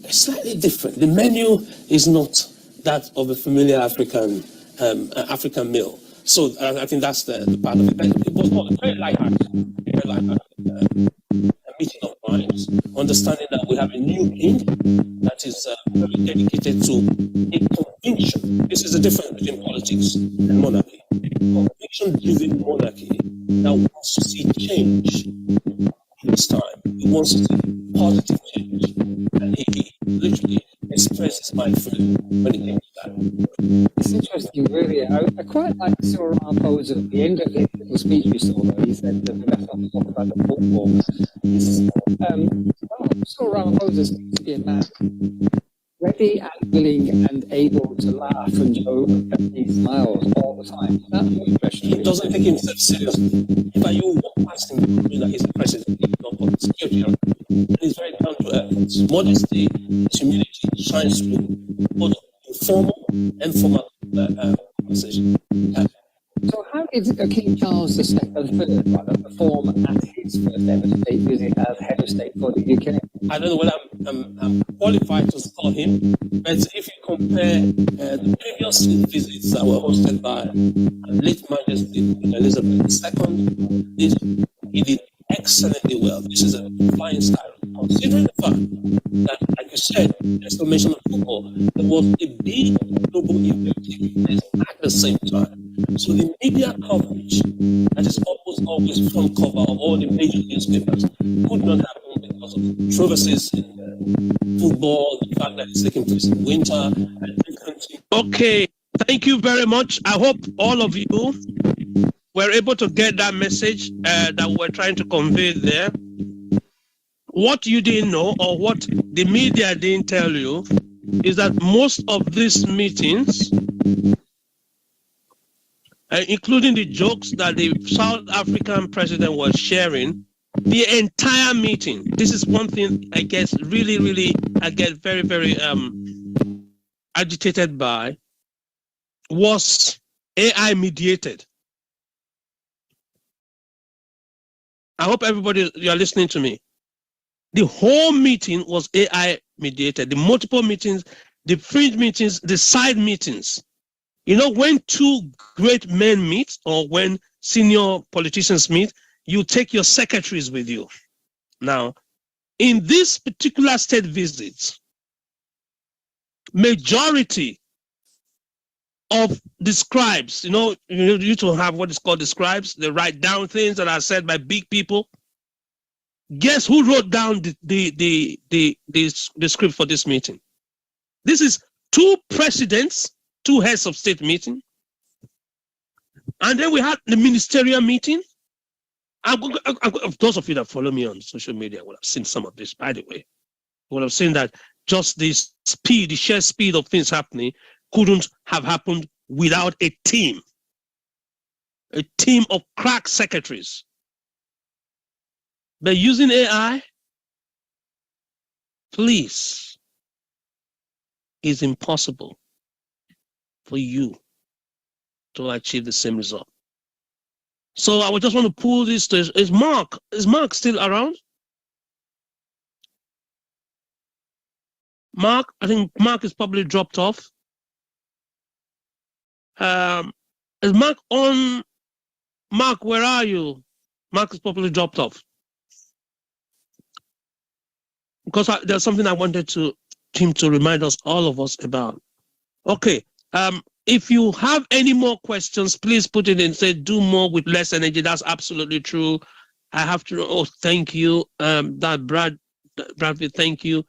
it's slightly different. The menu is not that of a familiar African meal. So I think that's the part of it. But it was not very lighthearted, meeting of minds, understanding that we have a new king that is very dedicated to a conviction. This is the difference between politics and monarchy. Conviction-driven monarchy that wants wants to see change in this time. He wants to see positive change. And he literally expressed his mind freely when it came to that. It's interesting, really. I quite like Cyril Ramaphosa at the end of his little speech you saw, though. He said that we left off to talk about the football. Cyril Ramaphosa seems to be a man ready and willing and able to laugh and joke and he smiles all the time. That's my impression. He doesn't take himself seriously. In fact, you walk past him, you know, he's the president, he's not for security. And he's very down to earth. His modesty, his humility shines through both informal and formal conversation. So how did King Charles II perform at his first ever state visit as head of state for the UK? I don't know whether I'm qualified to score him, but if you compare the previous visits that were hosted by late Majesty Queen Elizabeth II, he did excellently well. This is a flying style. Considering the fact that, like you said, there's no mention of football, there was a big global event taking place at the same time. So the media coverage that is always front cover of all the major newspapers could not happen because of controversies in football, the fact that it's taking place in winter. And okay, thank you very much. I hope all of you were able to get that message that we're trying to convey there. What you didn't know, or what the media didn't tell you, is that most of these meetings, including the jokes that the South African president was sharing, the entire meeting, this is one thing I guess I get very, very agitated by, was AI mediated. I hope everybody, you're listening to me. The whole meeting was AI mediated. The multiple meetings, the fringe meetings, the side meetings. You know, when two great men meet or when senior politicians meet, you take your secretaries with you. Now, in this particular state visit, majority of the scribes, you know, you need to have what is called the scribes. They write down things that are said by big people. Guess who wrote down the script for this meeting? This is two presidents, two heads of state meeting. And then we had the ministerial meeting. Those of you that follow me on social media will have seen some of this, by the way. Will have seen that just this speed, the sheer speed of things happening couldn't have happened without a team of crack secretaries. But using AI, please, is impossible for you to achieve the same result. So I would just want to pull this to, is Mark still around? Mark, I think Mark is probably dropped off. Is Mark on? Mark, where are you? Mark is probably dropped off. Because there's something I wanted him to remind us, all of us, about. Okay. If you have any more questions, please put it in. Say, do more with less energy. That's absolutely true. I have to. Oh, thank you. Bradley, thank you.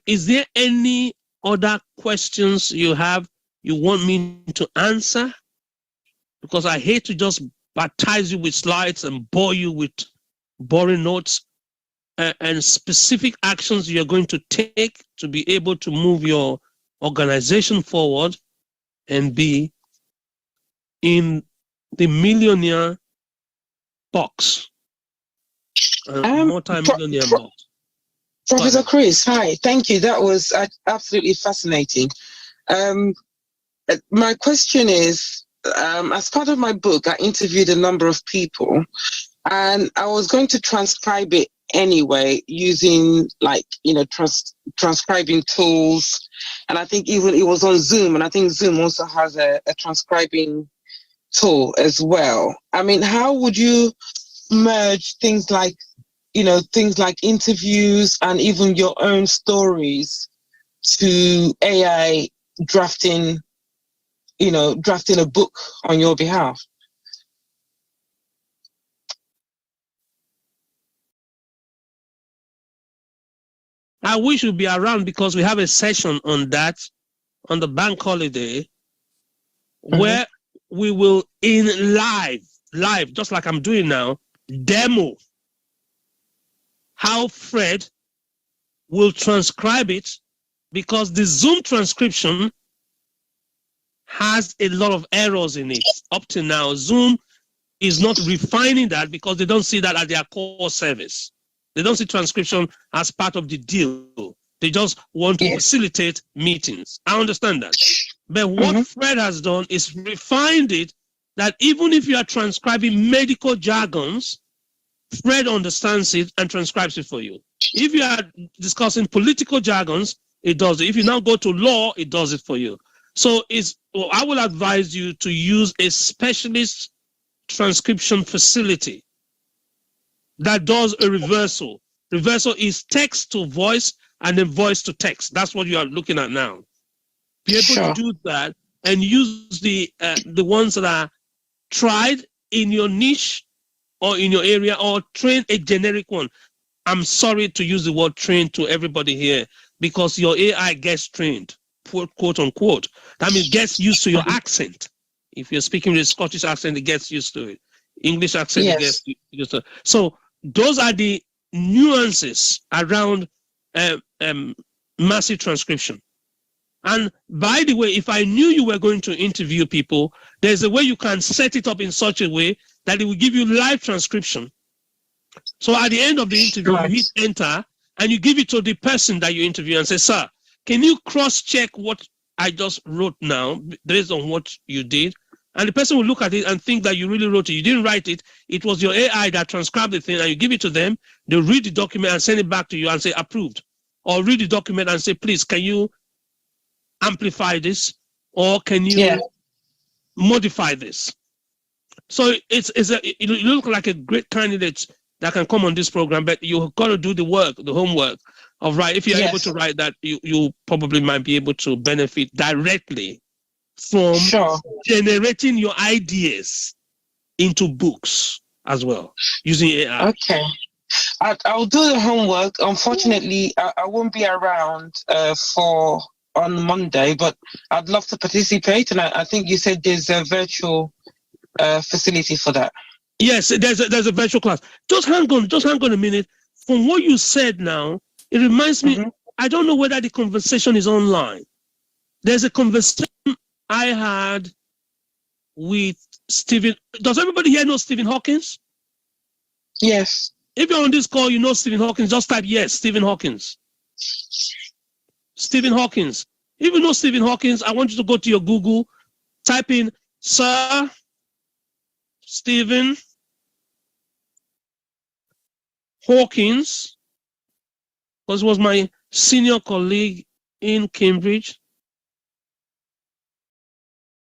Is there any other questions you have you want me to answer? Because I hate to just baptize you with slides and bore you with boring notes. And specific actions you're going to take to be able to move your organization forward and be in the millionaire box, multi-millionaire box. Professor Chris, hi, thank you. That was absolutely fascinating. My question is, as part of my book, I interviewed a number of people, and I was going to transcribe it anyway, using transcribing tools. And I think even it was on Zoom, and I think Zoom also has a transcribing tool as well. I mean, how would you merge things like interviews and even your own stories to AI drafting a book on your behalf? I wish you'd be around because we have a session on that on the bank holiday where we will in live, just like I'm doing now, demo how Fred will transcribe it, because the Zoom transcription has a lot of errors in it. Up to now, Zoom is not refining that because they don't see that as their core service. They don't see transcription as part of the deal. They just want to facilitate meetings. I understand that. But what Fred has done is refined it that even if you are transcribing medical jargons, Fred understands it and transcribes it for you. If you are discussing political jargons, it does it. If you now go to law, it does it for you. So I will advise you to use a specialist transcription facility that does a reversal. Reversal is text to voice and then voice to text. That's what you are looking at now. Be able to do that and use the ones that are tried in your niche or in your area, or train a generic one. I'm sorry to use the word train to everybody here because your AI gets trained, quote unquote. That means gets used to your accent. If you're speaking with a Scottish accent, it gets used to it. English accent, it gets used to it. So those are the nuances around massive transcription. And by the way, if I knew you were going to interview people, there's a way you can set it up in such a way that it will give you live transcription. So at the end of the interview, you hit enter and you give it to the person that you interview and say, sir, can you cross-check what I just wrote now based on what you did? And the person will look at it and think that you really wrote it. You didn't write it. It was your AI that transcribed the thing, and you give it to them. They'll read the document and send it back to you and say, approved. Or read the document and say, please, can you amplify this? Or can you modify this? So it looks like a great candidate that can come on this program, but you've got to do the work, the homework of write. If you're able to write that, you probably might be able to benefit directly from generating your ideas into books as well using AI. Okay. I'll do the homework. Unfortunately, I won't be around on Monday, but I'd love to participate. And I think you said there's a virtual facility for that. Yes, there's a virtual class. Just hang on a minute. From what you said now, it reminds me, I don't know whether the conversation is online. There's a conversation I had with Stephen. Does everybody here know Stephen Hawkins? Yes. If you're on this call, you know Stephen Hawkins, just type yes, Stephen Hawkins. Stephen Hawkins. If you know Stephen Hawkins, I want you to go to your Google, type in Sir Stephen Hawkins, because he was my senior colleague in Cambridge.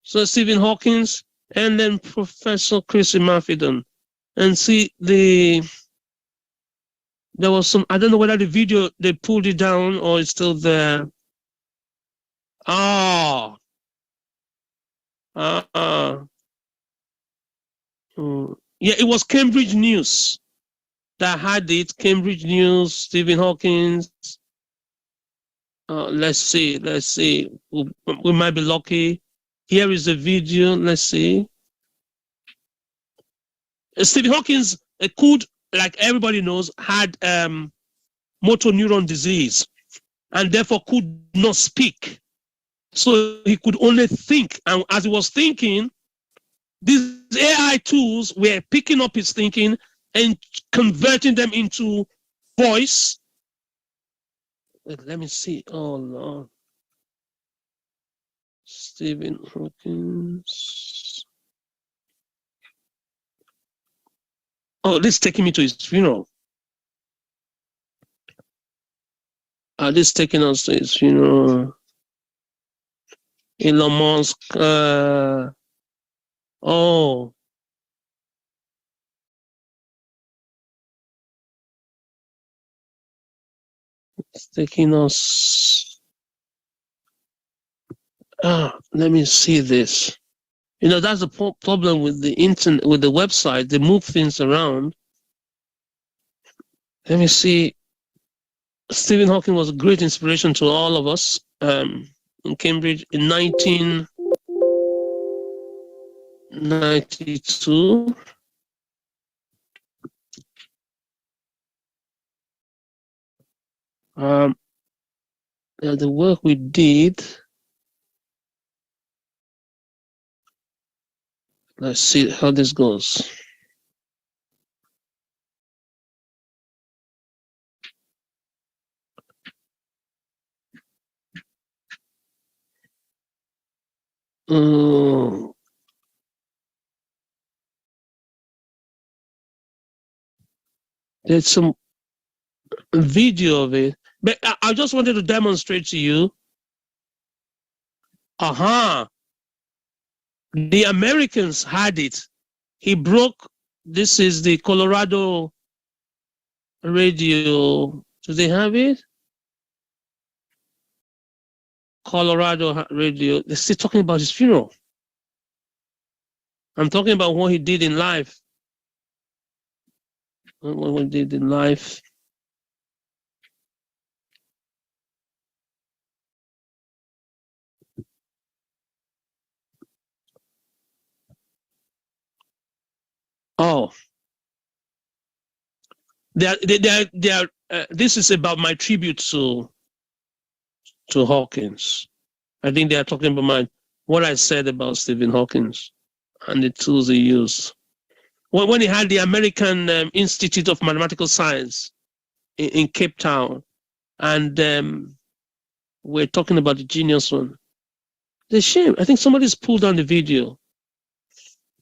So Stephen Hawkins, and then Professor Chris Imafidon. And see, there was some, I don't know whether the video, they pulled it down or it's still there. Yeah, it was Cambridge News that had it. Cambridge News, Stephen Hawkins. Let's see. We might be lucky. Here is the video. Let's see. Stephen Hawkins could, like everybody knows, had motor neuron disease and therefore could not speak. So he could only think. And as he was thinking, these AI tools were picking up his thinking and converting them into voice. Wait, let me see. Oh, Lord. Stephen Hawkins. Oh, this is taking me to his funeral. This is taking us to his funeral. Elon Musk. It's taking us. Let me see this. You know, that's the problem with the internet, with the website. They move things around. Let me see. Stephen Hawking was a great inspiration to all of us in Cambridge in 1992. The work we did, let's see how this goes. There's some video of it, but I just wanted to demonstrate to you. The Americans had it. He broke. This is the Colorado radio. Do they have it? Colorado radio. They're still talking about his funeral. I'm talking about what he did in life. What he did in life. Oh, this is about my tribute to Hawkins. I think they are talking about what I said about Stephen Hawkins and the tools he used. When he had the American Institute of Mathematical Science in Cape Town, and we're talking about the genius one. It's a shame. I think somebody's pulled down the video.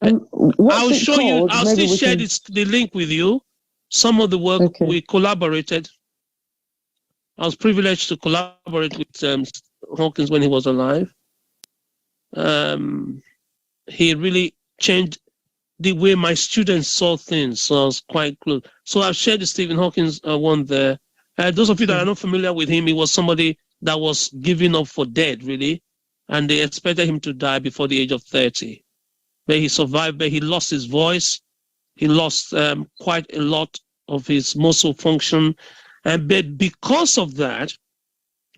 I'll show you. I'll still share the link with you. Some of the work we collaborated. I was privileged to collaborate with Hawkins when he was alive. He really changed the way my students saw things, so I was quite close. So I've shared the Stephen Hawkins one there. Those of you that are not familiar with him, he was somebody that was given up for dead, really, and they expected him to die before the age of 30. But he survived, but he lost his voice. He lost quite a lot of his muscle function. But because of that,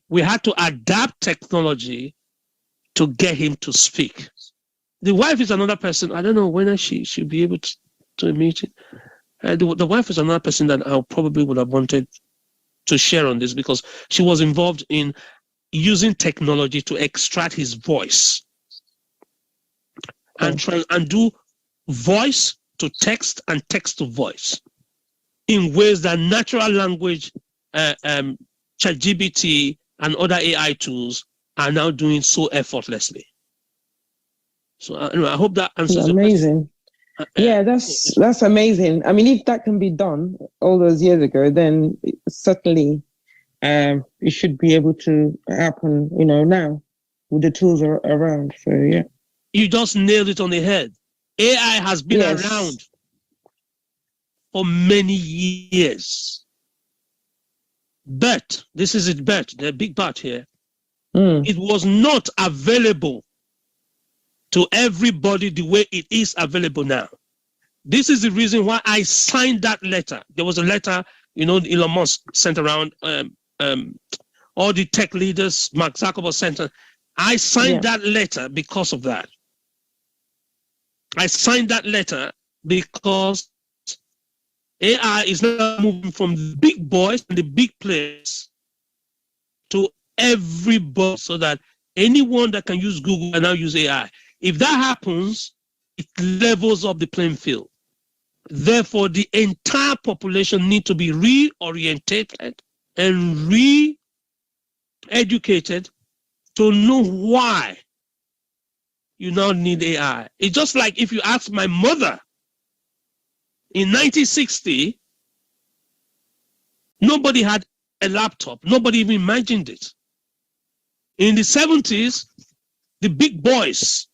we had to adapt technology to get him to speak. The wife is another person. I don't know when she should be able to meet it. The wife is another person that I probably would have wanted to share on this, because she was involved in using technology to extract his voice and try and do voice to text and text to voice in ways that natural language, ChatGPT and other AI tools are now doing so effortlessly. So I hope that answers your question. Yeah, that's amazing. I mean, if that can be done all those years ago, then certainly it should be able to happen, now with the tools around. So yeah. You just nailed it on the head. AI has been around for many years. But, this is it, but, the big but here. It was not available to everybody the way it is available now. This is the reason why I signed that letter. There was a letter, Elon Musk sent around, all the tech leaders, Mark Zuckerberg sent. I signed that letter because of that. I signed that letter because AI is now moving from the big boys and the big players to everybody, so that anyone that can use Google can now use AI. If that happens, it levels up the playing field. Therefore, the entire population needs to be reorientated and re-educated to know why you now need AI. It's just like if you ask my mother in 1960, nobody had a laptop. Nobody even imagined it. In the 70s, the big boys,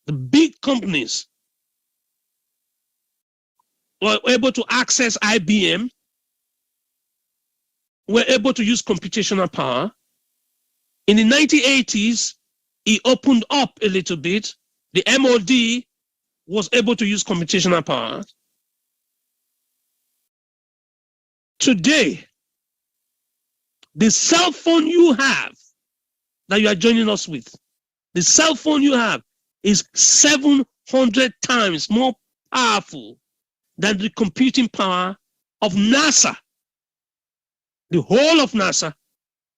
the big companies were able to access IBM, were able to use computational power. In the 1980s, it opened up a little bit. The MOD was able to use computational power. Today, The cell phone you have that you are joining us with, the cell phone you have is 700 times more powerful than the computing power of NASA, the whole of NASA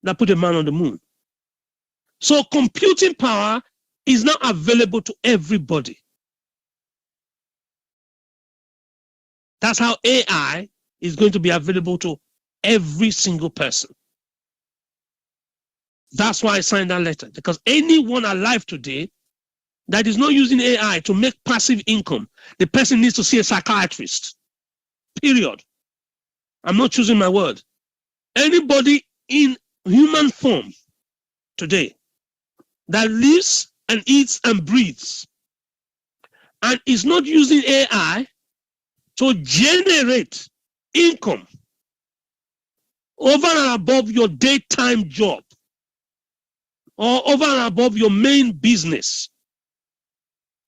that put a man on the moon. So computing power is now available to everybody. That's how AI is going to be available to every single person. That's why I signed that letter, because anyone alive today that is not using AI to make passive income, the person needs to see a psychiatrist. Period. I'm not choosing my word. Anybody in human form today that lives and eats and breathes and is not using AI to generate income over and above your daytime job or over and above your main business.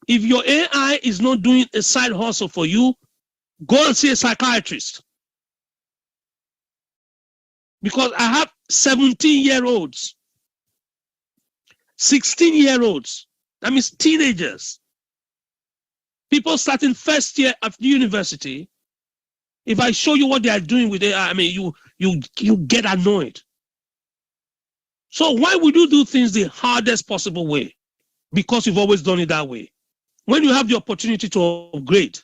If your AI is not doing a side hustle for you, go and see a psychiatrist. Because I have 17-year-olds, 16-year-olds, that means teenagers, people starting first year of the university. If I show you what they are doing with AI, I mean, you get annoyed. So why would you do things the hardest possible way? Because you've always done it that way. When you have the opportunity to upgrade,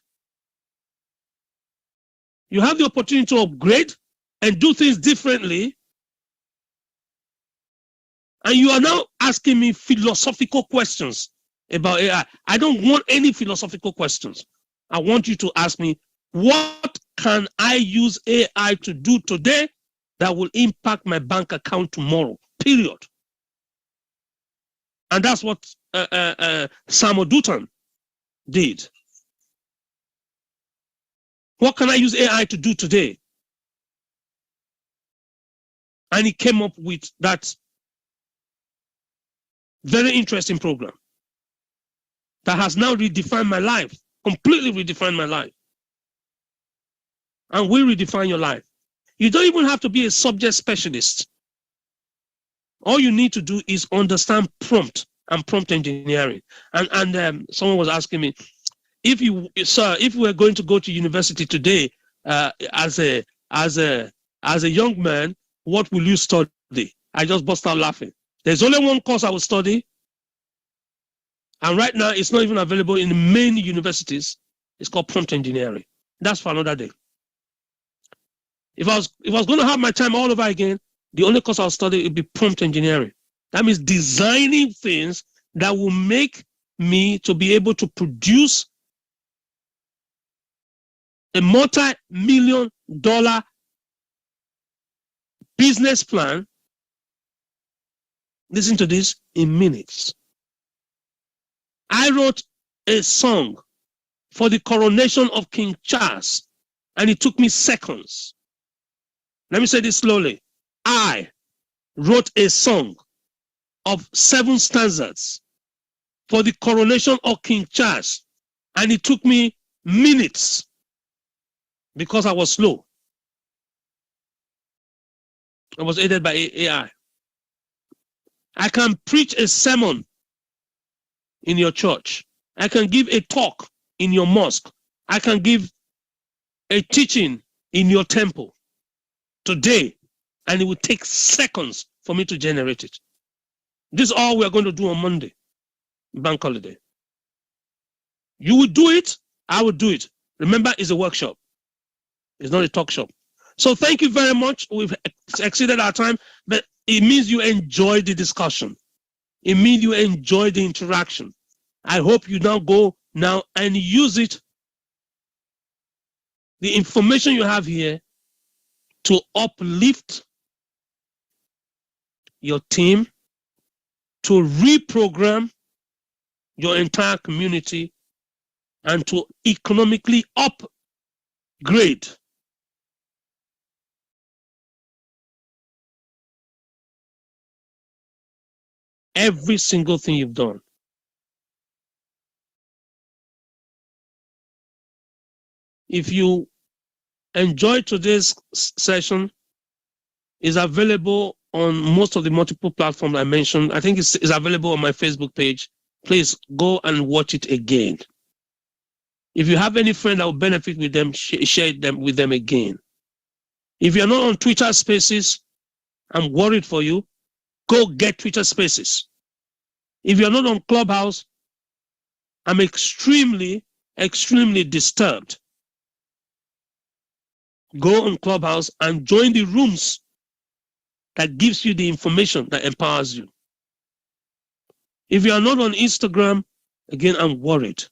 you have the opportunity to upgrade and do things differently, and you are now asking me philosophical questions about AI. I don't want any philosophical questions. I want you to ask me, what can I use AI to do today that will impact my bank account tomorrow? Period. And that's what Sam Odutan did. What can I use AI to do today? And he came up with that very interesting program that has now redefined my life, completely redefined my life, and will redefine your life. You don't even have to be a subject specialist. All you need to do is understand prompt and prompt engineering. And someone was asking me, if you were going to go to university today as a young man, what will you study? I just burst out laughing. There's only one course I will study, and right now it's not even available in the main universities. It's called prompt engineering. That's for another day. If I was going to have my time all over again, the only course I'll study would be prompt engineering. That means designing things that will make me to be able to produce a multi-million-dollar business plan. Listen to this, in minutes. I wrote a song for the coronation of King Charles, and it took me seconds. Let me say this slowly. I wrote a song of 7 stanzas for the coronation of King Charles, and it took me minutes because I was slow. I was aided by AI. I can preach a sermon in your church. I can give a talk in your mosque. I can give a teaching in your temple today, and it will take seconds for me to generate it. This is all we are going to do on Monday, bank holiday. You will do it, I will do it. Remember, it's a workshop. It's not a talk shop. So thank you very much. We've exceeded our time, but it means you enjoy the discussion. It means you enjoy the interaction. I hope you now go now and use it, the information you have here, to uplift your team, to reprogram your entire community, and to economically upgrade every single thing you've done. If you enjoyed today's session, It's available on most of the multiple platforms I mentioned. I think it's available on my Facebook page. Please go and watch it again. If you have any friend that will benefit with them, share them with them again. If you're not on Twitter Spaces, I'm worried for you. Go get Twitter Spaces. If you're not on Clubhouse, I'm extremely, extremely disturbed. Go on Clubhouse and join the rooms that gives you the information that empowers you. If you are not on Instagram, again, I'm worried.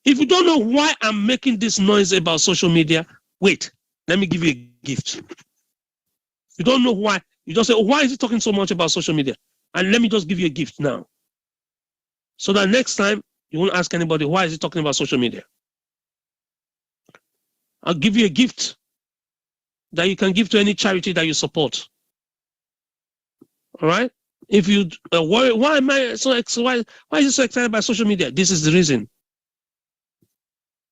If you don't know why I'm making this noise about social media, wait, let me give you a gift. If you don't know why, you just say, oh, why is he talking so much about social media? And let me just give you a gift now. So that next time, you won't ask anybody, why is he talking about social media? I'll give you a gift that you can give to any charity that you support. All right? If you worry, why am I so excited? Why is he so excited by social media? This is the reason.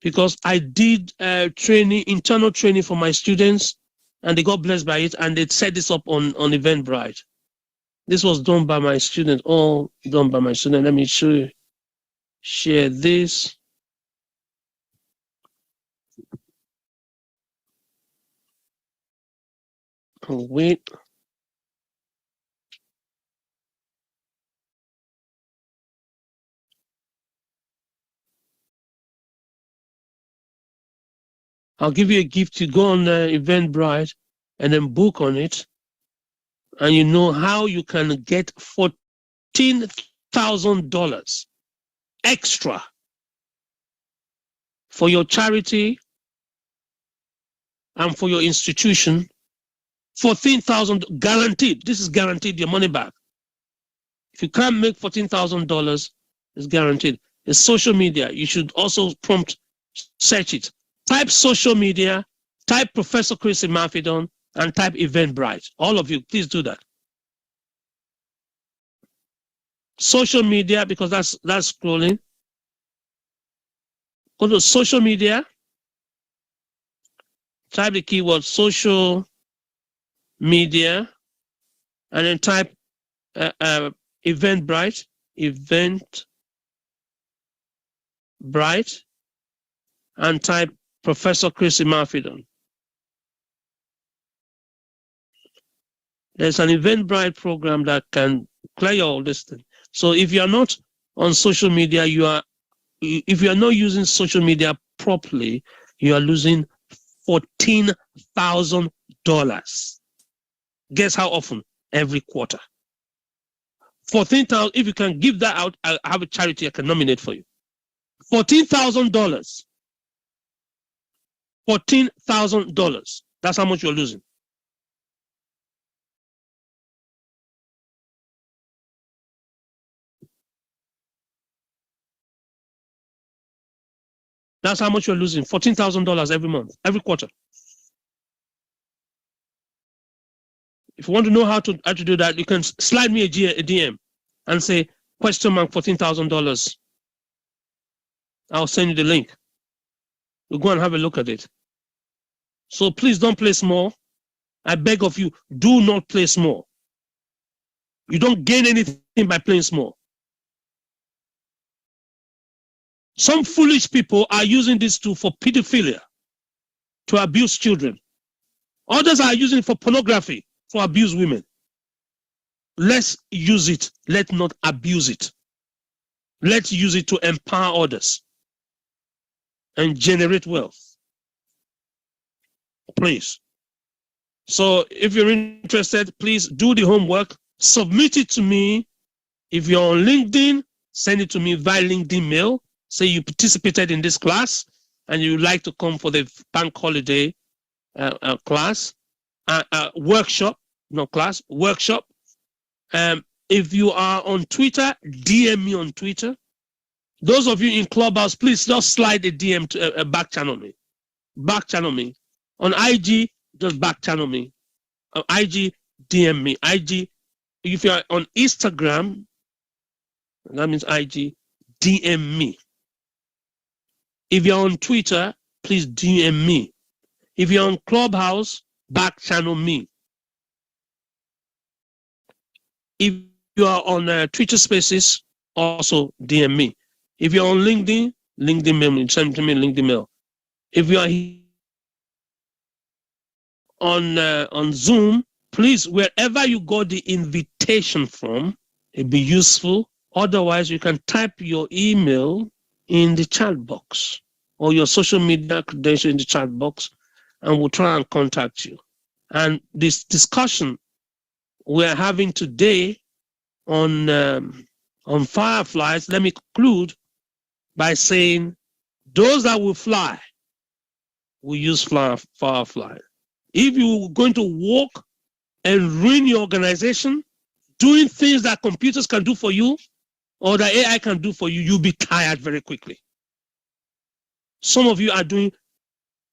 Because I did training, internal training for my students, and they got blessed by it, and they set this up on Eventbrite. This was done by my student, all done by my student. Let me show you. Share this. Oh, wait. I'll give you a gift. You go on Eventbrite and then book on it, and you know how you can get $14,000 extra for your charity and for your institution. 14,000 guaranteed. This is guaranteed. Your money back. If you can't make $14,000, it's guaranteed. It's social media. You should also prompt search it. Type social media, type Professor Chris Imafidon, and type Eventbrite. All of you, please do that. Social media, because that's scrolling. Go to social media. Type the keyword social media, and then type Eventbrite, and type Professor Chris Imafidon. There's an Eventbrite program that can clear all this thing. So if you are not on social media, if you are not using social media properly, you are losing $14,000. Guess how often? Every quarter. 14,000. If you can give that out, I have a charity I can nominate for you. $14,000. $14,000. That's how much you're losing. That's how much you're losing. $14,000 every month, every quarter. If you want to know how to do that, you can slide me a DM and say $14,000. I'll send you the link. We'll go and have a look at it. So please don't play small. I beg of you, do not play small. You don't gain anything by playing small. Some foolish people are using this tool for pedophilia, to abuse children. Others are using it for pornography, for abuse women. Let's use it. Let's not abuse it. Let's use it to empower others and generate wealth. Please. So if you're interested, please do the homework. Submit it to me. If you're on LinkedIn, send it to me via LinkedIn mail. Say you participated in this class and you would like to come for the bank holiday class, workshop, not class, workshop. If you are on Twitter, DM me on Twitter. Those of you in Clubhouse, please just slide a DM to back channel me. Back channel me. On IG, just back channel me. IG, DM me. IG, if you are on Instagram, that means IG, DM me. If you're on Twitter, please DM me. If you're on Clubhouse, back channel me. If you are on Twitter Spaces, also DM me. If you're on LinkedIn, LinkedIn mail, send to me LinkedIn mail. If you are on Zoom, please, wherever you got the invitation from, it'd be useful. Otherwise, you can type your email in the chat box or your social media credential in the chat box, and we'll try and contact you. And this discussion we're having today on fireflies, let me conclude by saying those that will fly will use firefly. If you're going to walk and ruin your organization, doing things that computers can do for you or that AI can do for you, you'll be tired very quickly. Some of you are doing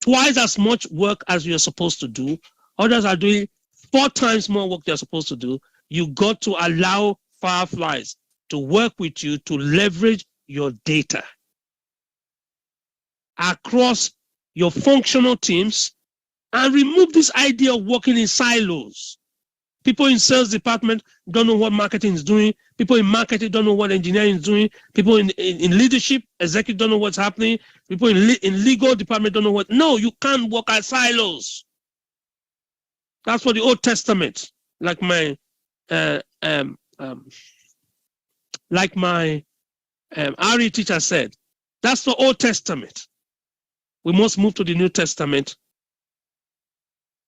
twice as much work as you're supposed to do. Others are doing 4 times more work they're supposed to do. You got to allow fireflies to work with you to leverage your data across your functional teams and remove this idea of working in silos. People in sales department don't know what marketing is doing. People in marketing don't know what engineering is doing. People in leadership, executive don't know what's happening. People in legal department don't know what. No, you can't work as silos. That's what the Old Testament, like my RE teacher said. That's the Old Testament. We must move to the New Testament.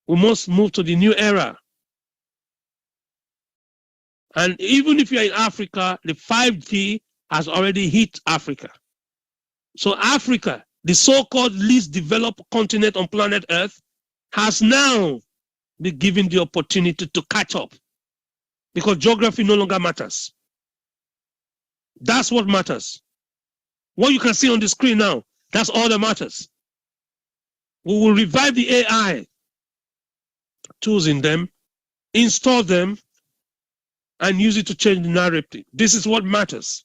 We must move to the new era. And even if you're in Africa, the 5G has already hit Africa. So Africa, the so-called least developed continent on planet Earth, has now been given the opportunity to catch up because geography no longer matters. That's what matters. What you can see on the screen now, that's all that matters. We will revive the AI tools in them, install them, and use it to change the narrative. This is what matters.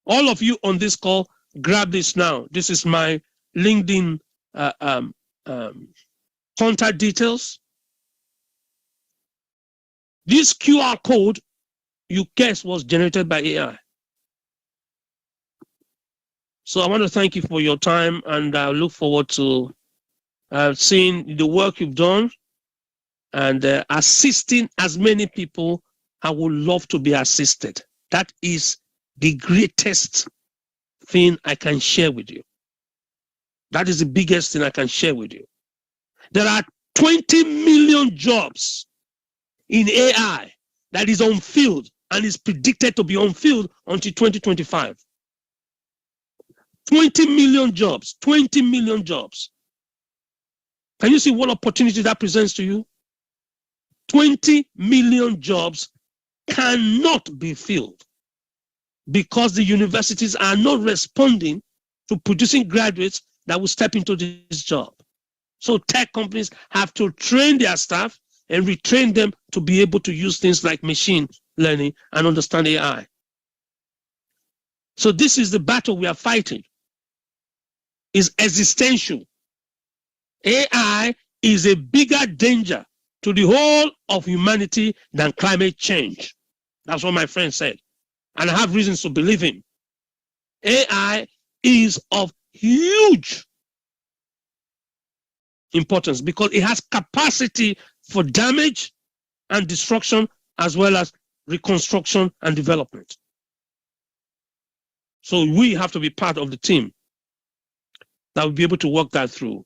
All of you on this call, grab this now. This is my LinkedIn contact details. This QR code, you guess, was generated by AI. So I want to thank you for your time, and I look forward to seeing the work you've done and assisting as many people. I would love to be assisted. That is the greatest thing I can share with you. That is the biggest thing I can share with you. There are 20 million jobs in AI that is on field and is predicted to be on field until 2025. 20 million jobs, 20 million jobs. Can you see what opportunity that presents to you? 20 million jobs cannot be filled because the universities are not responding to producing graduates that will step into this job. So tech companies have to train their staff and retrain them to be able to use things like machine learning and understand AI. So this is the battle we are fighting. It's existential. AI is a bigger danger to the whole of humanity than climate change. That's what my friend said. And I have reasons to believe him. AI is of huge importance because it has capacity for damage and destruction as well as reconstruction and development. So we have to be part of the team that will be able to work that through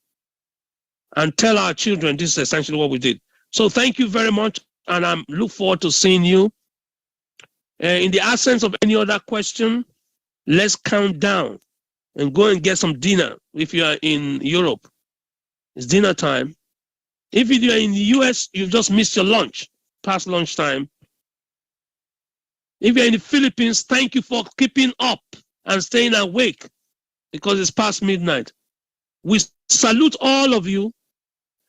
and tell our children this is essentially what we did. So thank you very much, and I look forward to seeing you. In the absence of any other question, let's count down and go and get some dinner if you are in Europe. It's dinner time. If you are in the US, you've just missed your lunch, past lunchtime. If you're in the Philippines, thank you for keeping up and staying awake because it's past midnight. We salute all of you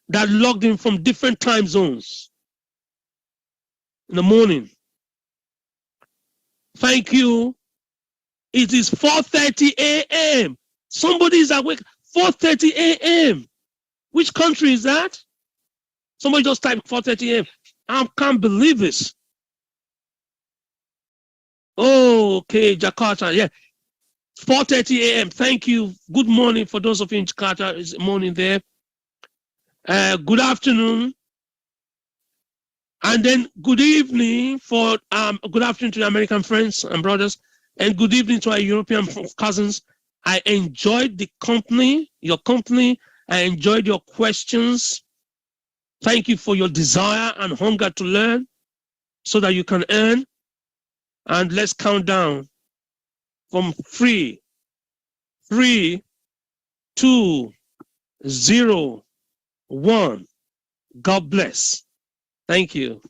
that logged in from different time zones in the morning. Thank you. It is 4:30 a.m. Somebody is awake. 4:30 a.m. Which country is that? Somebody just typed 4:30 a.m. I can't believe this. Oh, okay, Jakarta. Yeah, 4:30 a.m. Thank you. Good morning for those of you in Jakarta. It's morning there. Good afternoon. And then good evening for good afternoon to the American friends and brothers, and good evening to our European cousins. I enjoyed the company, your company. I enjoyed your questions. Thank you for your desire and hunger to learn so that you can earn. And let's count down from 3, 2, 0, 1. God bless. Thank you.